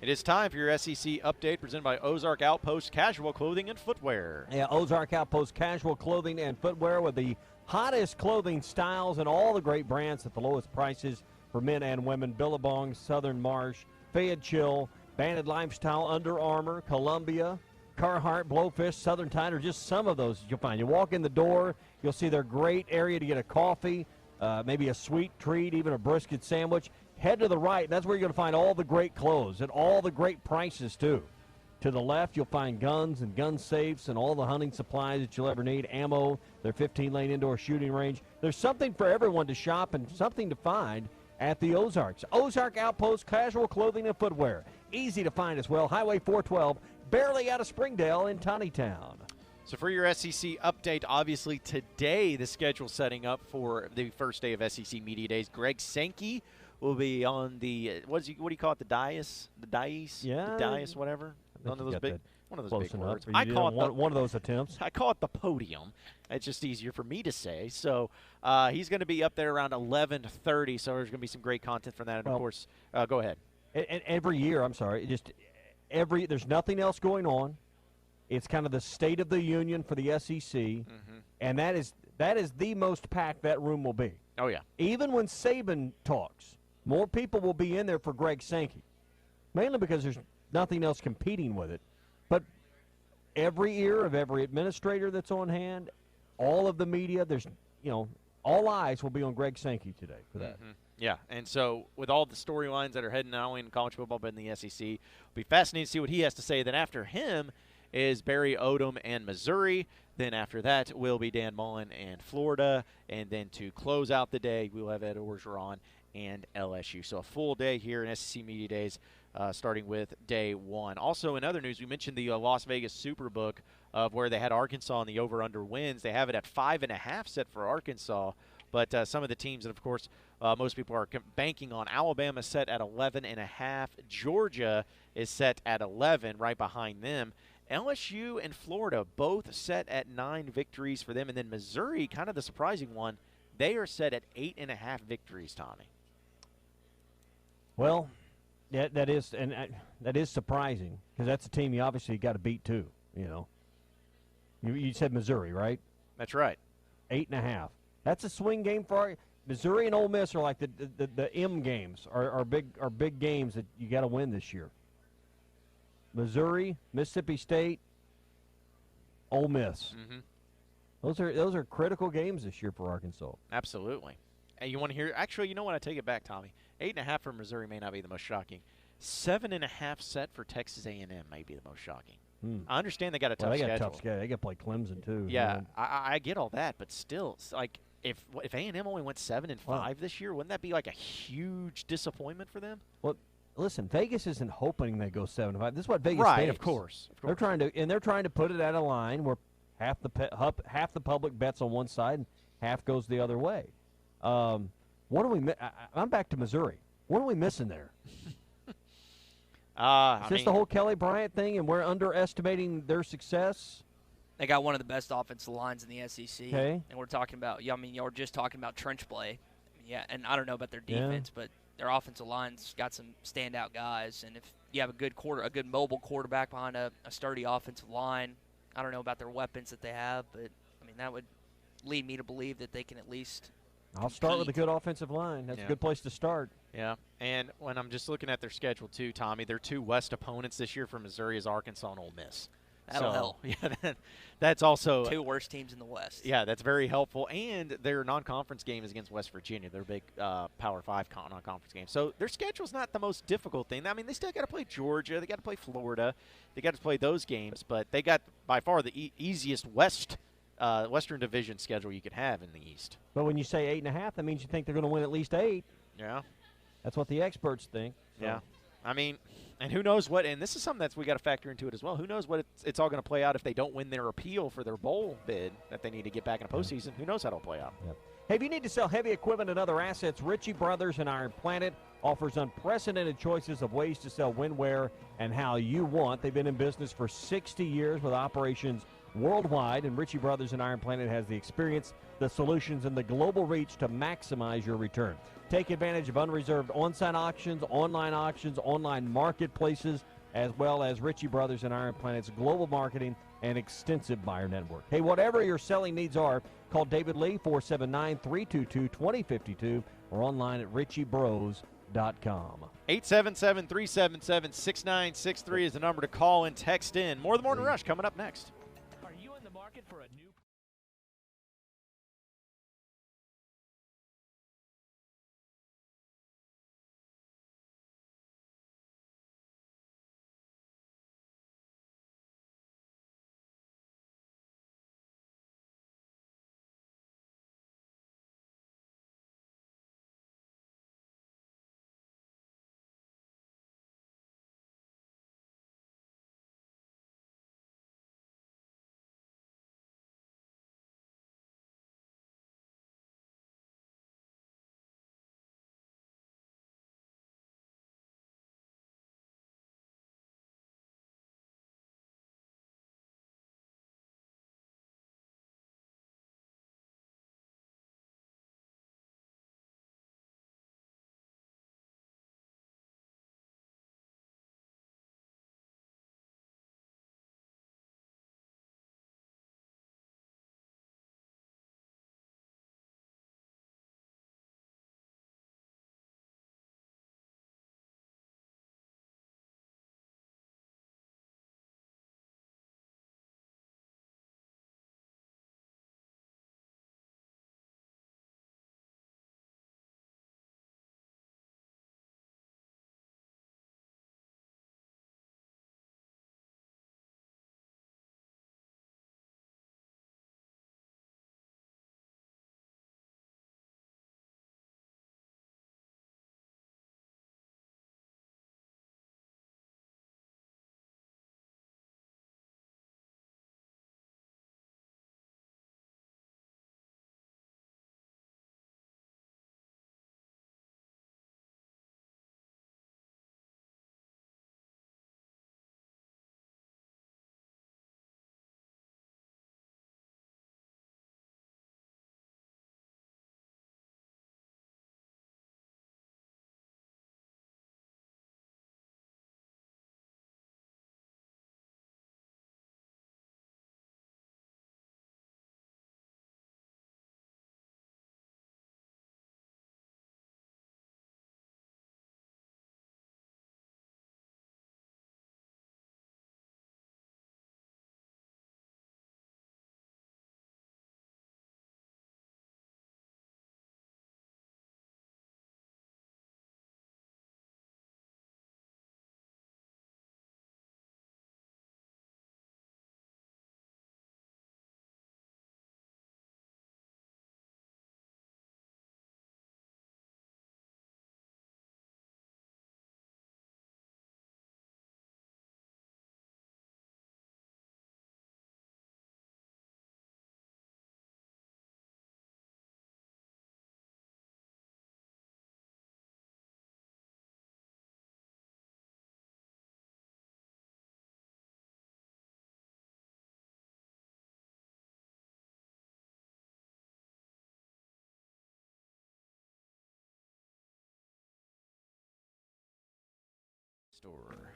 It is time for your SEC update presented by Ozark Outpost Casual Clothing and Footwear. Yeah, Ozark Outpost Casual Clothing and Footwear with the hottest clothing styles and all the great brands at the lowest prices for men and women. Billabong, Southern Marsh, Fayette Chill, Banded Lifestyle, Under Armour, Columbia, Carhartt, Blowfish, Southern Tide are just some of those you'll find. You walk in the door, you'll see their great area to get a coffee, maybe a sweet treat, even a brisket sandwich. Head to the right, and that's where you're going to find all the great clothes and all the great prices, too. To the left, you'll find guns and gun safes and all the hunting supplies that you'll ever need, ammo, their 15-lane indoor shooting range. There's something for everyone to shop and something to find at the Ozarks. Ozark Outpost Casual Clothing and Footwear. Easy to find as well. Highway 412, barely out of Springdale in Tawnytown. So for your SEC update, obviously today the schedule setting up for the first day of SEC Media Days. Greg Sankey will be on the what do you call it? The dais? The dais? Yeah. The dais, whatever. One of those big words. I call it one of those attempts. I call it the podium. It's just easier for me to say. So he's going to be up there around 11:30. So there's going to be some great content from that. And of course, go ahead. And every year, there's nothing else going on. It's kind of the State of the Union for the SEC, and that is the most packed that room will be. Oh yeah. Even when Saban talks, more people will be in there for Greg Sankey, mainly because there's nothing else competing with it. But every ear of every administrator that's on hand, all of the media, all eyes will be on Greg Sankey today for that. Yeah, and so with all the storylines that are heading not only in college football but in the SEC, it'll be fascinating to see what he has to say. Then after him is Barry Odom and Missouri. Then after that will be Dan Mullen and Florida. And then to close out the day, we'll have Ed Orgeron and LSU. So a full day here in SEC Media Days, starting with day one. Also, in other news, we mentioned the Las Vegas Superbook of where they had Arkansas in the over-under wins. They have it at 5.5 set for Arkansas. But some of the teams, and of course, most people are banking on Alabama set at 11.5. Georgia is set at 11, right behind them. LSU and Florida both set at 9 victories for them. And then Missouri, kind of the surprising one, they are set at 8.5 victories, Tommy. Well, that is surprising because that's a team you obviously got to beat too. You said Missouri, right? That's right. 8.5. That's a swing game for Missouri and Ole Miss are like the M games are big games that you got to win this year. Missouri, Mississippi State, Ole Miss. Those are critical games this year for Arkansas. Absolutely. And you want to hear? Actually, you know what? I take it back, Tommy. 8.5 for Missouri may not be the most shocking. 7.5 set for Texas A&M may be the most shocking. I understand they got a tough schedule. They got a tough schedule. They got to play Clemson too. Yeah, I get all that, but still, it's like if A&M only went 7-5 this year, wouldn't that be like a huge disappointment for them? Well, listen, Vegas isn't hoping they go 7-5. This is what Vegas right, thinks. Of course. They're trying to put it at a line where half the public bets on one side and half goes the other way. What do we? I'm back to Missouri. What are we missing there? Is this the whole Kelly Bryant thing, and we're underestimating their success? They got one of the best offensive lines in the SEC. Okay. And we're talking about, you're just talking about trench play. Yeah, and I don't know about their defense, but their offensive line's got some standout guys. And if you have a good mobile quarterback behind a sturdy offensive line, I don't know about their weapons that they have, but, that would lead me to believe that they can at least I'll start with a good offensive line. That's a good place to start. Yeah, and when I'm just looking at their schedule too, Tommy, their 2 West opponents this year for Missouri is Arkansas and Ole Miss. That'll help. Yeah, that's also 2 worst teams in the West. Yeah, that's very helpful. And their non-conference game is against West Virginia. Their big Power 5 non-conference game. So their schedule's not the most difficult thing. They still got to play Georgia. They got to play Florida. They got to play those games. But they got by far the easiest Western Division schedule you could have in the East. But when you say 8.5, that means you think they're going to win at least 8. Yeah. That's what the experts think. So. Yeah. And who knows what, and this is something that we got to factor into it as well. Who knows what it's all going to play out if they don't win their appeal for their bowl bid that they need to get back in the postseason. Who knows how it'll play out. Yep. Hey, if you need to sell heavy equipment and other assets, Ritchie Brothers and Iron Planet offers unprecedented choices of ways to sell when, where, and how you want. They've been in business for 60 years with operations worldwide, and Ritchie Brothers and Iron Planet has the experience, the solutions, and the global reach to maximize your return. Take advantage of unreserved on-site auctions, online marketplaces, as well as Ritchie Brothers and Iron Planet's global marketing and extensive buyer network. Hey, whatever your selling needs are, call David Lee, 479-322-2052, or online at ritchiebros.com. 877-377-6963 is the number to call and text in. More of the Morning Rush coming up next. Are you in the market for a new...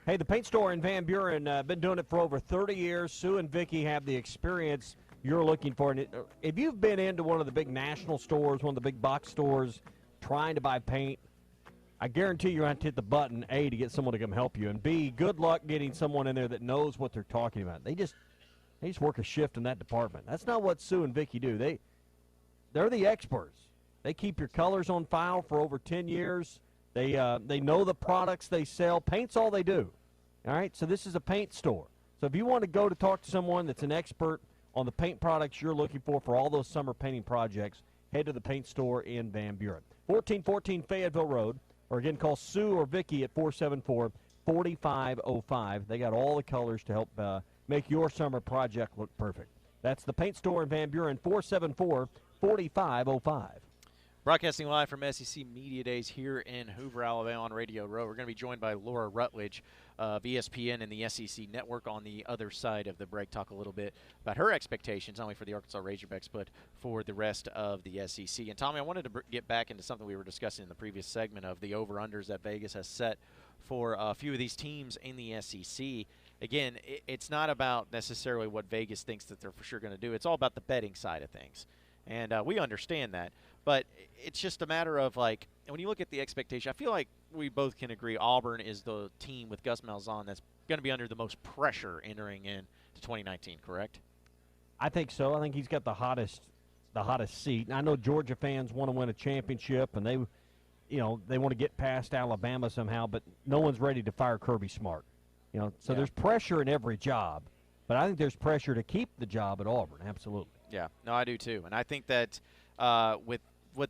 Hey, the paint store in Van Buren, been doing it for over 30 years. Sue and Vicky have the experience you're looking for. And if you've been into one of the big national stores, one of the big box stores, trying to buy paint, I guarantee you're going to hit the button, A, to get someone to come help you, and B, good luck getting someone in there that knows what they're talking about. They just work a shift in that department. That's not what Sue and Vicky do. They're the experts. They keep your colors on file for over 10 years. They know the products they sell. Paint's all they do. All right, so this is a paint store. So if you want to go to talk to someone that's an expert on the paint products you're looking for all those summer painting projects, head to the paint store in Van Buren. 1414 Fayetteville Road, or again, call Sue or Vicky at 474-4505. They got all the colors to help make your summer project look perfect. That's the paint store in Van Buren, 474-4505. Broadcasting live from SEC Media Days here in Hoover, Alabama on Radio Row. We're going to be joined by Laura Rutledge of ESPN and the SEC Network on the other side of the break. Talk a little bit about her expectations, not only for the Arkansas Razorbacks, but for the rest of the SEC. And, Tommy, I wanted to get back into something we were discussing in the previous segment of the over-unders that Vegas has set for a few of these teams in the SEC. Again, it's not about necessarily what Vegas thinks that they're for sure going to do. It's all about the betting side of things. And we understand that. But it's just a matter of, like, when you look at the expectation, I feel like we both can agree Auburn is the team with Gus Malzahn that's going to be under the most pressure entering into 2019, correct? I think so. I think he's got the hottest seat. And I know Georgia fans want to win a championship, and they want to get past Alabama somehow, but no one's ready to fire Kirby Smart. So there's pressure in every job, but I think there's pressure to keep the job at Auburn, absolutely. Yeah, no, I do too. And I think that with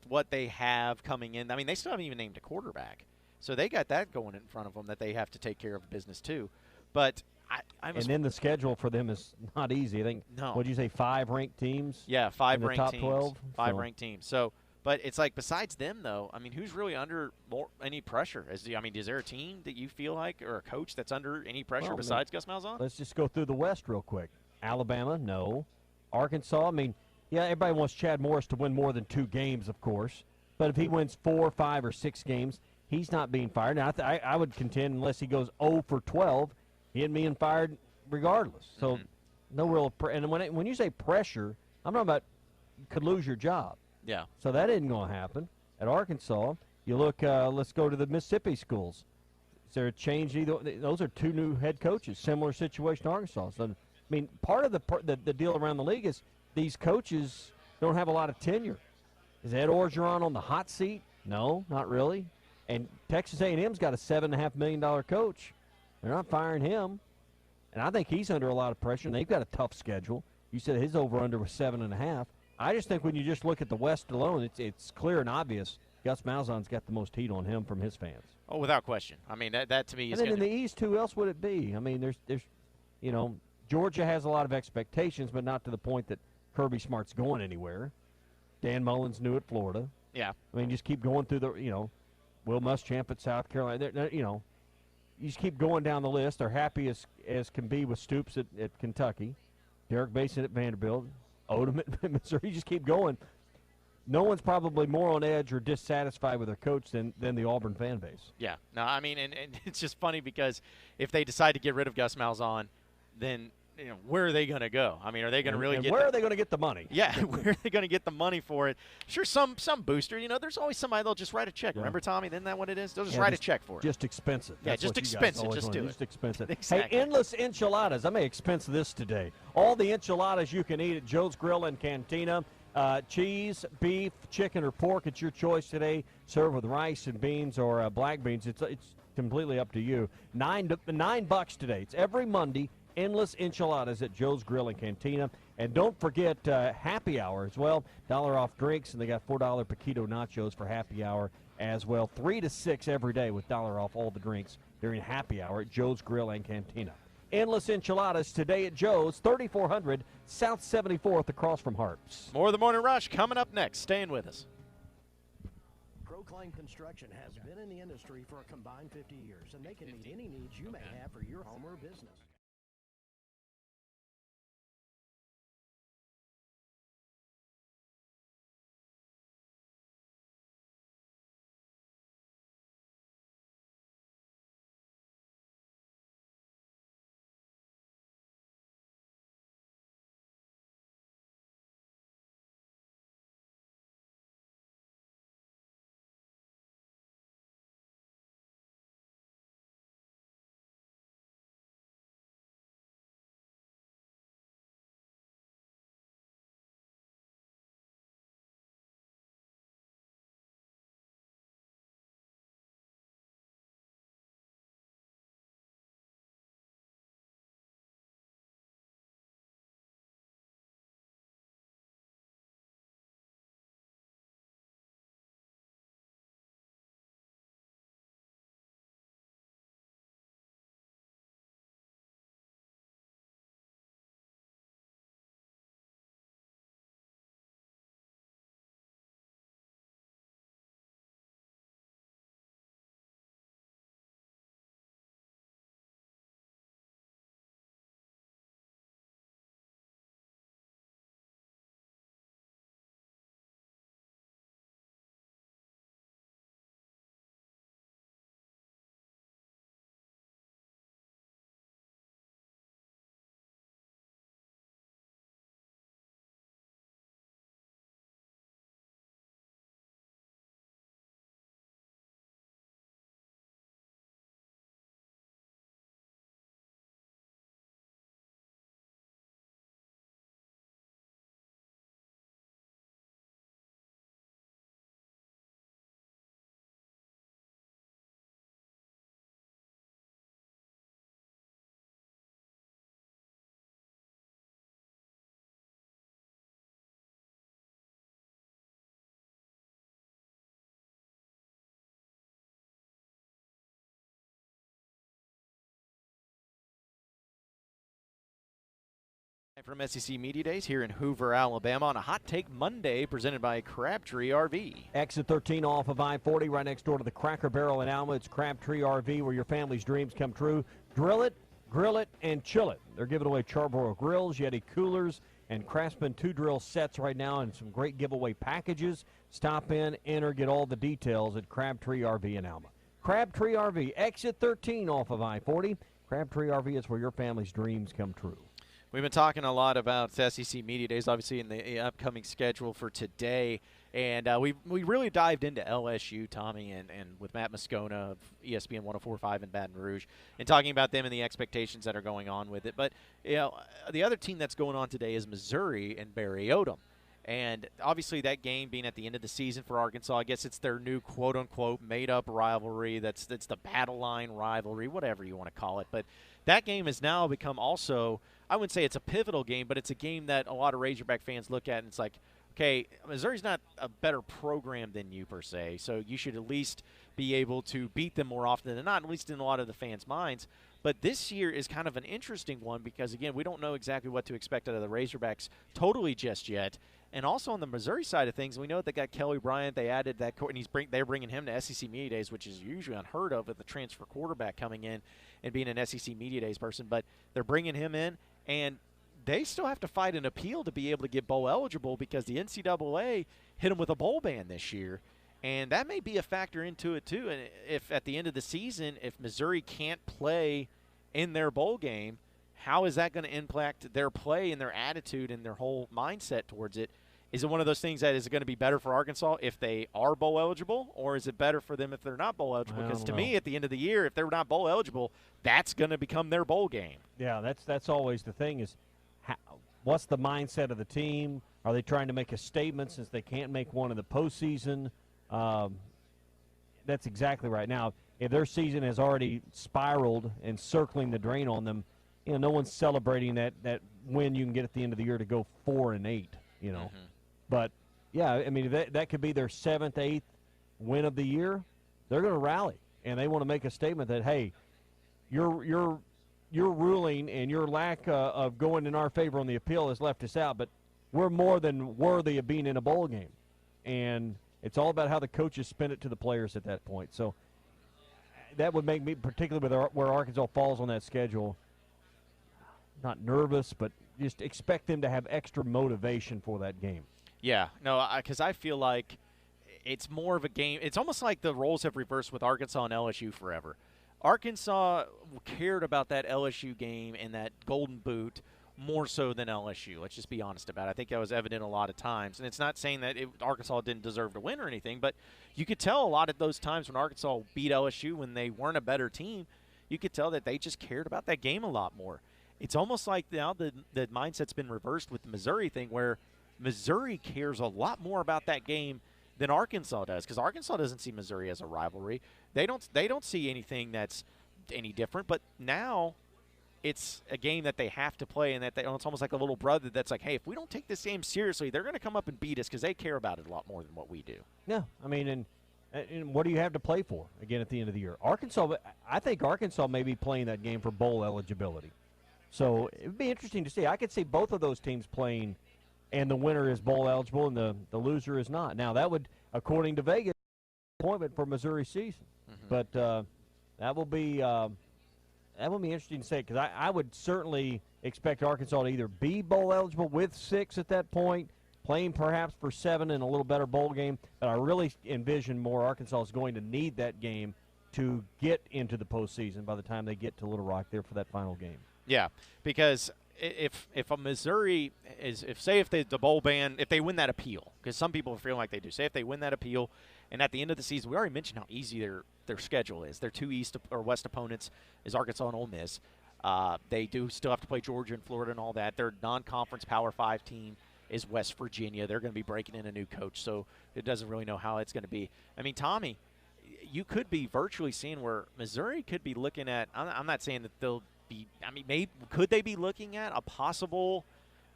what they have coming in, I mean, they still haven't even named a quarterback. So they got that going in front of them that they have to take care of business too. But and then the schedule for them is not easy. I think, what did you say, 5 ranked teams? Yeah, 5 in ranked the top teams. 12? 5 ranked teams. So, but it's like besides them, though, I mean, who's really under any pressure? Is there a team that you feel like, or a coach that's under any pressure besides Gus Malzahn? Let's just go through the West real quick. Alabama, no. Arkansas, I mean, yeah, everybody wants Chad Morris to win more than 2 games, of course. But if he wins 4, 5, or 6 games, he's not being fired. Now, I would contend unless he goes 0 for 12, he ain't being fired regardless. So no real and when you say pressure, I'm talking about you could lose your job. Yeah. So that isn't going to happen. At Arkansas, you look, let's go to the Mississippi schools. Is there a change either? Those are 2 new head coaches, similar situation to Arkansas. So, I mean, part of the deal around the league is these coaches don't have a lot of tenure. Is Ed Orgeron on the hot seat? No, not really. And Texas A&M's got a $7.5 million coach. They're not firing him. And I think he's under a lot of pressure, and they've got a tough schedule. You said his over-under was 7.5. I just think when you just look at the West alone, it's clear and obvious Gus Malzahn's got the most heat on him from his fans. Oh, without question. I mean, that to me is. And then in the East, who else would it be? I mean, there's Georgia has a lot of expectations, but not to the point that Kirby Smart's going anywhere. Dan Mullen's new at Florida. Yeah. I mean, just keep going through the, Will Muschamp at South Carolina. You just keep going down the list. They're happy as can be with Stoops at Kentucky, Derek Mason at Vanderbilt, Odom at Missouri. You just keep going. No one's probably more on edge or dissatisfied with their coach than the Auburn fan base. Yeah. No, I mean, and it's just funny because if they decide to get rid of Gus Malzahn, then where are they going to go? I mean, are they going to really get? Where are they going to get the money? Yeah, where are they going to get the money for it? Sure, some booster. There's always somebody that'll just write a check. Yeah. Remember, Tommy? Isn't that what it is? They'll just write a check for it. Just expense it. Yeah, just expense it. Just do it. Just expense it. Exactly. Hey, endless enchiladas. I may expense this today. All the enchiladas you can eat at Joe's Grill and Cantina. Cheese, beef, chicken, or pork. It's your choice today. Served with rice and beans or black beans. It's completely up to you. $9 today. It's every Monday. Endless enchiladas at Joe's Grill and Cantina. And don't forget happy hour as well. $1 off drinks, and they got $4 Paquito nachos for happy hour as well. 3 to 6 every day with $1 off all the drinks during happy hour at Joe's Grill and Cantina. Endless enchiladas today at Joe's, 3400 South 74th across from Harps. More of the Morning Rush coming up next. Staying with us. Proclaim Construction has been in the industry for a combined 50 years, and they can meet any needs you may have for your home or business. From SEC Media Days here in Hoover, Alabama on a Hot Take Monday presented by Crabtree RV. Exit 13 off of I-40 right next door to the Cracker Barrel in Alma. It's Crabtree RV where your family's dreams come true. Drill it, grill it, and chill it. They're giving away Charborough grills, Yeti coolers, and Craftsman 2-drill sets right now and some great giveaway packages. Stop in, enter, get all the details at Crabtree RV in Alma. Crabtree RV, exit 13 off of I-40. Crabtree RV is where your family's dreams come true. We've been talking a lot about SEC Media Days, obviously, in the upcoming schedule for today. And we really dived into LSU, Tommy, and with Matt Moscona of ESPN 104.5 in Baton Rouge, and talking about them and the expectations that are going on with it. But, you know, the other team that's going on today is Missouri and Barry Odom. And obviously that game being at the end of the season for Arkansas, I guess it's their new quote-unquote made-up rivalry. That's the battle line rivalry, whatever you want to call it. But that game has now become also, I wouldn't say it's a pivotal game, but it's a game that a lot of Razorback fans look at and it's like, okay, Missouri's not a better program than you per se, so you should at least be able to beat them more often than not, at least in a lot of the fans' minds. But this year is kind of an interesting one because, again, we don't know exactly what to expect out of the Razorbacks totally just yet. And also on the Missouri side of things, we know they got Kelly Bryant. They added that, and they're bringing him to SEC Media Days, which is usually unheard of with the transfer quarterback coming in and being an SEC Media Days person. But they're bringing him in, and they still have to fight an appeal to be able to get bowl eligible because the NCAA hit them with a bowl ban this year. And that may be a factor into it, too. And if at the end of the season, if Missouri can't play in their bowl game, how is that going to impact their play and their attitude and their whole mindset towards it? Is it one of those things that is going to be better for Arkansas if they are bowl eligible, or is it better for them if they're not bowl eligible? Because to me, at the end of the year, if they're not bowl eligible, that's going to become their bowl game. Yeah, that's always the thing is what's the mindset of the team? Are they trying to make a statement since they can't make one in the postseason? That's exactly right. Now, if their season has already spiraled and circling the drain on them, you know, no one's celebrating that win you can get at the end of the year to go 4-8, you know. Mm-hmm. But, yeah, I mean, that could be their 7th, 8th win of the year. They're going to rally, and they want to make a statement that, hey, your ruling and your lack of going in our favor on the appeal has left us out, but we're more than worthy of being in a bowl game. And it's all about how the coaches spin it to the players at that point. So that would make me, particularly with where Arkansas falls on that schedule, not nervous, but just expect them to have extra motivation for that game. Yeah, no, because I feel like it's more of a game. It's almost like the roles have reversed with Arkansas and LSU forever. Arkansas cared about that LSU game and that Golden Boot more so than LSU. Let's just be honest about it. I think that was evident a lot of times. And it's not saying that Arkansas didn't deserve to win or anything, but you could tell a lot of those times when Arkansas beat LSU when they weren't a better team, you could tell that they just cared about that game a lot more. It's almost like now the mindset's been reversed with the Missouri thing where Missouri cares a lot more about that game than Arkansas does, because Arkansas doesn't see Missouri as a rivalry. They don't see anything that's any different. But now it's a game that they have to play, and that it's almost like a little brother that's like, hey, if we don't take this game seriously, they're going to come up and beat us because they care about it a lot more than what we do. Yeah, I mean, and what do you have to play for again at the end of the year? Arkansas, I think Arkansas may be playing that game for bowl eligibility. So it would be interesting to see. I could see both of those teams playing, and the winner is bowl eligible and the loser is not. Now, that would, according to Vegas, be an appointment for Missouri's season. Mm-hmm. But that will be interesting to say, because I would certainly expect Arkansas to either be bowl eligible with 6 at that point, playing perhaps for 7 in a little better bowl game. But I really envision more Arkansas is going to need that game to get into the postseason by the time they get to Little Rock there for that final game. Yeah, because if a Missouri is if the bowl ban, if they win that appeal, because some people are feeling like they do, say if they win that appeal, and at the end of the season, we already mentioned how easy their schedule is. Their 2 East or West opponents is Arkansas and Ole Miss. They do still have to play Georgia and Florida and all that. Their non-conference Power 5 team is West Virginia. They're going to be breaking in a new coach, so it doesn't really know how it's going to be. I mean, Tommy, you could be virtually seeing where Missouri could be looking at. I'm not saying that they'll be. I mean, could they be looking at a possible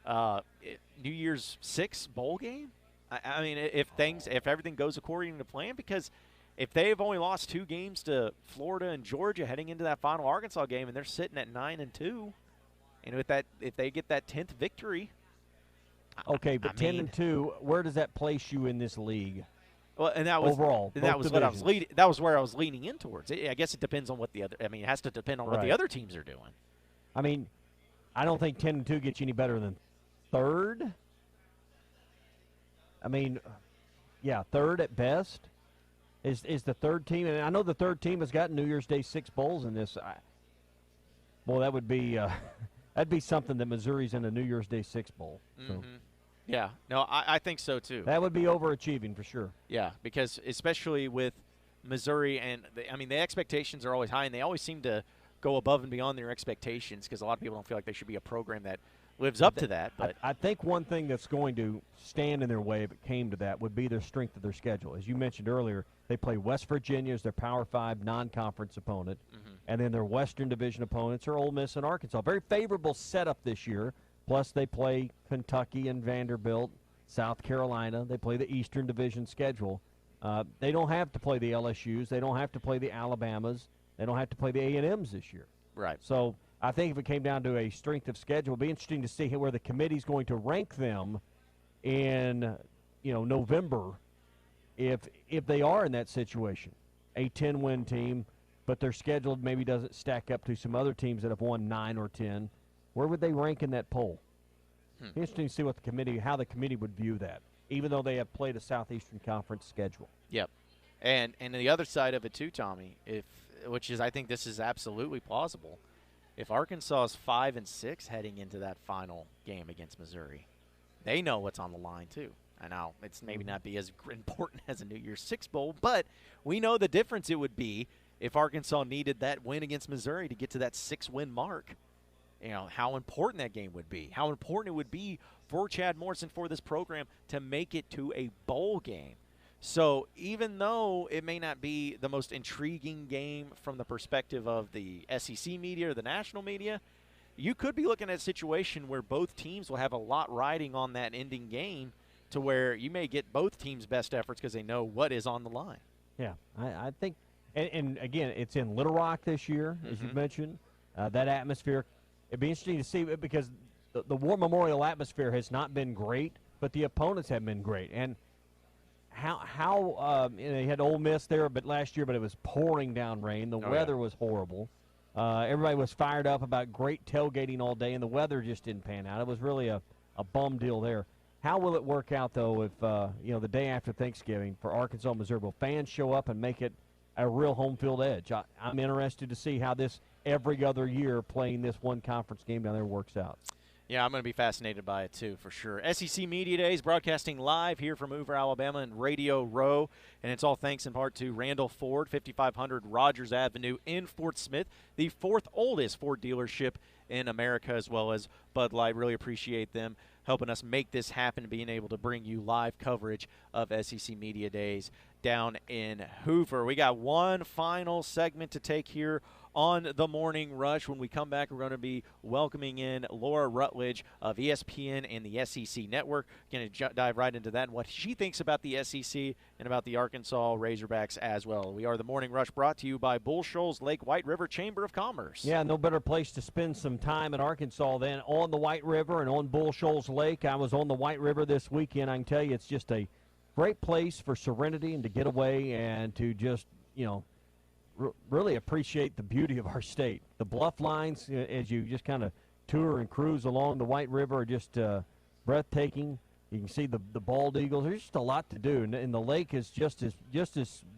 New Year's 6 bowl game? I mean, if everything goes according to plan, because if they've only lost 2 games to Florida and Georgia heading into that final Arkansas game, and they're sitting at 9-2, And with that, if they get that 10th victory, Okay, but I 10 mean- and 2, where does that place you in this league? well, and that was Overall, and that both was what I was divisions. leading. That was where I was leaning in towards. I guess it depends on what the other. I mean, it has to depend on what the Right. other teams are doing. I mean, I don't think 10 and 2 gets you any better than third. I mean, yeah, third at best is the third team, and I know the third team has got New Year's Day 6 bowls in this. Well, that would be that'd be something that Missouri's in a New Year's Day 6 bowl. So Yeah, no, I think so too. that would be overachieving for sure. Yeah, because especially with Missouri, and the expectations are always high, and they always seem to go above and beyond their expectations because a lot of people don't feel like they should be a program that lives up to that. But I think one thing that's going to stand in their way if it came to that would be their strength of their schedule. As you mentioned earlier, they play West Virginia as their Power 5 non-conference opponent, and then their Western Division opponents are Ole Miss and Arkansas. Very favorable setup this year. Plus, they play Kentucky and Vanderbilt, South Carolina. They play the Eastern Division schedule. They don't have to play the LSUs. They don't have to play the Alabamas. They don't have to play the A&Ms this year. right. So I think if it came down to a strength of schedule, it'd be interesting to see where the committee's going to rank them in, November, if they are in that situation, a 10-win team, but their schedule maybe doesn't stack up to some other teams that have won 9 or 10. Where would they rank in that poll? Be interesting to see how the committee would view that, even though they have played a Southeastern Conference schedule. Yep. And the other side of it too, Tommy, I think this is absolutely plausible. If Arkansas is 5-6 heading into that final game against Missouri, they know what's on the line too. I know it's maybe not be as important as a New Year's Six bowl, but we know the difference it would be if Arkansas needed that win against Missouri to get to that 6-win mark. How important that game would be, how important it would be for Chad Morrison, for this program to make it to a bowl game. So even though it may not be the most intriguing game from the perspective of the SEC media or the national media, you could be looking at a situation where both teams will have a lot riding on that ending game to where you may get both teams' best efforts because they know what is on the line. Yeah, I think, and again, it's in Little Rock this year, as you mentioned. That atmosphere, it'd be interesting to see because the War Memorial atmosphere has not been great, but the opponents have been great. And how they had Ole Miss there, but last year, but it was pouring down rain. The weather was horrible. Everybody was fired up about great tailgating all day, and the weather just didn't pan out. It was really a bum deal there. How will it work out, though, if, the day after Thanksgiving for Arkansas, Missouri, will fans show up and make it a real home field edge? I'm interested to see how this every other year playing this one conference game down there works out. Yeah, I'm going to be fascinated by it too, for sure. SEC Media Days broadcasting live here from Hoover, Alabama and Radio Row, and it's all thanks in part to Randall Ford, 5500 Rogers Avenue in Fort Smith, the fourth oldest Ford dealership in America, as well as Bud Light. Really appreciate them helping us make this happen, being able to bring you live coverage of SEC Media Days down in Hoover. We got one final segment to take here on the Morning Rush. When we come back, we're going to be welcoming in Laura Rutledge of ESPN and the SEC Network. Going to dive right into that and what she thinks about the SEC and about the Arkansas Razorbacks as well. We are the Morning Rush, brought to you by Bull Shoals Lake White River Chamber of Commerce. Yeah, no better place to spend some time in Arkansas than on the White River and on Bull Shoals Lake. I was on the White River this weekend. I can tell you it's just a great place for serenity and to get away and to just, really appreciate the beauty of our state. The bluff lines, as you just kind of tour and cruise along the White River, are just breathtaking. You can see the bald eagles. There's just a lot to do, and the lake is just as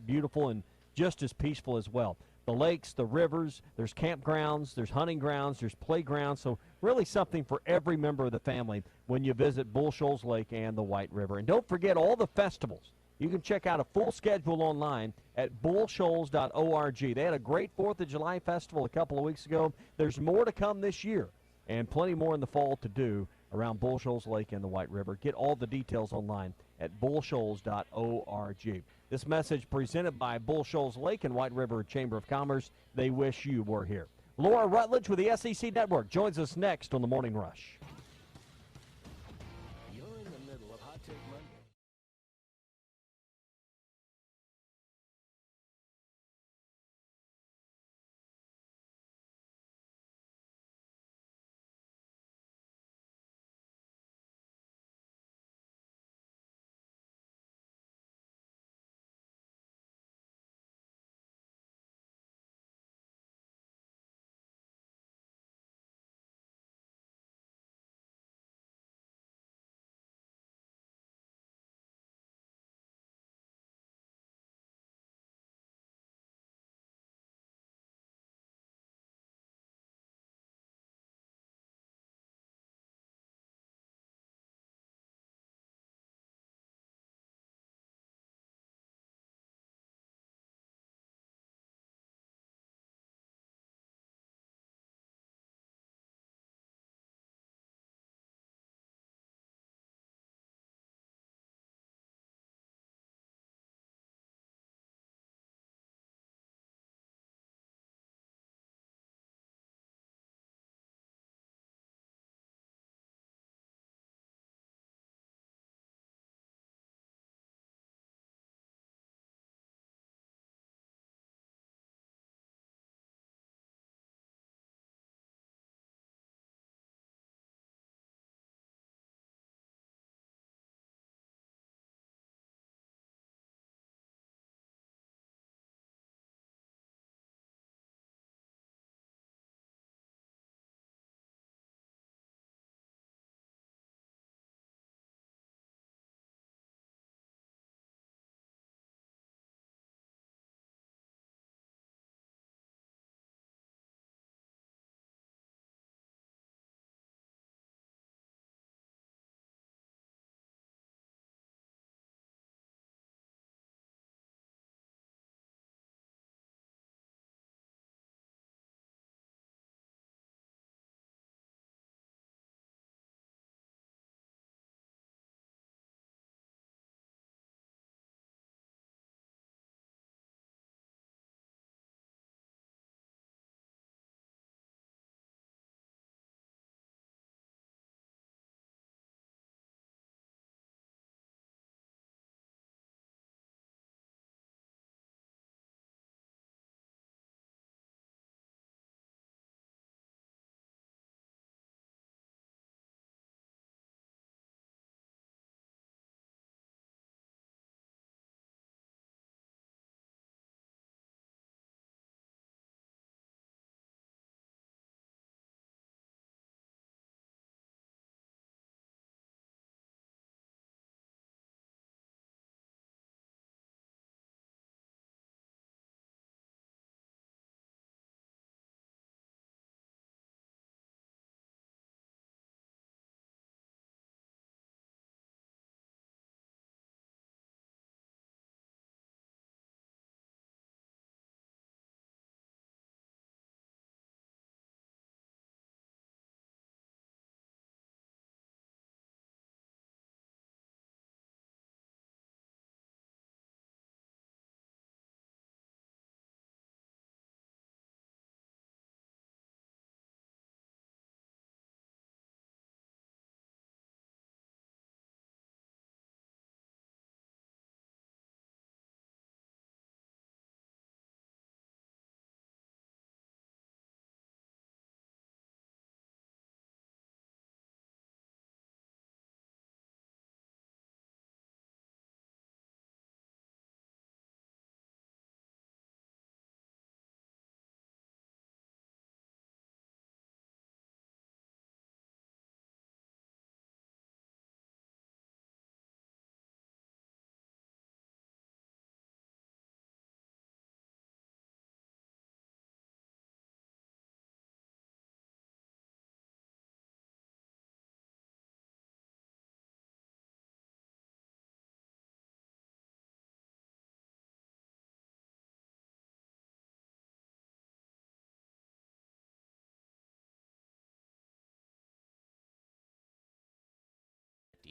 beautiful and just as peaceful as well. The lakes, the rivers, there's campgrounds, there's hunting grounds, there's playgrounds, so really something for every member of the family when you visit Bull Shoals Lake and the White River. And don't forget all the festivals. You can check out a full schedule online at bullshoals.org. They had a great 4th of July festival a couple of weeks ago. There's more to come this year and plenty more in the fall to do around Bull Shoals Lake and the White River. Get all the details online at bullshoals.org. This message presented by Bull Shoals Lake and White River Chamber of Commerce. They wish you were here. Laura Rutledge with the SEC Network joins us next on the Morning Rush.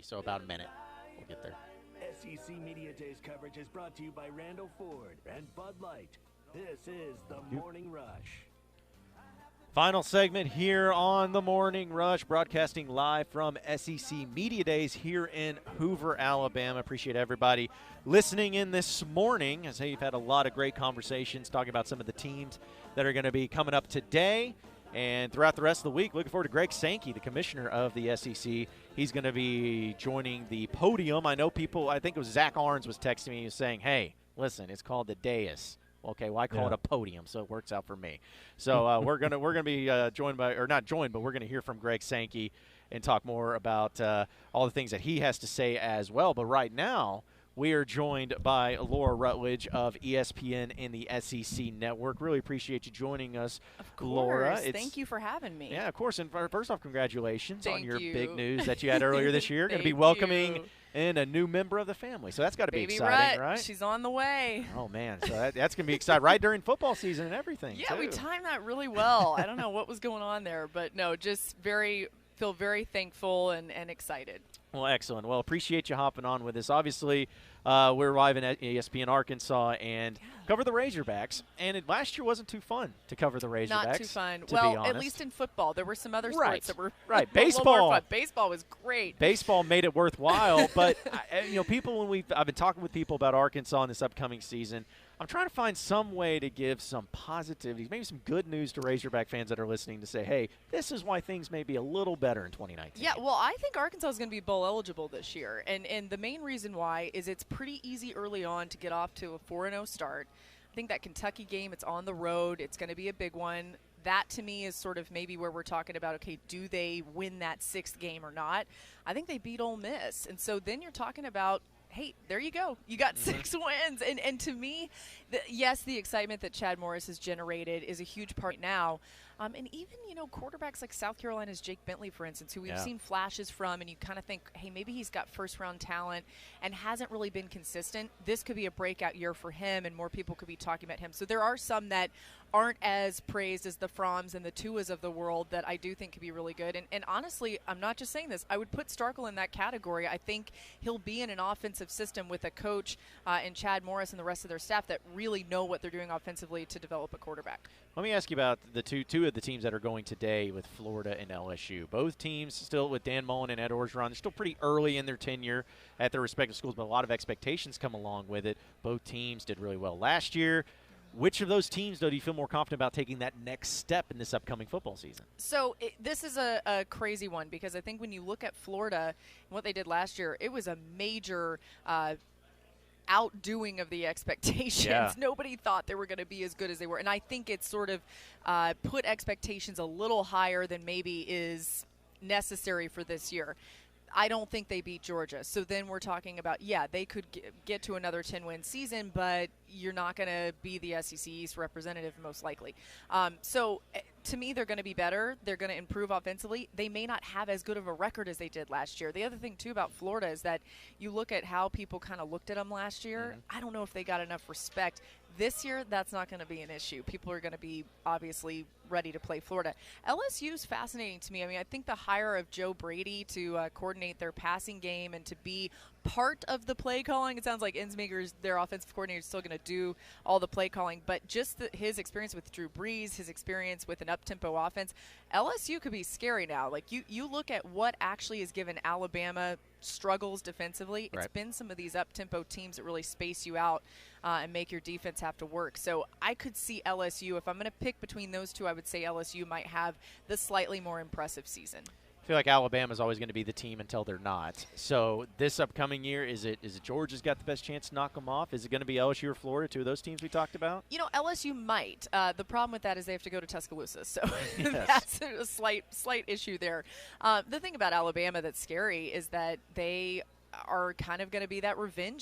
Kentucky. So about a minute. We'll get there. SEC Media Days coverage is brought to you by Randall Ford and Bud Light. This is the Morning Rush. Final segment here on the Morning Rush, broadcasting live from SEC Media Days here in Hoover, Alabama. Appreciate everybody listening in this morning. I say you've had a lot of great conversations talking about some of the teams that are going to be coming up today and throughout the rest of the week. Looking forward to Greg Sankey, the commissioner of the SEC. He's going to be joining the podium. I know people, I think it was Zach Arns was texting me saying, hey, listen, it's called the dais. Okay, well, I call it a podium, so it works out for me. So we're gonna be joined by, or not joined, but we're gonna hear from Greg Sankey and talk more about all the things that he has to say as well. But right now, we are joined by Laura Rutledge of ESPN and the SEC Network. Really appreciate you joining us, of course. Laura. Thank you for having me. Yeah, of course. And first off, congratulations on your you. big news that you had earlier this year. Going to be welcoming in a new member of the family. So that's got to be exciting, right? She's on the way. Oh, man. So that's going to be exciting right during football season and everything, Yeah, too. we timed that really well. I don't know what was going on there, but no, just feel very thankful and excited. Well, excellent. Well, appreciate you hopping on with us. Obviously, we're live in ESPN Arkansas and cover the Razorbacks. And last year wasn't too fun to cover the Razorbacks. Not too fun. To well, be honest. at least in football. There were some other sports that were right. a little more Baseball. fun. Baseball was great. Baseball made it worthwhile. But, people, I've been talking with people about Arkansas in this upcoming season. I'm trying to find some way to give some positivity, maybe some good news to Razorback fans that are listening to say, hey, this is why things may be a little better in 2019. Yeah, well, I think Arkansas is going to be bowl eligible this year. And the main reason why is it's pretty easy early on to get off to a 4-0 start. I think that Kentucky game, it's on the road. It's going to be a big one. That, to me, is sort of maybe where we're talking about, okay, do they win that sixth game or not? I think they beat Ole Miss. And so then you're talking about, hey, there you go. You got 6 wins. And to me, yes, the excitement that Chad Morris has generated is a huge part now. And even, quarterbacks like South Carolina's Jake Bentley, for instance, who we've seen flashes from, and you kind of think, hey, maybe he's got first-round talent and hasn't really been consistent. This could be a breakout year for him, and more people could be talking about him. So there are some that aren't as praised as the Froms and the Tuas of the world that I do think could be really good. And honestly, I'm not just saying this. I would put Starkel in that category. I think he'll be in an offensive system with a coach and Chad Morris and the rest of their staff that really know what they're doing offensively to develop a quarterback. Let me ask you about the two of the teams that are going today with Florida and LSU. Both teams still with Dan Mullen and Ed Orgeron. They're still pretty early in their tenure at their respective schools, but a lot of expectations come along with it. Both teams did really well last year. Which of those teams, though, do you feel more confident about taking that next step in this upcoming football season? So this is a crazy one because I think when you look at Florida and what they did last year, it was a major outdoing of the expectations. Yeah. Nobody thought they were going to be as good as they were. And I think it's sort of put expectations a little higher than maybe is necessary for this year. I don't think they beat Georgia. So then we're talking about, they could get to another 10-win season, but you're not going to be the SEC East representative most likely. So to me, they're going to be better. They're going to improve offensively. They may not have as good of a record as they did last year. The other thing, too, about Florida is that you look at how people kind of looked at them last year. I don't know if they got enough respect. This year, that's not going to be an issue. People are going to be obviously ready to play Florida. LSU is fascinating to me. I mean, I think the hire of Joe Brady to coordinate their passing game and to be part of the play calling. It sounds like Ensminger, their offensive coordinator, is still going to do all the play calling, but just his experience with Drew Brees, his experience with an up-tempo offense, LSU could be scary now. Like you look at what actually has given Alabama struggles defensively. It's been some of these up-tempo teams that really space you out and make your defense have to work. So I could see LSU, if I'm going to pick between those two, I would say LSU might have the slightly more impressive season. I feel like Alabama's always going to be the team until they're not. So this upcoming year, is it Georgia's got the best chance to knock them off? Is it going to be LSU or Florida, two of those teams we talked about? LSU might. The problem with that is they have to go to Tuscaloosa, so that's a slight issue there. The thing about Alabama that's scary is that they are kind of going to be that revenge